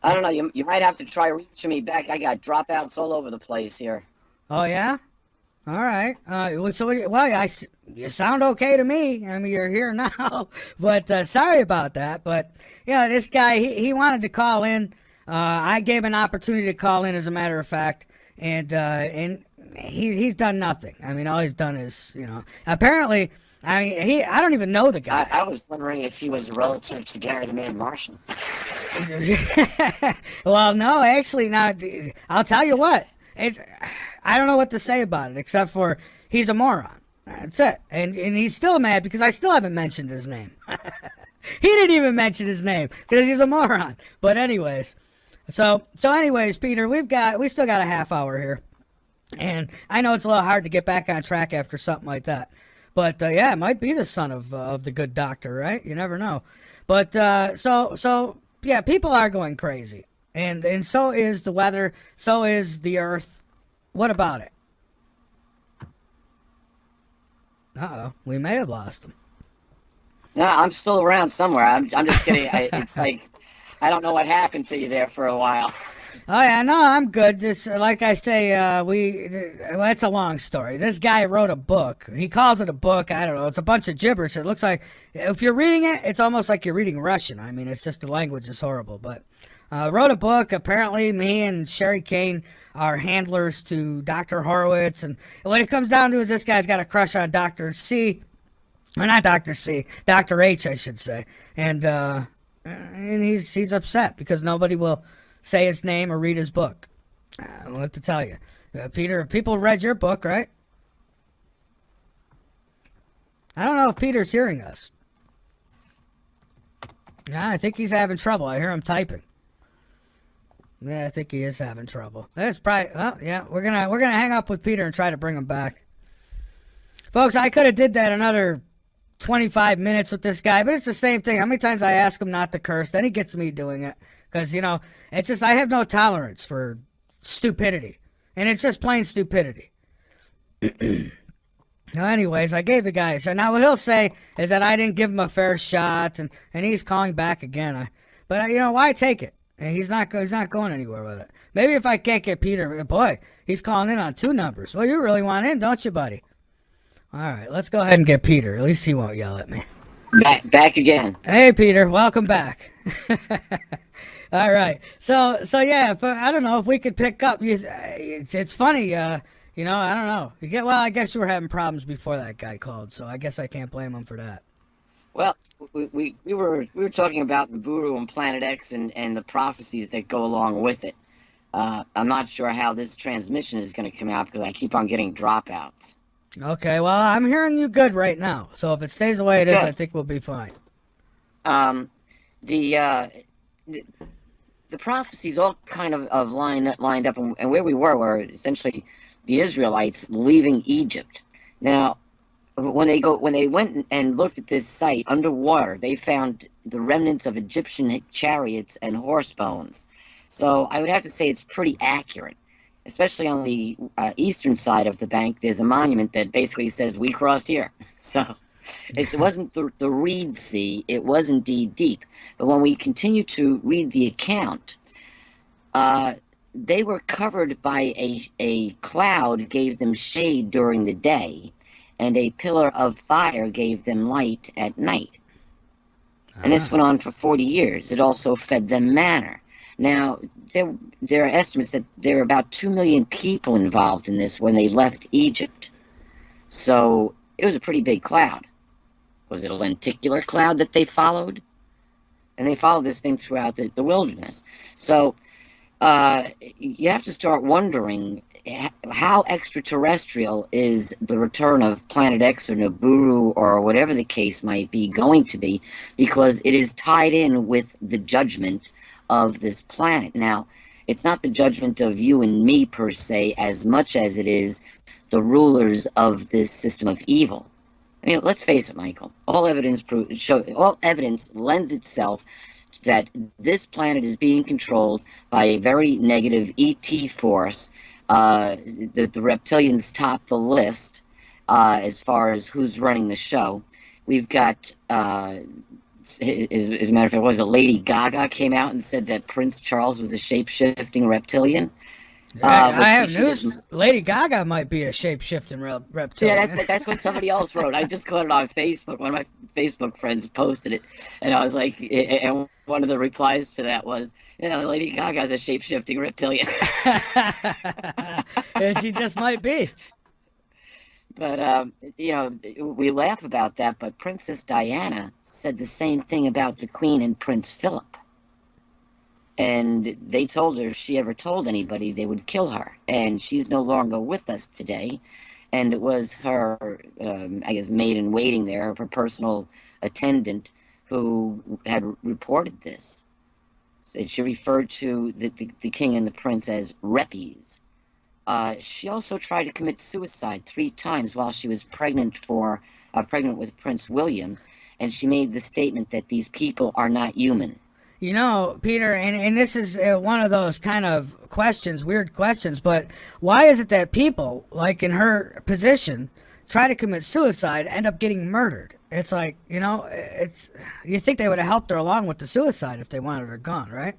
I don't know. You might have to try reaching me back. I got dropouts all over the place here. Oh yeah. All right. You sound okay to me. I mean, you're here now, but sorry about that. But yeah, this guy, he wanted to call in. I gave him an opportunity to call in, as a matter of fact, and he's done nothing. I mean, all he's done is, apparently. I mean, I don't even know the guy. I was wondering if he was a relative to Gary the Man Martian. Well, no, actually, now I'll tell you what. I don't know what to say about it, except for he's a moron. That's it. And he's still mad because I still haven't mentioned his name. He didn't even mention his name because he's a moron. But anyways, so anyways, Peter, we still got a half hour here, and I know it's a little hard to get back on track after something like that. But yeah, it might be the son of the good doctor, right? You never know. But so yeah, people are going crazy, and so is the weather, so is the earth. What about it? Uh-oh, we may have lost him. No, I'm still around somewhere. I'm just kidding. It's like I don't know what happened to you there for a while. Oh yeah, no, I'm good. Just like I say, that's a long story. This guy wrote a book. He calls it a book. I don't know. It's a bunch of gibberish. It looks like, if you're reading it, it's almost like you're reading Russian. I mean, it's just the language is horrible. But wrote a book. Apparently, me and Sherry Kane are handlers to Dr. Horowitz, and what it comes down to is this guy's got a crush on Dr. C, or not Dr. C, Dr. H, I should say, and he's upset because nobody will say his name or read his book. What to tell you, Peter? People read your book, right? I don't know if Peter's hearing us. Yeah, I think he's having trouble. I hear him typing. Yeah, I think he is having trouble. That's probably. Well, yeah, we're gonna hang up with Peter and try to bring him back, folks. I could have did that another 25 minutes with this guy, but it's the same thing. How many times I ask him not to curse, then he gets me doing it. Because, it's just, I have no tolerance for stupidity. And it's just plain stupidity. Anyways, I gave the guy a shot. Now, what he'll say is that I didn't give him a fair shot, and he's calling back again. But why take it? And he's not going anywhere with it. Maybe if I can't get Peter, boy, he's calling in on 2 numbers. Well, you really want in, don't you, buddy? All right, let's go ahead and get Peter. At least he won't yell at me. Back again. Hey, Peter, welcome back. All right. So yeah, I don't know if we could pick up. It's funny, I don't know. I guess you were having problems before that guy called, so I guess I can't blame him for that. Well, we were talking about Nibiru and Planet X and the prophecies that go along with it. I'm not sure how this transmission is going to come out because I keep on getting dropouts. Okay, well, I'm hearing you good right now. So if it stays the way it is, I Good. think we'll be fine. Um, the, uh, the the prophecies all kind of lined up, and where we were essentially the Israelites leaving Egypt. Now, when they went and looked at this site underwater, they found the remnants of Egyptian chariots and horse bones. So I would have to say it's pretty accurate, especially on the eastern side of the bank. There's a monument that basically says we crossed here. So it wasn't the Reed Sea; it was indeed deep. But when we continue to read the account, uh, they were covered by a cloud gave them shade during the day, and a pillar of fire gave them light at night. And this went on for 40 years. It also fed them manna. Now, there are estimates that there are about 2 million people involved in this when they left Egypt. So it was a pretty big cloud. Was it a lenticular cloud that they followed? And they followed this thing throughout the wilderness. So you have to start wondering how extraterrestrial is the return of Planet X or Nibiru or whatever the case might be going to be, because it is tied in with the judgment of this planet. Now, it's not the judgment of you and me per se as much as it is the rulers of this system of evil. I mean, let's face it, Michael. All evidence lends itself that this planet is being controlled by a very negative ET force. The reptilians top the list as far as who's running the show. We've got, as a matter of fact, was it Lady Gaga came out and said that Prince Charles was a shape-shifting reptilian? I have news. Lady Gaga might be a shape-shifting reptilian. Yeah, that's what somebody else wrote. I just caught it on Facebook. One of my Facebook friends posted it, and I was like, and one of the replies to that was, Lady Gaga's a shape-shifting reptilian. And she just might be. But, we laugh about that, but Princess Diana said the same thing about the Queen and Prince Philip. And they told her if she ever told anybody, they would kill her. And she's no longer with us today. And it was her, maid in waiting there, her personal attendant, who had reported this. So she referred to the king and the prince as reppies. She also tried to commit suicide 3 times while she was pregnant with Prince William. And she made the statement that these people are not human. Peter, and this is one of those kind of questions, weird questions, but why is it that people, like in her position, try to commit suicide, end up getting murdered? It's like, you think they would have helped her along with the suicide if they wanted her gone, right?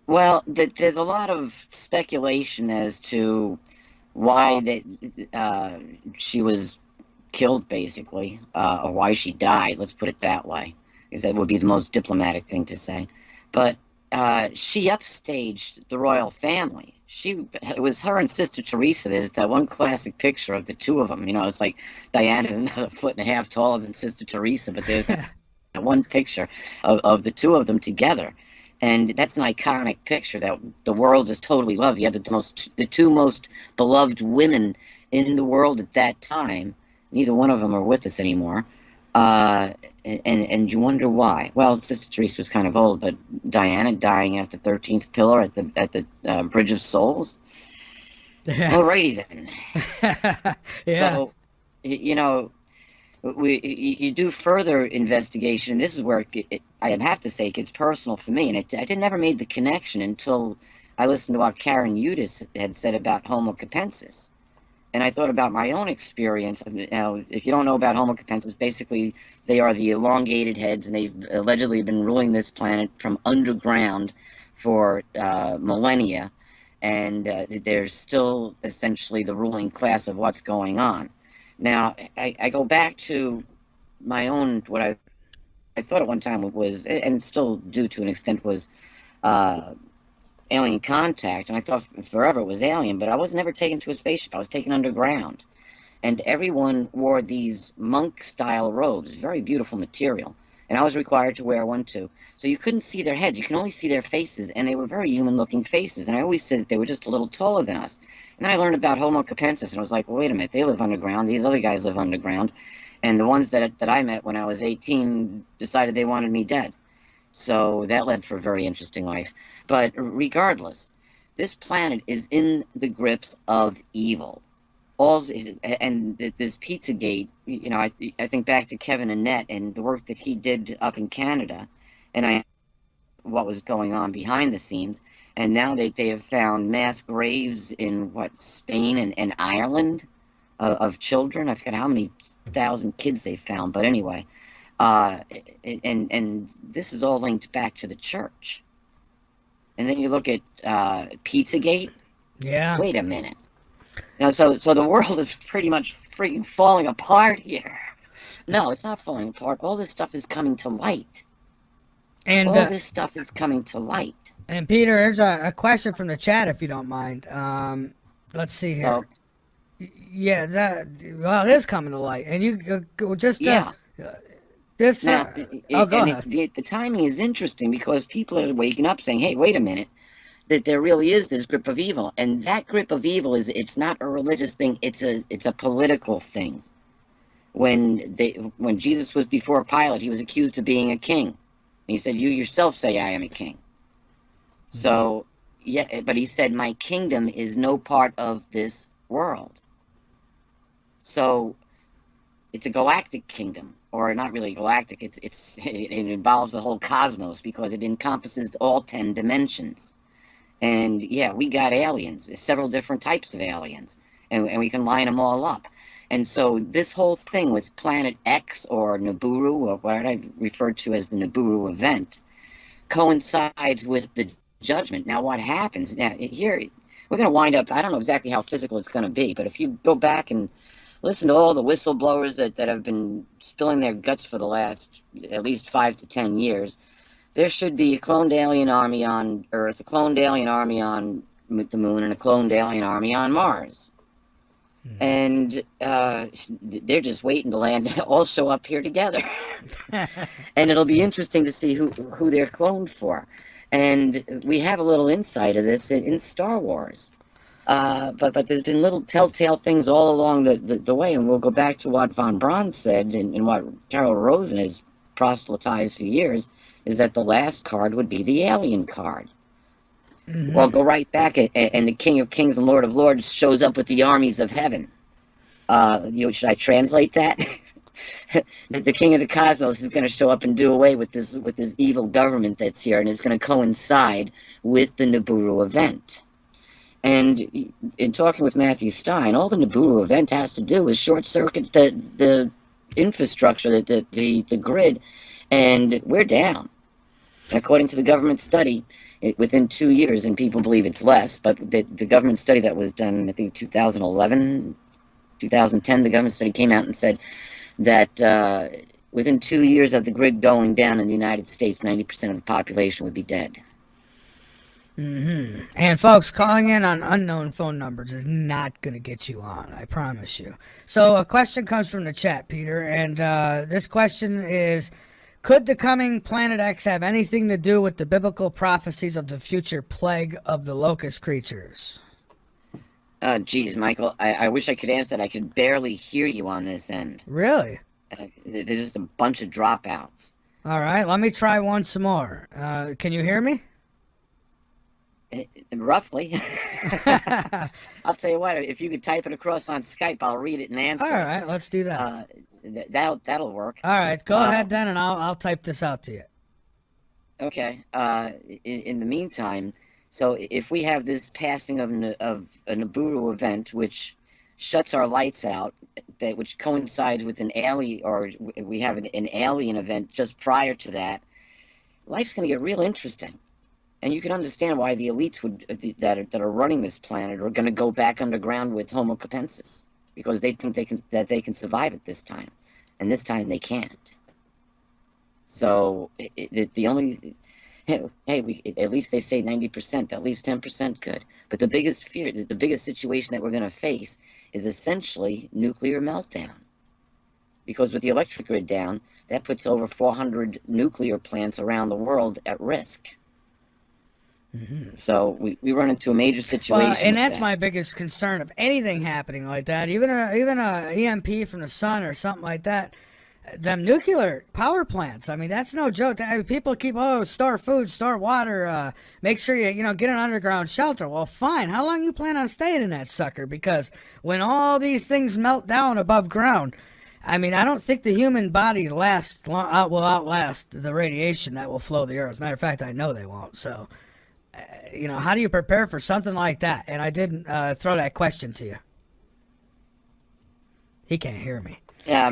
Well, there's a lot of speculation as to why she was killed, basically, or why she died, let's put it that way. Because that would be the most diplomatic thing to say. But she upstaged the royal family. It was her and Sister Teresa. There's that one classic picture of the two of them. It's like Diana's another 1.5 feet taller than Sister Teresa, but there's that one picture of the two of them together. And that's an iconic picture that the world just totally loved. You had the 2 most beloved women in the world at that time. Neither one of them are with us anymore. And you wonder why. Well, Sister Teresa was kind of old, but Diana dying at the 13th pillar at the Bridge of Souls. Alrighty then. Yeah. So, you do further investigation. This is where I have to say it gets personal for me, and I never made the connection until I listened to what Karen Udis had said about Homo capensis. And I thought about my own experience. Now, if you don't know about Homo capensis, basically they are the elongated heads, and they've allegedly been ruling this planet from underground for millennia. And they're still essentially the ruling class of what's going on. Now, I go back to my own, what I thought at one time was, and still do to an extent, was alien contact, and I thought forever it was alien, but I was never taken to a spaceship. I was taken underground, and everyone wore these monk-style robes, very beautiful material. And I was required to wear one too. So you couldn't see their heads, you can only see their faces, and they were very human-looking faces. And I always said that they were just a little taller than us. And then I learned about Homo capensis, and I was like, well, wait a minute, they live underground, these other guys live underground. And the ones that I met when I was 18 decided they wanted me dead. So that led for a very interesting life. But regardless, this planet is in the grips of evil. And this Pizzagate, you know, I think back to Kevin Annett and the work that he did up in Canada, and what was going on behind the scenes. And now they have found mass graves in, Spain and Ireland of children. I forget how many thousand kids they found, but anyway. And this is all linked back to the church. And then you look at Pizzagate. Yeah. Wait a minute. You know, so the world is pretty much freaking falling apart here. No, it's not falling apart. All this stuff is coming to light. And all this stuff is coming to light. And Peter, there's a question from the chat, if you don't mind. Let's see here. So, yeah, it is coming to light. And you just this. Now, go ahead. The timing is interesting because people are waking up saying, "Hey, wait a minute." That there really is this grip of evil, and that grip of evil it's not a religious thing, it's a political thing. When Jesus was before Pilate, he was accused of being a king. He said, "You yourself say I am a king." So, yeah, but he said, "My kingdom is no part of this world." So, it's a galactic kingdom, or not really galactic. It involves the whole cosmos because it encompasses all 10 dimensions. And yeah, we got aliens, several different types of aliens, and we can line them all up. And so this whole thing with Planet X or Nibiru, or what I refer to as the Nibiru event, coincides with the judgment. Now what happens? Now here, we're going to wind up, I don't know exactly how physical it's going to be, but if you go back and listen to all the whistleblowers that have been spilling their guts for the last at least 5 to 10 years, there should be a cloned alien army on Earth, a cloned alien army on the moon, and a cloned alien army on Mars. And they're just waiting to land, all show up here together. And it'll be interesting to see who they're cloned for. And we have a little insight of this in Star Wars. But there's been little telltale things all along the way, and we'll go back to what von Braun said and what Carol Rosen has proselytized for years, is that the last card would be the alien card. Mm-hmm. Well, go right back, and the King of Kings and Lord of Lords shows up with the armies of heaven. Should I translate that? The King of the Cosmos is going to show up and do away with this evil government that's here, and it's going to coincide with the Nibiru event. And in talking with Matthew Stein, all the Nibiru event has to do is short circuit the infrastructure, the grid, and we're down. And according to the government study, within 2 years, and people believe it's less, but the government study that was done, I think 2011, 2010, the government study came out and said that within 2 years of the grid going down in the United States, 90% of the population would be dead. Mm-hmm. And folks, calling in on unknown phone numbers is not going to get you on, I promise you. So a question comes from the chat, Peter, and this question is, could the coming Planet X have anything to do with the biblical prophecies of the future plague of the locust creatures? Geez, Michael, I wish I could answer that. I could barely hear you on this end. Really? There's just a bunch of dropouts. All right, let me try once more. Can you hear me? Roughly. I'll tell you what, if you could type it across on Skype, I'll read it and answer. All right, let's do that. That'll work. All right, go ahead then, and I'll type this out to you. Okay. In the meantime, so if we have this passing of a Nibiru event, which shuts our lights out, which coincides with an alien, or we have an alien event just prior to that, life's going to get real interesting. And you can understand why the elites that are running this planet are going to go back underground with Homo capensis, because they think they can survive it this time, and this time they can't. So the only Hey, at least they say 90%. That leaves 10% good. But the biggest fear, the biggest situation that we're going to face is essentially nuclear meltdown. Because with the electric grid down, that puts over 400 nuclear plants around the world at risk. So we run into a major Well, situation and with that's that. my biggest concern of anything happening like that. Even a EMP from the sun or something like that. Them nuclear power plants. I mean, that's no joke. People keep store food, store water. Make sure you get an underground shelter. Well, fine. How long you plan on staying in that sucker? Because when all these things melt down above ground, I mean, I don't think the human body will outlast the radiation that will flow the earth. As a matter of fact, I know they won't. So, how do you prepare for something like that? And I didn't throw that question to you. He can't hear me. Yeah,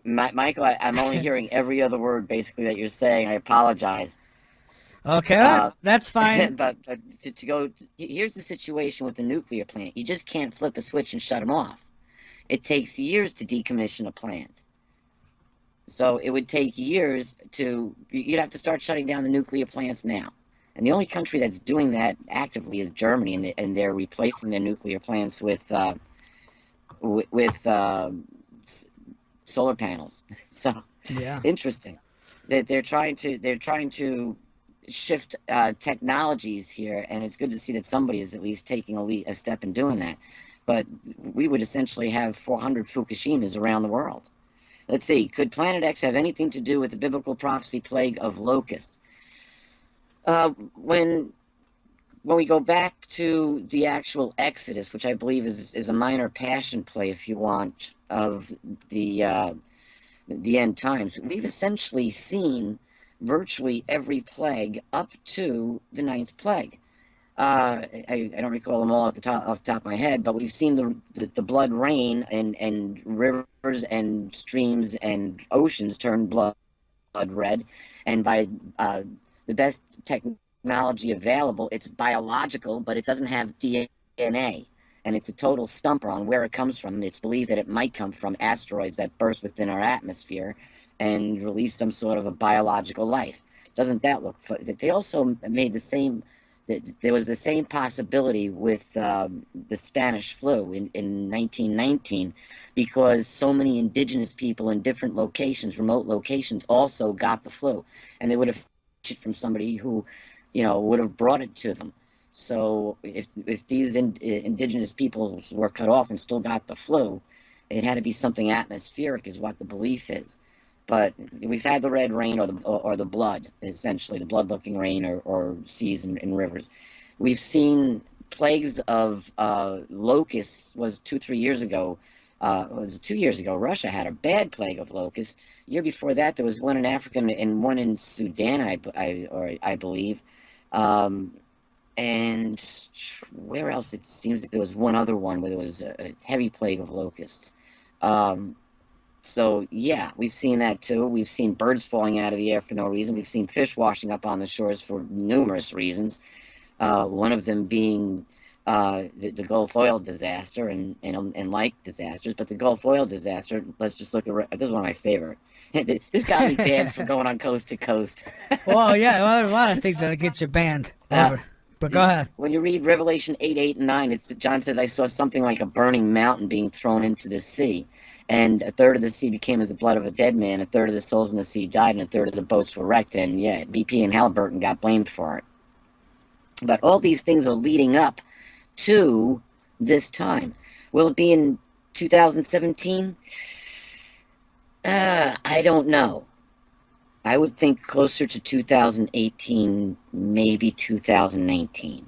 Michael, I'm only hearing every other word basically that you're saying. I apologize. Okay, that's fine. But to go, here's the situation with the nuclear plant. You just can't flip a switch and shut them off. It takes years to decommission a plant. So it would take years you'd have to start shutting down the nuclear plants now. And the only country that's doing that actively is Germany, and they're replacing their nuclear plants with solar panels. So Yeah. interesting that they're trying to shift technologies here, and it's good to see that somebody is at least taking a step in doing that. But we would essentially have 400 Fukushimas around the world. Let's see, could Planet X have anything to do with the biblical prophecy plague of locusts? When we go back to the actual Exodus, which I believe is a minor passion play, if you want, of the end times, we've essentially seen virtually every plague up to the ninth plague. I don't recall them all off the top of my head, but we've seen the blood rain and rivers and streams and oceans turn blood red, and by the best technology available, it's biological, but it doesn't have DNA, and it's a total stumper on where it comes from. It's believed that it might come from asteroids that burst within our atmosphere and release some sort of a biological life. Doesn't that look fun? They also made the same. There was the same possibility with the Spanish flu in 1919, because so many indigenous people in different locations, remote locations, also got the flu, and they would have it from somebody who, would have brought it to them. So if these indigenous peoples were cut off and still got the flu, it had to be something atmospheric, is what the belief is. But we've had the red rain or the blood, essentially, the blood-looking rain or seas and rivers. We've seen plagues of locusts. Was 2-3 years ago. Was 2 years ago. Russia had a bad plague of locusts. The year before that, there was one in Africa and one in Sudan, I believe. And where else? It seems that there was one other one where there was a heavy plague of locusts. So, yeah, we've seen that too. We've seen birds falling out of the air for no reason. We've seen fish washing up on the shores for numerous reasons. One of them being the Gulf oil disaster and like disasters. But the Gulf oil disaster, let's just look at this is one of my favorite. This got me banned from going on coast to coast. Well, yeah, well, there's a lot of things that'll get you banned. But go ahead. When you read Revelation 8, 8, and 9, John says, I saw something like a burning mountain being thrown into the sea. And a third of the sea became as the blood of a dead man, a third of the souls in the sea died, and a third of the boats were wrecked. And yeah, BP and Halliburton got blamed for it. But all these things are leading up to this time. Will it be in 2017? I don't know. I would think closer to 2018, maybe 2019,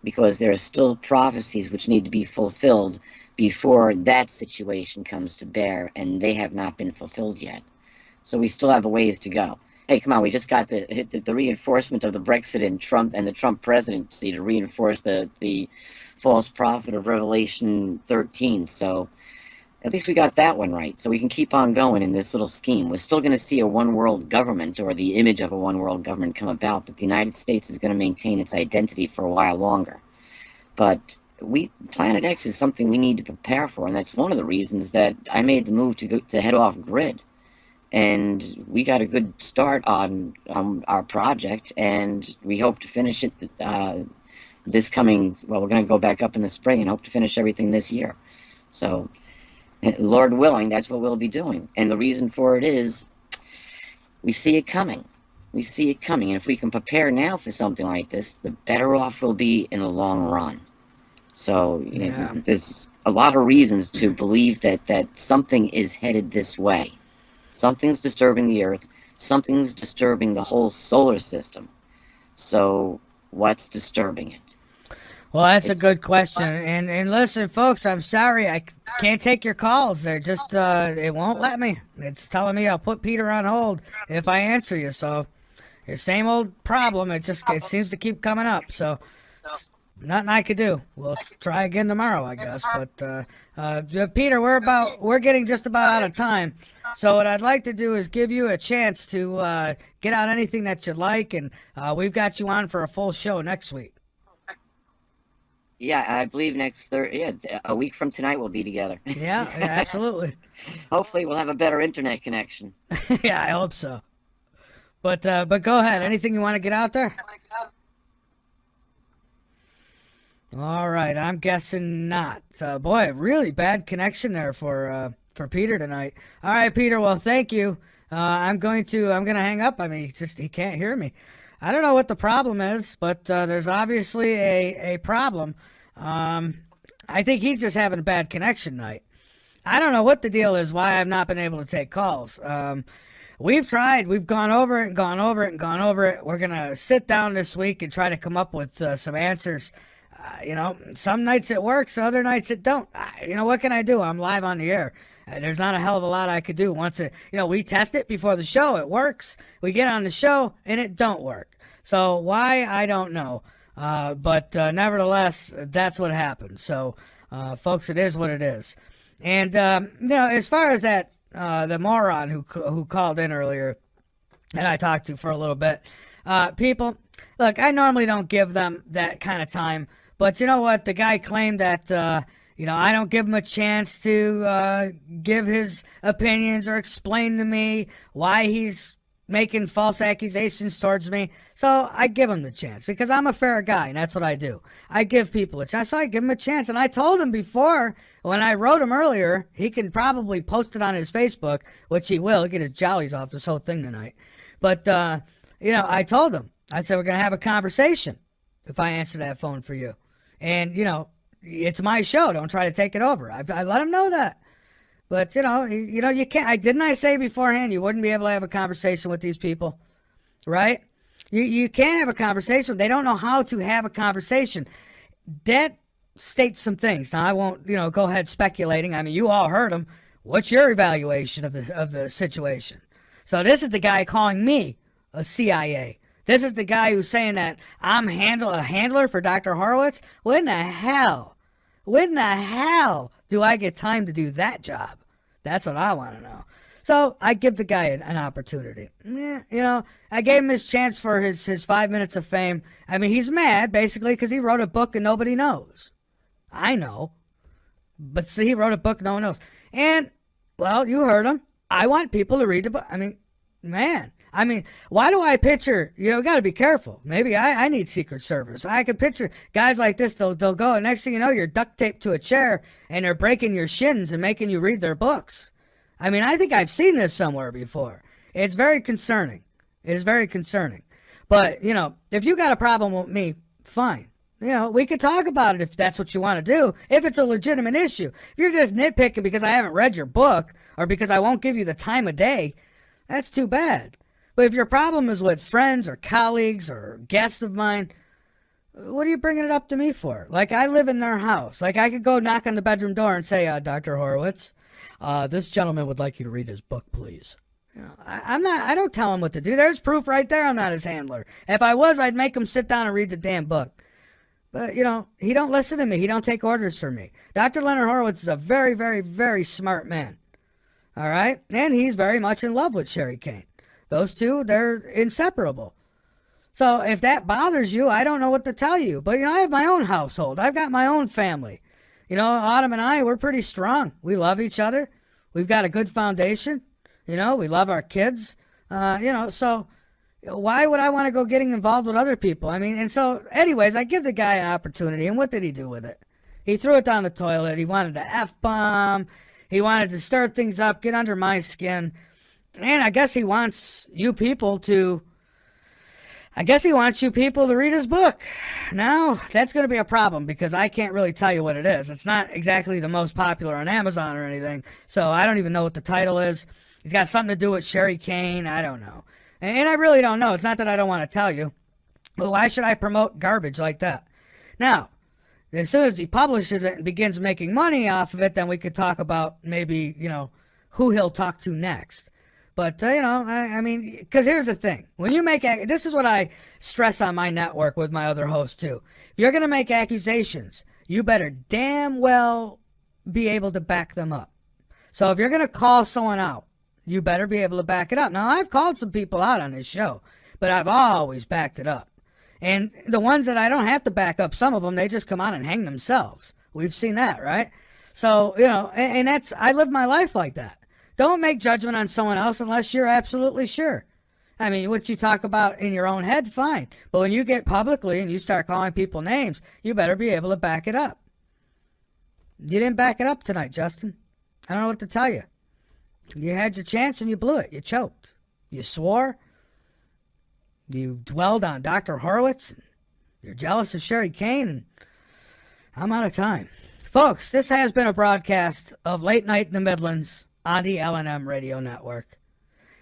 because there are still prophecies which need to be fulfilled before that situation comes to bear, and they have not been fulfilled yet. So we still have a ways to go. Hey, come on, we just got the reinforcement of the Brexit and Trump and the Trump presidency to reinforce the false prophet of Revelation 13. So at least we got that one right. So we can keep on going in this little scheme. We're still going to see a one world government, or the image of a one world government, come about, but the United States is going to maintain its identity for a while longer. But Planet X is something we need to prepare for, and that's one of the reasons that I made the move to head off grid. and we got a good start on our project, and we hope to finish it this coming. Well, we're going to go back up in the spring and hope to finish everything this year. So, Lord willing, that's what we'll be doing. And the reason for it is we see it coming. We see it coming, and if we can prepare now for something like this, the better off we'll be in the long run. So, there's a lot of reasons to believe that something is headed this way. Something's disturbing the Earth. Something's disturbing the whole solar system. So, what's disturbing it? Well, that's a good question. And listen, folks, I'm sorry. I can't take your calls. They're just, it won't let me. It's telling me I'll put Peter on hold if I answer you. So, your same old problem. It seems to keep coming up. So, nothing I could do. We'll try again tomorrow, I guess. But Peter, we're getting just about out of time. So what I'd like to do is give you a chance to get out anything that you'd like, and we've got you on for a full show next week. Yeah, I believe next Thursday. Yeah, a week from tonight we'll be together. Yeah, absolutely. Hopefully we'll have a better internet connection. Yeah, I hope so. But go ahead. Anything you want to get out there? All right, I'm guessing not. Boy, really bad connection there for Peter tonight. All right, Peter. Well, thank you. I'm gonna hang up. I mean, he can't hear me. I don't know what the problem is, but there's obviously a problem. I think he's just having a bad connection night. I don't know what the deal is. Why I've not been able to take calls. We've tried. We've gone over it and gone over it and gone over it. We're gonna sit down this week and try to come up with some answers. Some nights it works, other nights it don't. What can I do? I'm live on the air. There's not a hell of a lot I could do. We test it before the show. It works. We get on the show, and it don't work. So why, I don't know. But nevertheless, that's what happened. So, folks, it is what it is. And, as far as that, the moron who called in earlier, and I talked to for a little bit, people, look, I normally don't give them that kind of time. But you know what? The guy claimed that, I don't give him a chance to give his opinions or explain to me why he's making false accusations towards me. So I give him the chance because I'm a fair guy, and that's what I do. I give people a chance. So I give him a chance. And I told him before, when I wrote him earlier, he can probably post it on his Facebook, which he will. He'll get his jollies off this whole thing tonight. But, I told him, I said, we're going to have a conversation if I answer that phone for you. And, it's my show. Don't try to take it over. I let him know that. But, you can't. Didn't I say beforehand you wouldn't be able to have a conversation with these people? Right? You can't have a conversation. They don't know how to have a conversation. That states some things. Now, I won't, go ahead speculating. I mean, you all heard him. What's your evaluation of the situation? So this is the guy calling me a CIA. This is the guy who's saying that I'm a handler for Dr. Horowitz. When the hell do I get time to do that job? That's what I want to know. So I give the guy an opportunity. I gave him his chance for his 5 minutes of fame. I mean, he's mad, basically, because he wrote a book and nobody knows. I know. But see, he wrote a book no one knows. And, well, you heard him. I want people to read the book. I mean, man. Why do I picture, got to be careful. Maybe I need Secret Service. I could picture guys like this, they'll go, and next thing you know, you're duct taped to a chair, and they're breaking your shins and making you read their books. I think I've seen this somewhere before. It's very concerning. It is very concerning. But, if you got a problem with me, fine. We could talk about it if that's what you want to do, if it's a legitimate issue. If you're just nitpicking because I haven't read your book, or because I won't give you the time of day, that's too bad. But if your problem is with friends or colleagues or guests of mine, what are you bringing it up to me for? Like, I live in their house. Like, I could go knock on the bedroom door and say, Dr. Horowitz, this gentleman would like you to read his book, please. I don't tell him what to do. There's proof right there I'm not his handler. If I was, I'd make him sit down and read the damn book. But, he don't listen to me. He don't take orders from me. Dr. Leonard Horowitz is a very, very, very smart man. All right? And he's very much in love with Sherry Kane. Those two, they're inseparable. So if that bothers you, I don't know what to tell you. But, I have my own household. I've got my own family. Autumn and I, we're pretty strong. We love each other. We've got a good foundation. You know, we love our kids. So why would I want to go getting involved with other people? I mean, and so anyways, I give the guy an opportunity, and what did he do with it? He threw it down the toilet. He wanted to F-bomb. He wanted to stir things up, get under my skin. And I guess he wants you people to read his book. Now, that's going to be a problem because I can't really tell you what it is. It's not exactly the most popular on Amazon or anything, so I don't even know what the title is. It's got something to do with Sherry Kane. I don't know. And I really don't know. It's not that I don't want to tell you. But why should I promote garbage like that? Now, as soon as he publishes it and begins making money off of it, then we could talk about maybe, who he'll talk to next. But, I mean, because here's the thing. When you make, this is what I stress on my network with my other hosts, too. If you're going to make accusations, you better damn well be able to back them up. So if you're going to call someone out, you better be able to back it up. Now, I've called some people out on this show, but I've always backed it up. And the ones that I don't have to back up, some of them, they just come on and hang themselves. We've seen that, right? So, and that's, I live my life like that. Don't make judgment on someone else unless you're absolutely sure. I mean, what you talk about in your own head, fine. But when you get publicly and you start calling people names, you better be able to back it up. You didn't back it up tonight, Justin. I don't know what to tell you. You had your chance and you blew it. You choked. You swore. You dwelled on Dr. Horowitz. You're jealous of Sherry Kane. And I'm out of time. Folks, this has been a broadcast of Late Night in the Midlands on the L&M Radio Network.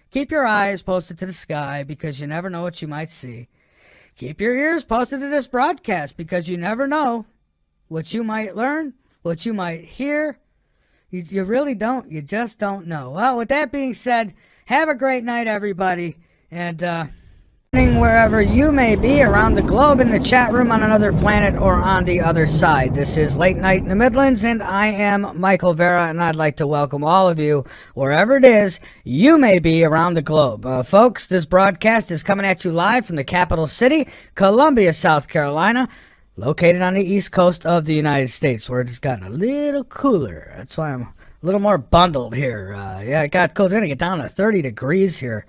Keep your eyes posted to the sky because you never know what you might see. Keep your ears posted to this broadcast because you never know what you might learn, what you might hear. You really don't. You just don't know. Well, with that being said, have a great night, everybody. And wherever you may be around the globe, in the chat room, on another planet, or on the other side. This is Late Night in the Midlands, and I am Michael Vera, and I'd like to welcome all of you, wherever it is you may be around the globe. Folks, this broadcast is coming at you live from the capital city, Columbia, South Carolina, located on the east coast of the United States, where it's gotten a little cooler. That's why I'm a little more bundled here. Yeah, it got cold. It's going to get down to 30 degrees here.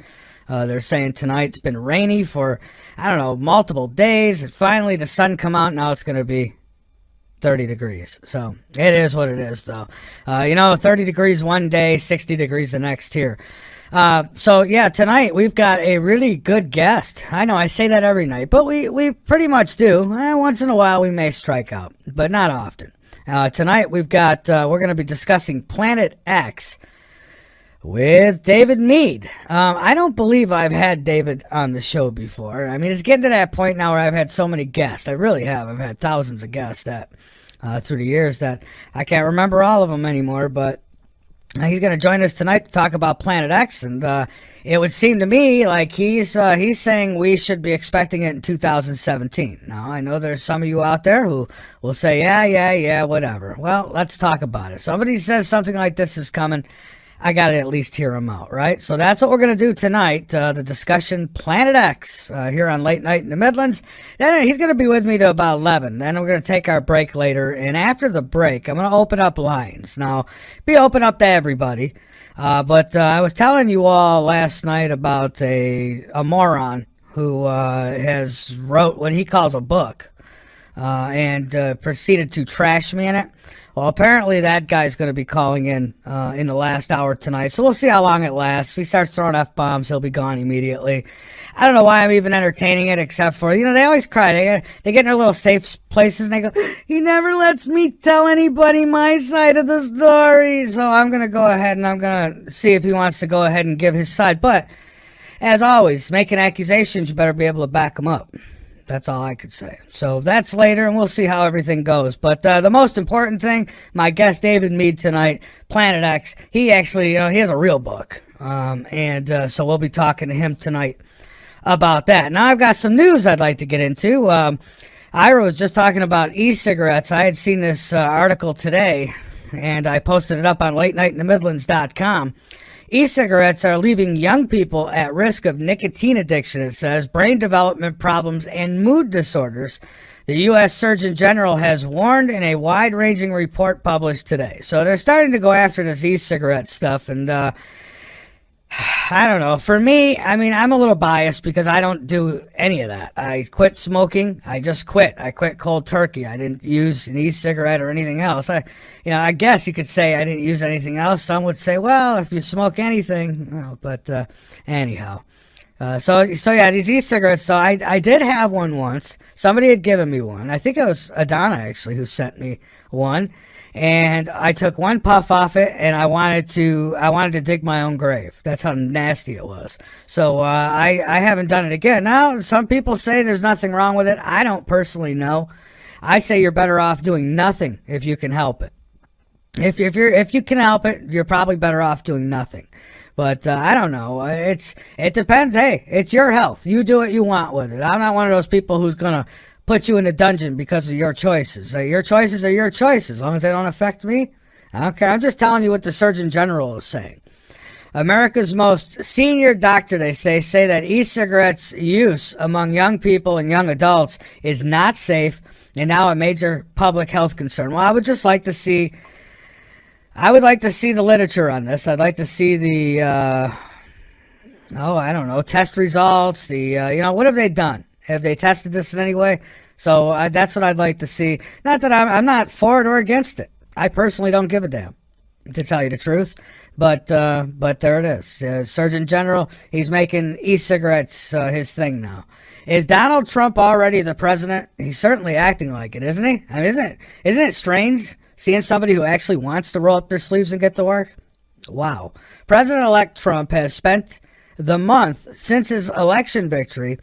They're saying tonight. It's been rainy for, multiple days. And finally, the sun come out. Now it's going to be 30 degrees. So it is what it is, though. 30 degrees one day, 60 degrees the next here. So yeah, tonight we've got a really good guest. I know I say that every night, but we pretty much do. Once in a while we may strike out, but not often. Tonight we've got, we're going to be discussing Planet X with David Mead. I don't believe I've had David on the show before. I mean, it's getting to that point now where I've had so many guests. I really have. I've had thousands of guests that through the years that I can't remember all of them anymore, but he's going to join us tonight to talk about Planet X, and it would seem to me like he's saying we should be expecting it in 2017. Now, I know there's some of you out there who will say, yeah, whatever. Well, let's talk about it. Somebody says something like this is coming, I got to at least hear him out, right? So that's what we're going to do tonight, the discussion Planet X here on Late Night in the Midlands. Then he's going to be with me to about 11. Then we're going to take our break later. And after the break, I'm going to open up lines. Now, be open up to everybody. But I was telling you all last night about a moron who has wrote what he calls a book and proceeded to trash me in it. Well, apparently that guy's going to be calling in the last hour tonight, so we'll see how long it lasts. If he starts throwing F-bombs, he'll be gone immediately. I don't know why I'm even entertaining it, except for, they always cry. They get in their little safe places, and they go, he never lets me tell anybody my side of the story. So I'm going to go ahead, and I'm going to see if he wants to go ahead and give his side. But, as always, making accusations, you better be able to back them up. That's all I could say. So that's later, and we'll see how everything goes. But the most important thing, my guest David Mead tonight, Planet X, he actually, he has a real book. So we'll be talking to him tonight about that. Now I've got some news I'd like to get into. Ira was just talking about e-cigarettes. I had seen this article today, and I posted it up on latenightintthemidlands.com. E-cigarettes are leaving young people at risk of nicotine addiction, it says, brain development problems, and mood disorders. The U.S. Surgeon General has warned in a wide-ranging report published today. So they're starting to go after this e-cigarette stuff, and I don't know. For me, I mean, I'm a little biased because I don't do any of that. I quit smoking. I just quit. I quit cold turkey. I didn't use an e-cigarette or anything else. I guess you could say I didn't use anything else. Some would say, well, if you smoke anything, but anyhow. So yeah, these e-cigarettes. So I did have one once. Somebody had given me one. I think it was Adana actually who sent me one. And I took one puff off it, and I wanted to dig my own grave. That's how nasty it was. So I haven't done it again. Now, some people say there's nothing wrong with it. I don't personally know. I say you're better off doing nothing if you can help it. If you can help it, you're probably better off doing nothing. But I don't know. It depends. Hey, it's your health. You do what you want with it. I'm not one of those people who's gonna put you in a dungeon because of your choices. Your choices are your choices. As long as they don't affect me, I don't care. I'm just telling you what the Surgeon General is saying. America's most senior doctor, they say that e-cigarettes use among young people and young adults is not safe and now a major public health concern. Well, I would like to see the literature on this. I'd like to see the, I don't know, test results. What have they done? Have they tested this in any way? So that's what I'd like to see. Not that I'm not for it or against it. I personally don't give a damn, to tell you the truth. But there it is. Surgeon General, he's making e-cigarettes his thing now. Is Donald Trump already the president? He's certainly acting like it, isn't he? I mean, isn't it strange seeing somebody who actually wants to roll up their sleeves and get to work? Wow. President-elect Trump has spent the month since his election victory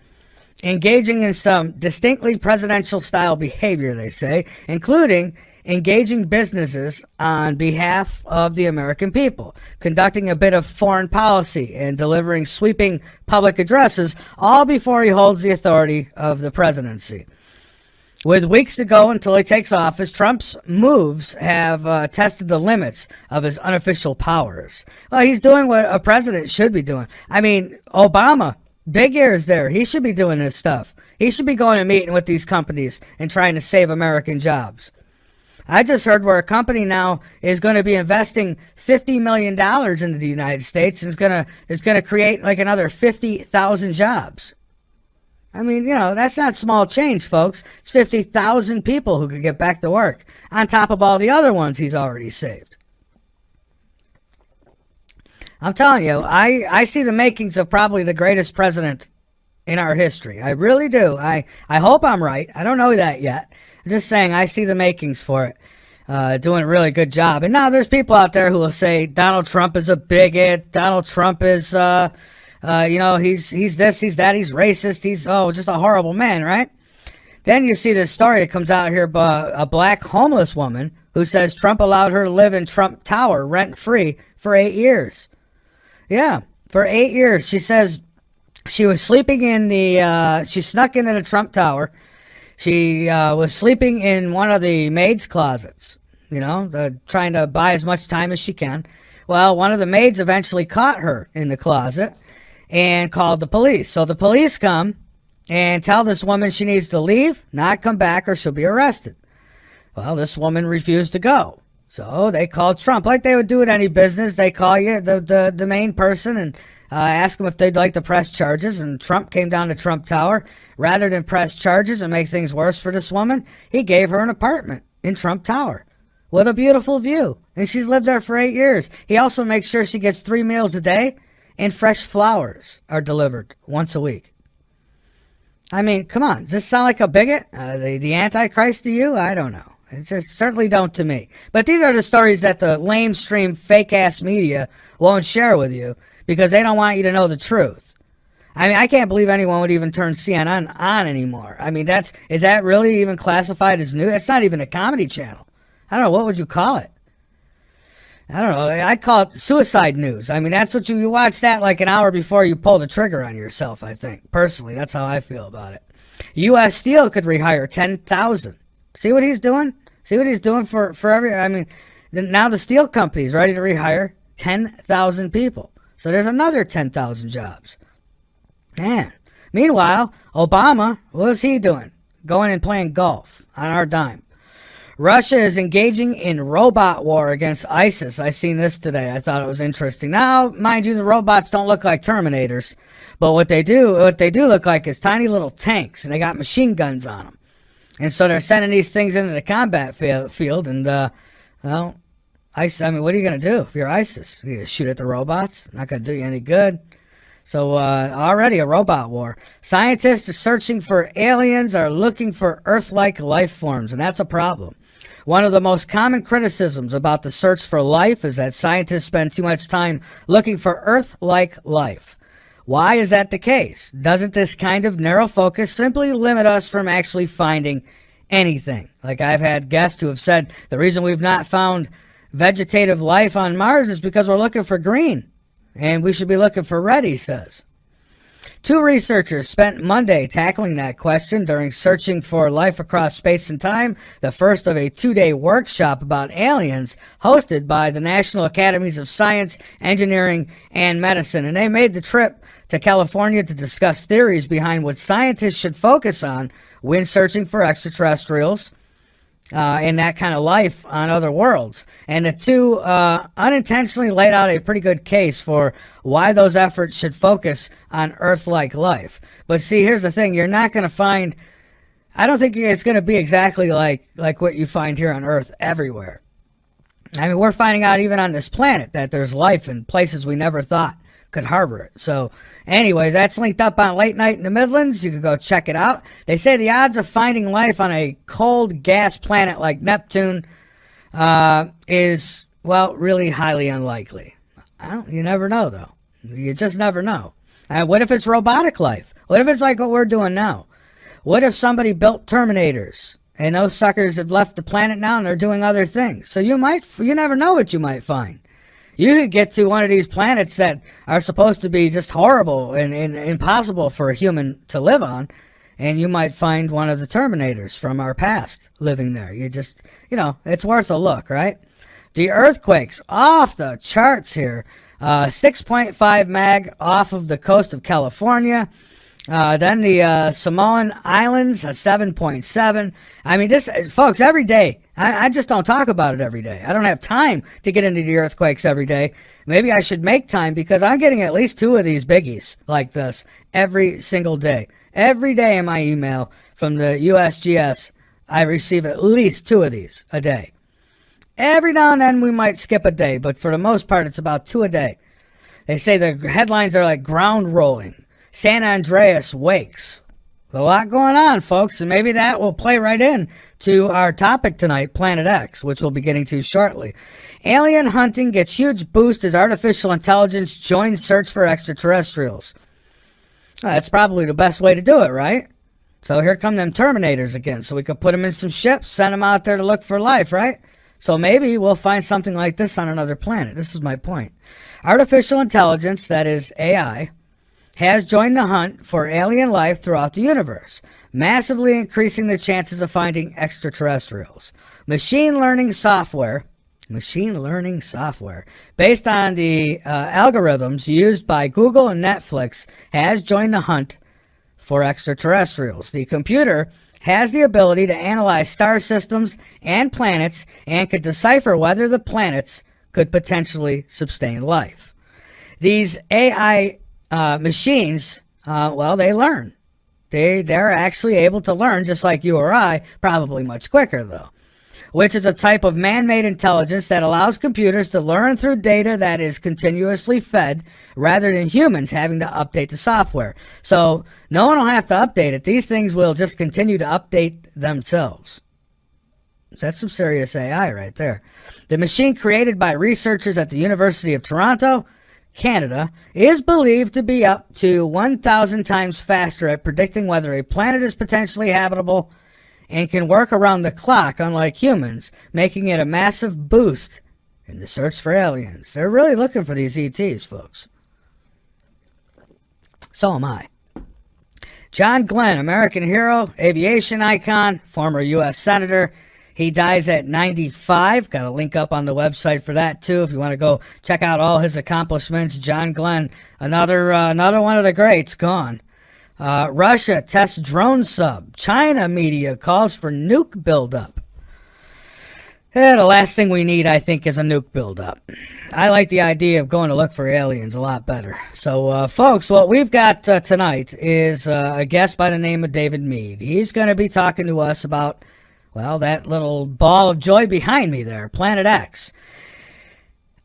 engaging in some distinctly presidential-style behavior, they say, including engaging businesses on behalf of the American people, conducting a bit of foreign policy, and delivering sweeping public addresses, all before he holds the authority of the presidency. With weeks to go until he takes office, Trump's moves have tested the limits of his unofficial powers. Well, he's doing what a president should be doing. I mean, Obama, big ears there. He should be doing this stuff. He should be going and meeting with these companies and trying to save American jobs. I just heard where a company now is going to be investing $50 million into the United States and is going to create like another 50,000 jobs. I mean, that's not small change, folks. It's 50,000 people who could get back to work on top of all the other ones he's already saved. I'm telling you, I see the makings of probably the greatest president in our history. I really do. I hope I'm right. I don't know that yet. I'm just saying I see the makings for it. Doing a really good job. And now there's people out there who will say Donald Trump is a bigot. Donald Trump is, he's this, he's that, he's racist. He's, just a horrible man, right? Then you see this story that comes out here about a black homeless woman who says Trump allowed her to live in Trump Tower rent-free for 8 years. Yeah, for 8 years. She says she was sleeping she snuck into the Trump Tower. She was sleeping in one of the maid's closets, trying to buy as much time as she can. Well, one of the maids eventually caught her in the closet and called the police. So the police come and tell this woman she needs to leave, not come back, or she'll be arrested. Well, this woman refused to go. So they called Trump, like they would do at any business. They call you, the main person, and ask them if they'd like to press charges. And Trump came down to Trump Tower. Rather than press charges and make things worse for this woman, he gave her an apartment in Trump Tower with a beautiful view. And she's lived there for 8 years. He also makes sure she gets 3 meals a day and fresh flowers are delivered once a week. I mean, come on. Does this sound like a bigot? The Antichrist to you? I don't know. It just certainly don't to me. But these are the stories that the lamestream fake-ass media won't share with you because they don't want you to know the truth. I mean, I can't believe anyone would even turn CNN on anymore. I mean, is that really even classified as news? It's not even a comedy channel. I don't know. What would you call it? I don't know. I'd call it suicide news. I mean, that's what you watch that like an hour before you pull the trigger on yourself, I think. Personally, that's how I feel about it. U.S. Steel could rehire 10,000. See what he's doing? See what he's doing for I mean, now the steel company's ready to rehire 10,000 people. So there's another 10,000 jobs. Man. Meanwhile, Obama, what was he doing? Going and playing golf on our dime. Russia is engaging in robot war against ISIS. I seen this today. I thought it was interesting. Now, mind you, the robots don't look like Terminators, but what they do look like is tiny little tanks, and they got machine guns on them. And so they're sending these things into the combat field, and well, I mean, what are you gonna do if you're ISIS? You gonna shoot at the robots? Not gonna do you any good. So already a robot war. Scientists are searching for aliens, are looking for Earth-like life forms, and that's a problem. One of the most common criticisms about the search for life is that scientists spend too much time looking for Earth-like life. Why is that the case? Doesn't this kind of narrow focus simply limit us from actually finding anything? Like I've had guests who have said the reason we've not found vegetative life on Mars is because we're looking for green. And we should be looking for red, he says. 2 researchers spent Monday tackling that question during Searching for Life Across Space and Time, the first of a 2-day workshop about aliens hosted by the National Academies of Science, Engineering, and Medicine. And they made the trip to California to discuss theories behind what scientists should focus on when searching for extraterrestrials and that kind of life on other worlds. And the 2 unintentionally laid out a pretty good case for why those efforts should focus on Earth-like life. But see, here's the thing. You're not going to find, I don't think it's going to be exactly like what you find here on Earth everywhere. I mean, we're finding out even on this planet that there's life in places we never thought could harbor it. So anyways, that's linked up on Late Night in the Midlands. You can go check it out. They say the odds of finding life on a cold gas planet like Neptune is, well, really highly unlikely. You never know, though. You just never know. What if it's robotic life? What if it's like what we're doing now? What if somebody built Terminators and those suckers have left the planet now and they're doing other things? So you never know what you might find. You could get to one of these planets that are supposed to be just horrible and impossible for a human to live on, and you might find one of the Terminators from our past living there. You just, it's worth a look, right? The earthquakes off the charts here. 6.5 mag off of the coast of California. Then the Samoan Islands, a 7.7. I mean, this, folks, every day. I just don't talk about it every day. I don't have time to get into the earthquakes every day. Maybe I should make time because I'm getting at least 2 of these biggies like this every single day. Every day in my email from the USGS, I receive at least 2 of these a day. Every now and then we might skip a day, but for the most part, it's about 2 a day. They say the headlines are like ground rolling. San Andreas wakes. A lot going on, folks, and maybe that will play right in to our topic tonight, Planet X, which we'll be getting to shortly. Alien hunting gets huge boost as artificial intelligence joins search for extraterrestrials. That's probably the best way to do it, right? So here come them Terminators again, so we could put them in some ships, send them out there to look for life, right? So maybe we'll find something like this on another planet. This is my point. Artificial intelligence, that is AI, has joined the hunt for alien life throughout the universe, massively increasing the chances of finding extraterrestrials. Machine learning software based on the algorithms used by Google and Netflix has joined the hunt for extraterrestrials. The computer has the ability to analyze star systems and planets and could decipher whether the planets could potentially sustain life. These AI machines, they learn. They're actually able to learn just like you or I, probably much quicker though, which is a type of man-made intelligence that allows computers to learn through data that is continuously fed rather than humans having to update the software. So no one will have to update it. These things will just continue to update themselves. That's some serious AI right there. The machine created by researchers at the University of Toronto, Canada, is believed to be up to 1,000 times faster at predicting whether a planet is potentially habitable and can work around the clock, unlike humans, making it a massive boost in the search for aliens. They're really looking for these ETs, folks. So am I. John Glenn, American hero, aviation icon, former U.S. Senator. He dies at 95. Got a link up on the website for that, too, if you want to go check out all his accomplishments. John Glenn, another one of the greats, gone. Russia tests drone sub. China media calls for nuke buildup. The last thing we need, I think, is a nuke buildup. I like the idea of going to look for aliens a lot better. So, folks, what we've got tonight is a guest by the name of David Mead. He's going to be talking to us about, well, that little ball of joy behind me there, Planet X.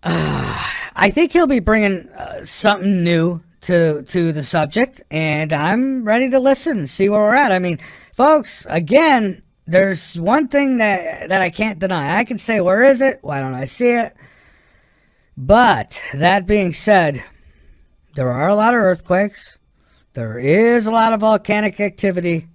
I think he'll be bringing something new to the subject, and I'm ready to listen and see where we're at. I mean, folks, again, there's one thing that I can't deny. I can say, where is it? Why don't I see it? But that being said, there are a lot of earthquakes. There is a lot of volcanic activity.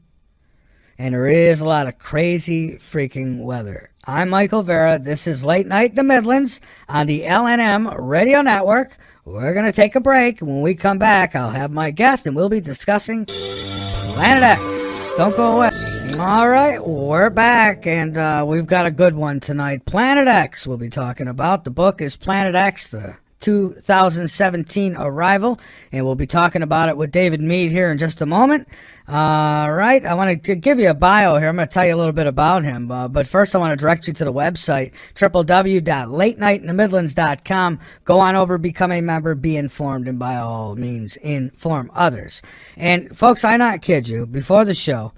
And there is a lot of crazy freaking weather. I'm Michael Vera. This is Late Night in the Midlands on the LNM Radio Network. We're going to take a break. When we come back, I'll have my guest, and we'll be discussing Planet X. Don't go away. All right, we're back, and we've got a good one tonight. Planet X we'll be talking about. The book is Planet X, the 2017 arrival, and we'll be talking about it with David Mead here in just a moment. All right, I want to give you a bio here. I'm going to tell you a little bit about him, but first I want to direct you to the website, www.latenightintthemidlands.com. Go on over, become a member, be informed, and by all means, inform others. And folks, I not kid you, before the show,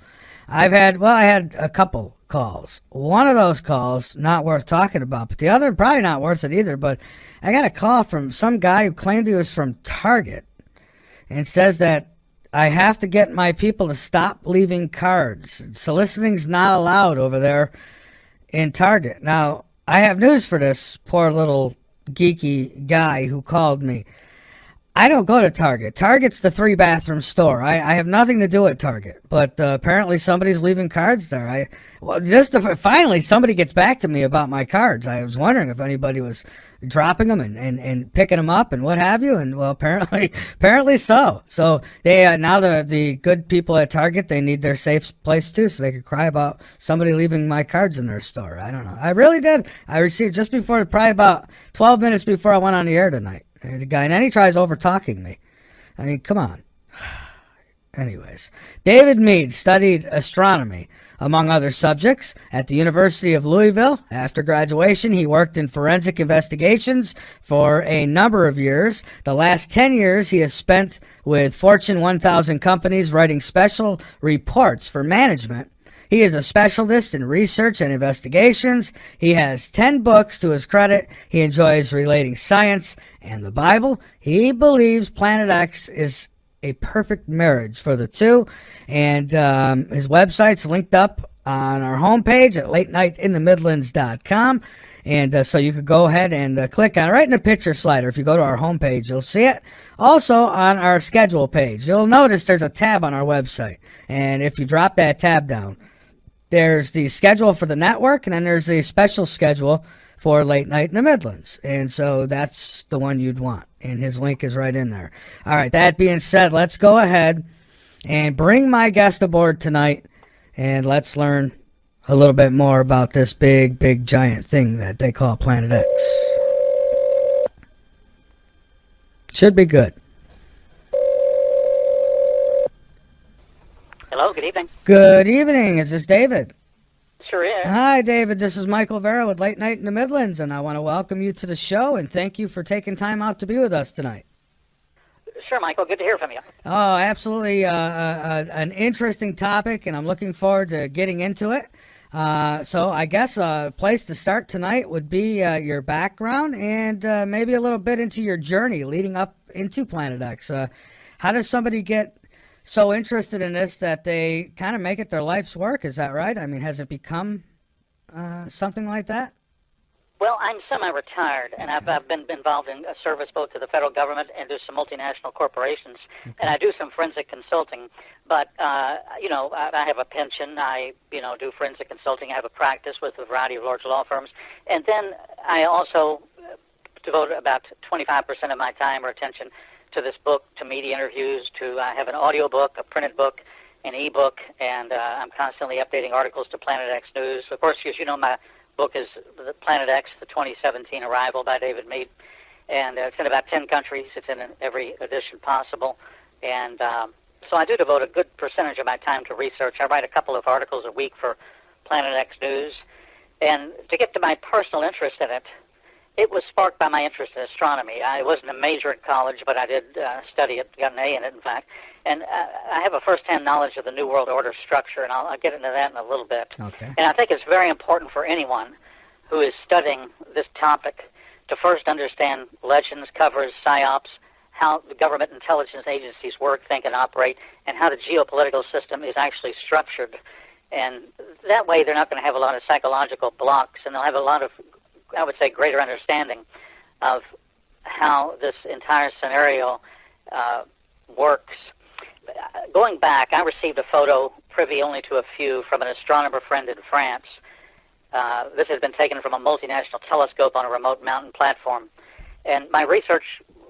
I had a couple calls. One of those calls, not worth talking about, but the other, probably not worth it either, but I got a call from some guy who claimed he was from Target and says that I have to get my people to stop leaving cards. Soliciting's not allowed over there in Target. Now, I have news for this poor little geeky guy who called me. I don't go to Target. Target's the 3-bathroom store. I have nothing to do at Target. But apparently somebody's leaving cards there. Finally, somebody gets back to me about my cards. I was wondering if anybody was dropping them and picking them up and what have you. And, well, apparently so. So they now the good people at Target, they need their safe place, too, so they could cry about somebody leaving my cards in their store. I don't know. I really did. I received just before, probably about 12 minutes before I went on the air tonight. The guy, and then he tries over-talking me. I mean, come on. Anyways, David Mead studied astronomy, among other subjects, at the University of Louisville. After graduation, he worked in forensic investigations for a number of years. The last 10 years, he has spent with Fortune 1000 companies writing special reports for management. He is a specialist in research and investigations. He has 10 books to his credit. He enjoys relating science and the Bible. He believes Planet X is a perfect marriage for the two. And his website's linked up on our homepage at latenightintthemidlands.com. And so you could go ahead and click on it right in the picture slider. If you go to our homepage, you'll see it. Also on our schedule page, you'll notice there's a tab on our website. And if you drop that tab down, there's the schedule for the network, and then there's the special schedule for Late Night in the Midlands. And so that's the one you'd want. And his link is right in there. All right, that being said, let's go ahead and bring my guest aboard tonight, and let's learn a little bit more about this big, big, giant thing that they call Planet X. Should be good. Hello, good evening. Good evening. Is this David? Sure is. Hi, David. This is Michael Vera with Late Night in the Midlands, and I want to welcome you to the show and thank you for taking time out to be with us tonight. Sure, Michael. Good to hear from you. Oh, absolutely. An interesting topic, and I'm looking forward to getting into it. So I guess a place to start tonight would be your background and maybe a little bit into your journey leading up into Planet X. How does somebody get so interested in this that they kind of make it their life's work? Is that right? I mean, has it become something like that? Well, I'm semi-retired, and I've been involved in a service both to the federal government and to some multinational corporations, and I do some forensic consulting. But, I have a pension. I, do forensic consulting. I have a practice with a variety of large law firms. And then I also devote about 25% of my time or attention to this book, to media interviews, to have an audio book, a printed book, an e-book, and I'm constantly updating articles to Planet X News. Of course, as you know, my book is the Planet X, the 2017 Arrival by David Mead, and it's in about 10 countries. It's in every edition possible, and so I do devote a good percentage of my time to research. I write a couple of articles a week for Planet X News, And to get to my personal interest in it, it was sparked by my interest in astronomy. I wasn't a major at college, but I did study it, got an A in it, in fact. And I have a first-hand knowledge of the New World Order structure, and I'll get into that in a little bit. Okay. And I think it's very important for anyone who is studying this topic to first understand legends, covers, psyops, how the government intelligence agencies work, think, and operate, and how the geopolitical system is actually structured. And that way they're not going to have a lot of psychological blocks, and they'll have a lot of, I would say, greater understanding of how this entire scenario works. Going back, I received a photo, privy only to a few, from an astronomer friend in France. This has been taken from a multinational telescope on a remote mountain platform. And my research,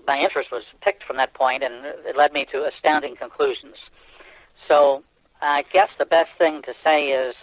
my interest was picked from that point, and it led me to astounding conclusions. So I guess the best thing to say is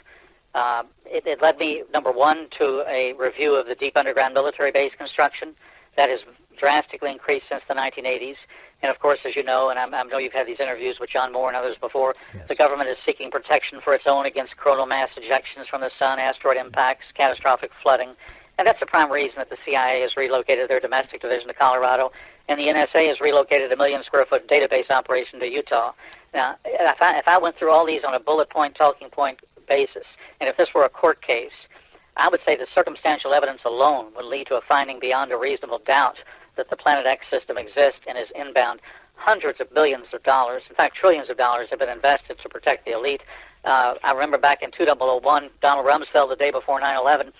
it led me, number one, to a review of the deep underground military base construction. That has drastically increased since the 1980s. And, of course, as you know, and I know you've had these interviews with John Moore and others before, yes, the government is seeking protection for its own against coronal mass ejections from the sun, asteroid impacts, catastrophic flooding. And that's the prime reason that the CIA has relocated their domestic division to Colorado, and the NSA has relocated a million-square-foot database operation to Utah. Now, if I went through all these on a bullet point, talking point basis, and if this were a court case, I would say the circumstantial evidence alone would lead to a finding beyond a reasonable doubt that the Planet X system exists and is inbound. Hundreds of billions of dollars, in fact, trillions of dollars have been invested to protect the elite. I remember back in 2001, Donald Rumsfeld, the day before 9/11,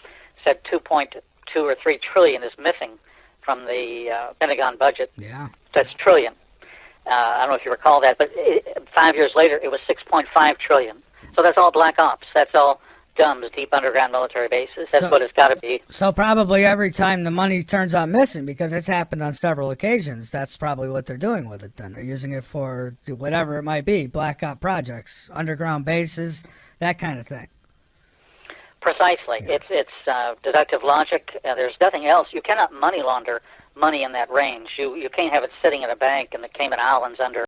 said 2.2 or 3 trillion is missing from the Pentagon budget. Yeah. That's trillion. I don't know if you recall that, but 5 years later, it was 6.5 trillion. So that's all black ops. That's all DUMBs, deep underground military bases. That's what it's got to be. So probably every time the money turns out missing, because it's happened on several occasions, that's probably what they're doing with it then. They're using it for whatever it might be, black op projects, underground bases, that kind of thing. Precisely. Yeah. It's deductive logic. There's nothing else. You cannot money launder money in that range. You can't have it sitting in a bank in the Cayman Islands under